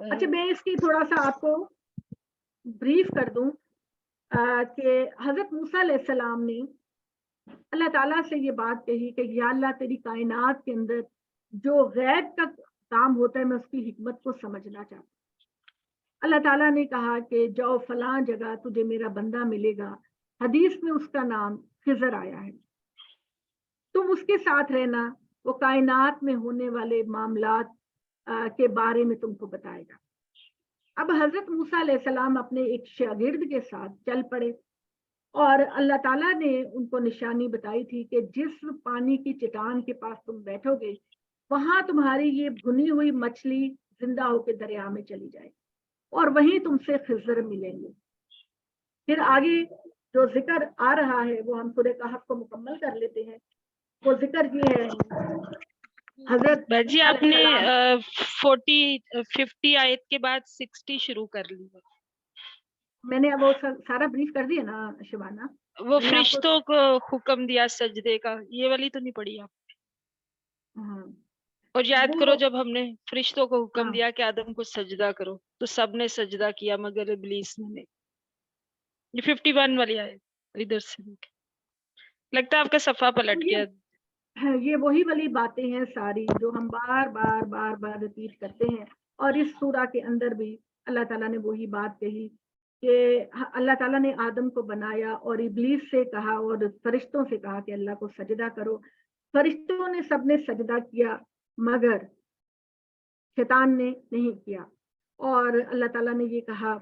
اچھا میں اس کی تھوڑا سا آپ کو بریف کر دوں کہ حضرت موسیٰ علیہ السلام نے اللہ تعالیٰ سے یہ بات کہی کہ یا اللہ تیری کائنات کے اندر جو غیب کا کام ہوتا ہے میں اس کی حکمت کو سمجھنا چاہتا ہوں۔ اللہ تعالیٰ نے کہا کہ جاؤ فلاں جگہ تجھے میرا بندہ ملے گا، حدیث میں اس کا نام خضر آیا ہے، تم اس کے ساتھ رہنا، وہ کائنات میں ہونے والے معاملات کے بارے میں تم کو بتائے گا۔ اب حضرت موسیٰ علیہ السلام اپنے ایک شاگرد کے ساتھ چل پڑے، اور اللہ تعالیٰ نے ان کو نشانی بتائی تھی کہ جس پانی کی چٹان کے پاس تم بیٹھو گے وہاں تمہاری یہ بھنی ہوئی مچھلی زندہ ہو کے دریا میں چلی جائے، اور وہیں تم سے خضر ملیں گے۔ پھر آگے جو ذکر آ رہا ہے وہ ہم سورہ کہف کو مکمل کر لیتے ہیں۔ وہ ذکر یہ ہے حضرت باجی آپ نے 50 آیت کے بعد 60 شروع کر لی ہے۔ میں نے وہ سارا بریف کر دیا نا شبانہ۔ وہ فرشتوں کو حکم دیا سجدے کا، یہ والی تو نہیں پڑھی آپ؟ اور یاد کرو جب ہم نے فرشتوں کو حکم دیا کہ آدم کو سجدہ کرو تو سب نے سجدہ کیا مگر ابلیس نے نہیں۔ یہ 51 والی آیت ادھر سے لگتا ہے آپ کا صفحہ پلٹ گیا۔ یہ وہی والی باتیں ہیں ساری جو ہم بار بار ریپیٹ کرتے ہیں، اور اس سورہ کے اندر بھی اللہ تعالیٰ نے وہی بات کہی کہ اللہ تعالیٰ نے آدم کو بنایا اور ابلیس سے کہا اور فرشتوں سے کہا کہ اللہ کو سجدہ کرو۔ فرشتوں نے سب نے سجدہ کیا مگر شیطان نے نہیں کیا، اور اللہ تعالیٰ نے یہ کہا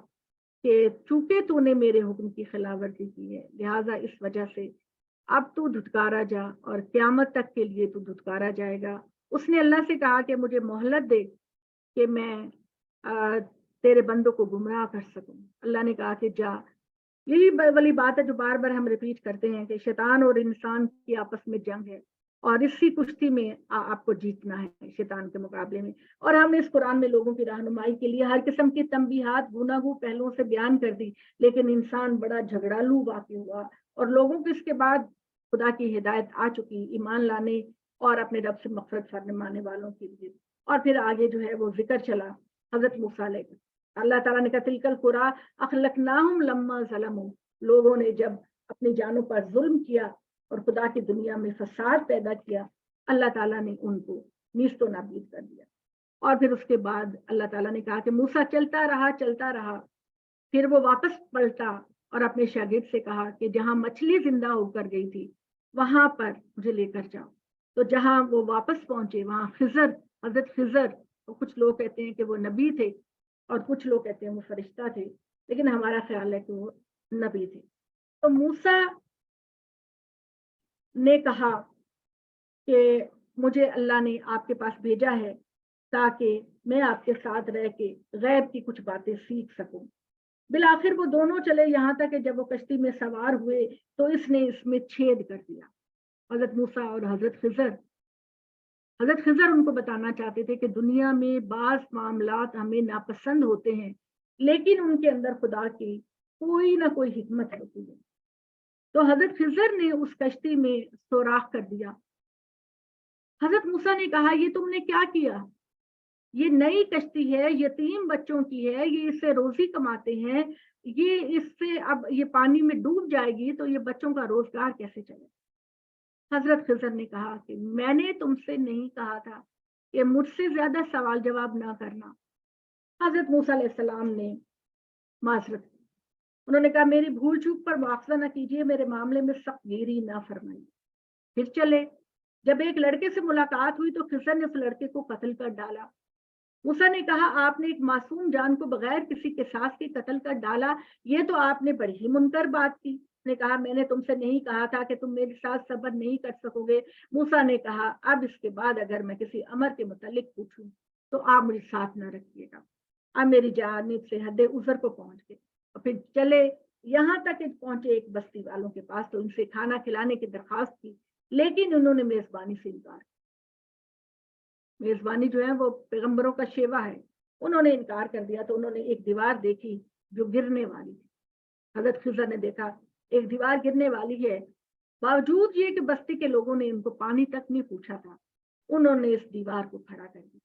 کہ چونکہ تو نے میرے حکم کی خلاف ورزی کی ہے لہٰذا اس وجہ سے اب تو دھتکارا جا، اور قیامت تک کے لیے تو دھتکارا جائے گا۔ اس نے اللہ سے کہا کہ مجھے مہلت دے کہ میں تیرے بندوں کو گمراہ کر سکوں۔ اللہ نے کہا کہ جا۔ یہی والی بات ہے جو بار بار ہم ریپیٹ کرتے ہیں کہ شیطان اور انسان کی آپس میں جنگ ہے، اور اسی کشتی میں آپ کو جیتنا ہے شیطان کے مقابلے میں۔ اور ہم نے اس قرآن میں لوگوں کی رہنمائی کے لیے ہر قسم کی تنبیہات گوناگو پہلوؤں سے بیان کر دی، لیکن انسان بڑا جھگڑالو واقع ہوا، اور لوگوں کو اس کے بعد خدا کی ہدایت آ چکی ایمان لانے اور اپنے رب سے مغفرت فرمانے والوں کے لیے۔ اور پھر آگے جو ہے وہ ذکر چلا حضرت موسیٰ علیہ السلام۔ اللہ تعالیٰ نے کہا تلک القریٰ اخلقناہم لما ظلموا، لوگوں نے جب اپنی جانوں پر ظلم کیا اور خدا کی دنیا میں فساد پیدا کیا، اللہ تعالیٰ نے ان کو نیست و نابود کر دیا۔ اور پھر اس کے بعد اللہ تعالیٰ نے کہا کہ موسیٰ چلتا رہا، پھر وہ واپس پلٹا اور اپنے شاگرد سے کہا کہ جہاں مچھلی زندہ ہو کر گئی تھی وہاں پر مجھے لے کر جاؤ۔ تو جہاں وہ واپس پہنچے وہاں حضرت خضر، اور کچھ لوگ کہتے ہیں کہ وہ نبی تھے اور کچھ لوگ کہتے ہیں وہ فرشتہ تھے، لیکن ہمارا خیال ہے کہ وہ نبی تھے۔ تو موسیٰ نے کہا کہ مجھے اللہ نے آپ کے پاس بھیجا ہے تاکہ میں آپ کے ساتھ رہ کے غیب کی کچھ باتیں سیکھ سکوں۔ بالآخر وہ دونوں چلے یہاں تک کہ جب وہ کشتی میں سوار ہوئے تو اس نے اس میں چھید کر دیا۔ حضرت موسیٰ اور حضرت خضر ان کو بتانا چاہتے تھے کہ دنیا میں بعض معاملات ہمیں ناپسند ہوتے ہیں لیکن ان کے اندر خدا کی کوئی نہ کوئی حکمت ہوتی ہے۔ تو حضرت خضر نے اس کشتی میں سوراخ کر دیا۔ حضرت موسیٰ نے کہا یہ تم نے کیا کیا؟ یہ نئی کشتی ہے، یتیم بچوں کی ہے، یہ اس سے روزی کماتے ہیں، یہ اس سے اب یہ پانی میں ڈوب جائے گی تو یہ بچوں کا روزگار کیسے چلے؟ حضرت خضر نے کہا کہ میں نے تم سے نہیں کہا تھا کہ مجھ سے زیادہ سوال جواب نہ کرنا۔ حضرت موسیٰ علیہ السلام نے معذرت کی، انہوں نے کہا میری بھول چوک پر مواخذہ نہ کیجیے، میرے معاملے میں سخت گیری نہ فرمائیے۔ پھر چلے، جب ایک لڑکے سے ملاقات ہوئی تو خضر نے اس لڑکے کو قتل کر ڈالا۔ موسیٰ نے کہا آپ نے ایک معصوم جان کو بغیر کسی قصاص کے قتل کر ڈالا، یہ تو آپ نے بڑی ہی منکر بات کی۔ نے کہا میں نے تم سے نہیں کہا تھا کہ تم میرے ساتھ صبر نہیں کر سکوگے. موسیٰ نے کہا اب اس کے بعد اگر میں کسی امر کے متعلق پوچھوں تو آپ مجھے ساتھ نہ رکھیے گا. اب میری جانب سے حد عذر کو پہنچ گئے اور پھر چلے یہاں تک کہ پہنچے ایک بستی والوں کے پاس تو ان سے کھانا کھلانے کی درخواست کی لیکن انہوں نے میزبانی سے انکار. میزبانی جو ہے وہ پیغمبروں کا شیوا ہے. انہوں نے انکار کر دیا تو انہوں نے ایک دیوار دیکھی جو گرنے والی تھی. حضرت خضر نے دیکھا ایک دیوار گرنے والی ہے. باوجود یہ کہ بستی کے لوگوں نے ان کو پانی تک نہیں پوچھا تھا انہوں نے اس دیوار کو کھڑا کر دیا.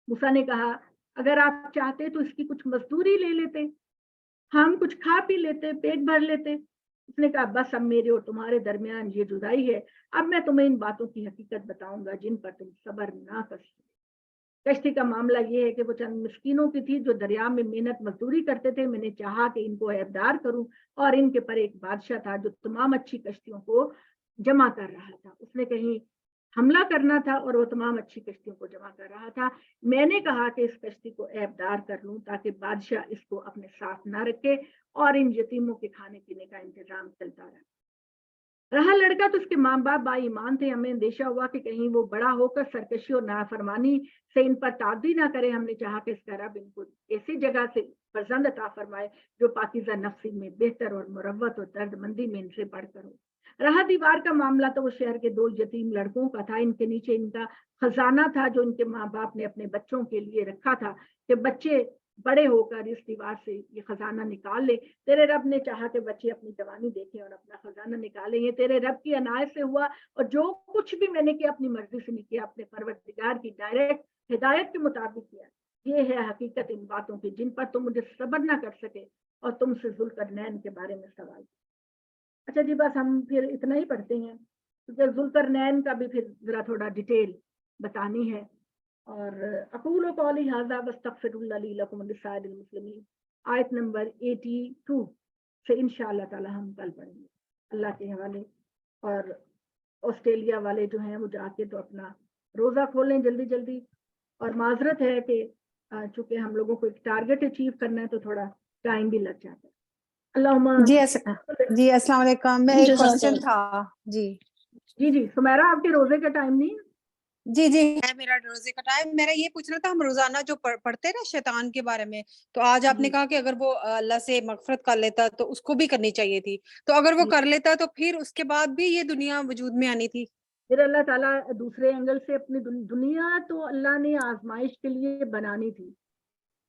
موسیٰ نے کہا اگر آپ چاہتے تو اس کی کچھ مزدوری لے لیتے, ہم کچھ کھا پی لیتے, پیٹ بھر لیتے. اس نے کہا بس اب میرے اور تمہارے درمیان یہ جدائی ہے, اب میں تمہیں ان باتوں کی حقیقت بتاؤں گا جن پر تم صبر نہ کر سکتے. کشتی کا معاملہ یہ ہے کہ وہ چند مسکینوں کی تھی جو دریا میں محنت مزدوری کرتے تھے. میں نے چاہا کہ ان کو عیبدار کروں اور ان کے پر ایک بادشاہ تھا جو تمام اچھی کشتیوں کو جمع کر رہا تھا. اس نے کہیں حملہ کرنا تھا اور وہ تمام اچھی کشتیوں کو جمع کر رہا تھا. میں نے کہا کہ اس کشتی کو عیبدار کر لوں تاکہ بادشاہ اس کو اپنے ساتھ نہ رکھے اور ان یتیموں کے کھانے پینے کا انتظام چلتا رہا. رہا لڑکا تو اس کے ماں باپ با ایمان تھے. ہمیں اندیشہ ہوا کہ کہیں وہ بڑا ہو کر سرکشی اور نافرمانی سے ان پر تعدی نہ کرے. ہم نے چاہا کہ اس کا رب ان کو ایسی جگہ سے فرزند عطا فرمائے جو پاکیزہ نفسی میں بہتر اور مروت اور درد مندی میں ان سے بڑھ کر ہو. رہا دیوار کا معاملہ تو وہ شہر کے 2 یتیم لڑکوں کا تھا. ان کے نیچے ان کا خزانہ تھا جو ان کے ماں باپ نے اپنے بچوں کے لیے رکھا تھا کہ بچے بڑے ہو کر اس دیوار سے یہ خزانہ نکال لے. تیرے رب نے چاہا کہ بچے اپنی جوانی دیکھیں اور اپنا خزانہ نکالیں. یہ تیرے رب کی عنایت سے ہوا اور جو کچھ بھی میں نے کیا اپنی مرضی سے نہیں کیا, اپنے پروردگار کی ڈائریکٹ ہدایت کے مطابق کیا. یہ ہے حقیقت ان باتوں کی جن پر تم مجھے صبر نہ کر سکے اور تم سے ذوالقرنین کے بارے میں سوال. اچھا جی بس ہم پھر اتنا ہی پڑھتے ہیں کیونکہ ذوالقرنین کا بھی پھر ذرا تھوڑا ڈیٹیل بتانی ہے. اور اقول قولی ھذا واستغفر اللہ لی لکم ولسائر المسلمین آیت نمبر 82 سے انشاءاللہ تعالی ہم کل پڑھیں گے اللہ کے حوالے. اور آسٹریلیا والے جو ہیں وہ جا کے تو اپنا روزہ کھولیں جلدی جلدی. اور معذرت ہے کہ چونکہ ہم لوگوں کو ایک ٹارگٹ اچیو کرنا ہے تو تھوڑا ٹائم بھی لگ جاتا ہے. اللہم جی السلام علیکم. میں ایک کوشچن تھا. جی سمیرا آپ کے روزے کا ٹائم نہیں ہے؟ جی ہے میرا روزے کا ٹائم. میرا یہ پوچھنا تھا ہم روزانہ جو پڑھتے ہیں نا شیطان کے بارے میں, تو آج آپ نے کہا کہ اگر وہ اللہ سے مغفرت کر لیتا تو اس کو بھی کرنی چاہیے تھی, تو اگر وہ کر لیتا تو پھر اس کے بعد بھی یہ دنیا وجود میں آنی تھی. پھر اللہ تعالیٰ دوسرے اینگل سے اپنی دنیا تو اللہ نے آزمائش کے لیے بنانی تھی.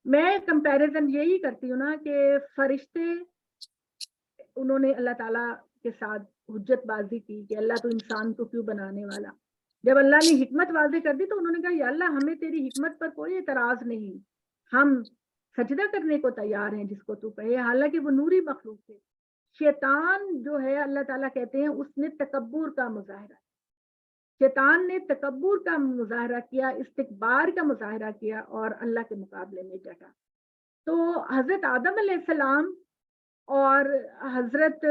میں کمپیریزن یہی کرتی ہوں نا کہ فرشتے انہوں نے اللہ تعالیٰ کے ساتھ حجت بازی کی کہ اللہ تو انسان کو کیوں بنانے والا. جب اللہ نے حکمت واضح کر دی تو انہوں نے کہا یا اللہ ہمیں تیری حکمت پر کوئی اعتراض نہیں, ہم سجدہ کرنے کو تیار ہیں جس کو تو کہے. حالانکہ وہ نوری مخلوق تھے. شیطان جو ہے اللہ تعالیٰ کہتے ہیں اس نے تکبر کا مظاہرہ, شیطان نے تکبر کا مظاہرہ کیا, استکبار کا مظاہرہ کیا اور اللہ کے مقابلے میں ڈٹا. تو حضرت آدم علیہ السلام اور حضرت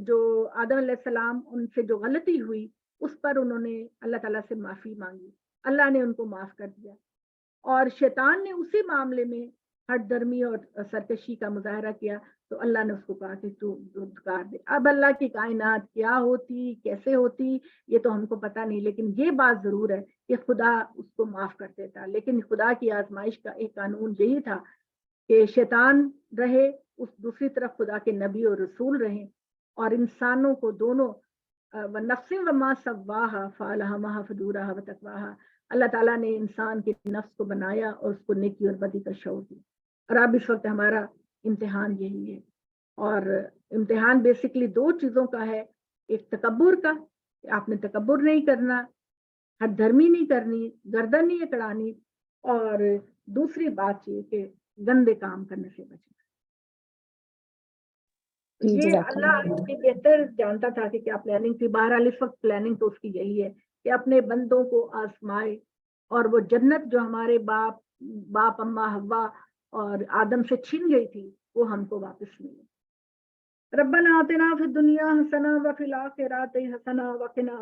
جو آدم علیہ السلام ان سے جو غلطی ہوئی اس پر انہوں نے اللہ تعالیٰ سے معافی مانگی, اللہ نے ان کو معاف کر دیا. اور شیطان نے اسی معاملے میں ہٹ درمی اور سرکشی کا مظاہرہ کیا تو اللہ نے اس کو کہا کہ تو دھکار دے. اب اللہ کی کائنات کیا ہوتی کیسے ہوتی یہ تو ہم کو پتہ نہیں, لیکن یہ بات ضرور ہے کہ خدا اس کو معاف کر دیتا. لیکن خدا کی آزمائش کا ایک قانون یہی تھا کہ شیطان رہے, اس دوسری طرف خدا کے نبی اور رسول رہیں, اور انسانوں کو دونوں وَنَفْسٍ وَمَا سَوَّاهَا فَأَلْهَمَهَا فُجُورَهَا وَتَقْوَاهَا, اللہ تعالیٰ نے انسان کے نفس کو بنایا اور اس کو نیکی اور بدی کا شعور دیا. اور اب اس وقت ہمارا امتحان یہی ہے. اور امتحان بیسکلی 2 چیزوں کا ہے, ایک تکبر کا کہ آپ نے تکبر نہیں کرنا, حد دھرمی نہیں کرنی, گردن نہیں اکڑانی, اور دوسری بات یہ کہ گندے کام کرنے سے بچنا. یہ اللہ کی بہتر جانتا تھا کہ کیا پلاننگ تھی. بہرحال اس وقت پلاننگ تو اس کی یہی ہے کہ اپنے بندوں کو آزمائے اور وہ جنت جو ہمارے باپ اما حوا اور آدم سے چھن گئی تھی وہ ہم کو واپس ملے. ربنا آتنا فی الدنیا حسنہ وفی الآخرۃ حسنہ وقنا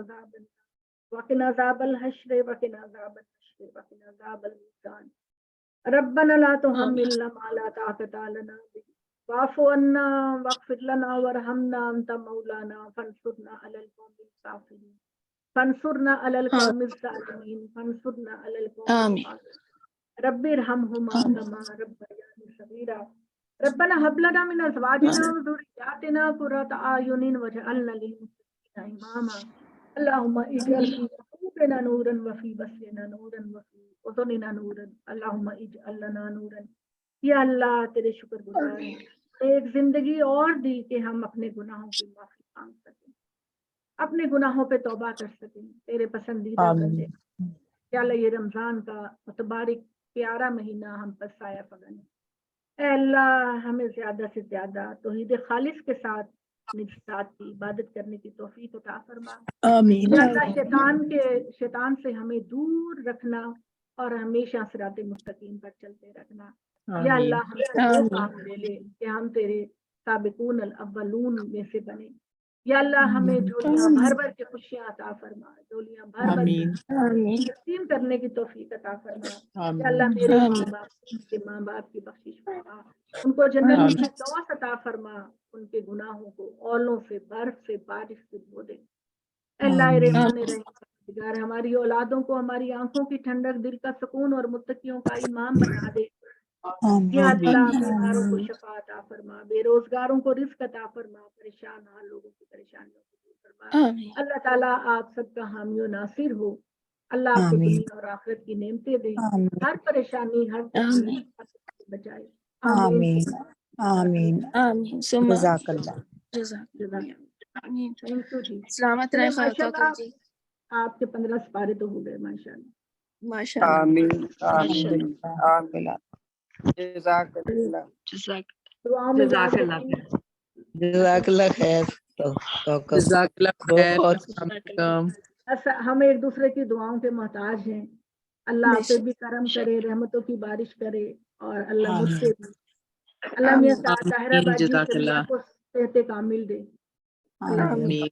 عذاب الحشر وقنا عذاب الحشر وقنا عذاب المیزان. ربنا لا تحملنا ما لا طاقة لنا به واعف عنا واغفر لنا وارحمنا انت مولانا فانصرنا على القوم الكافرين فانصرنا على القوم الظالمين فانصرنا على القوم آمين. الفاسقين رب ارحمهما كما ربياني صغيرا ربنا هب لنا من ازواجنا وذرياتنا قرة اعين واجعلنا للمتقين اماما اللهم اجعل في قلوبنا نورا وفي بصرنا نورا وفي اذننا نورا اللهم اجعل لنا نورا. یا اللہ تیرے شکر گزار ہیں ایک زندگی اور دی کہ ہم اپنے گناہوں کی معافی مانگ سکیں، اپنے گناہوں پہ توبہ کر سکیں، تیرے پسندیدہ بندے. یا اللہ یہ رمضان کا متبارک پیارا مہینہ ہم پر سایہ فگن ہے. اے اللہ ہمیں زیادہ سے زیادہ توحید خالص کے ساتھ نجات کی عبادت کرنے کی توفیق عطا فرما. آمین. یا اللہ شیطان سے ہمیں دور رکھنا اور ہمیشہ صراط مستقیم پر چلتے رکھنا. یا اللہ ہم سے وہ کام لے لے کہ ہم تیرے سابقون الاولون میں سے بنے. یا اللہ ہمیں جھولیاں بھر بھر کے خوشیاں عطا فرما، جھولیاں بھر بھر کے تقسیم کرنے کی توفیق عطا فرما. یا اللہ میرے ماں باپ کے ماں باپ کی بخشش فرما، ان کو جنت کی فردوس عطا فرما، ان کے گناہوں کو اولوں سے برف سے بارش سے دھو دے. اللہ رحمان رحیم ہماری اولادوں کو ہماری آنکھوں کی ٹھنڈک، دل کا سکون اور متقیوں کا امام بنا دے. یا اللہ بیماروں کو شفا عطا فرما، بے روزگاروں کو رزق عطا فرما، پریشان حال لوگوں کی پریشانیوں کو دور فرما. اللہ تعالیٰ آپ سب کا حامی و ناصر ہو. اللہ آپ کو دنیا اور آخرت کی نعمتیں دے، ہر پریشانی ہر تکلیف سے بچائے. آمین آمین آمین ثم جزاک اللہ. آمین. تھینک یو جی. سلامت چلیں رہے ماشاء خاتون اللہ جی. آپ کے 15 سپارے تو ہو گئے ماشاء اللہ. ماشاء اللہ. آمین آمین آمین. جزاک اللہ. جزاک دعاؤں میں یاد رکھیں. جزاک اللہ خیر. جزاک اللہ خیر. بہت السلام علیکم. ہم ایک دوسرے کی دعاؤں کے محتاج ہیں. اللہ آپ پہ بھی کرم کرے، رحمتوں کی بارش کرے، اور اللہ مجھ سے بھی. اللہ میاں طاہرہ آمین. باجی جزاک اللہ. کو صحت کامل دے. اللہ آمین.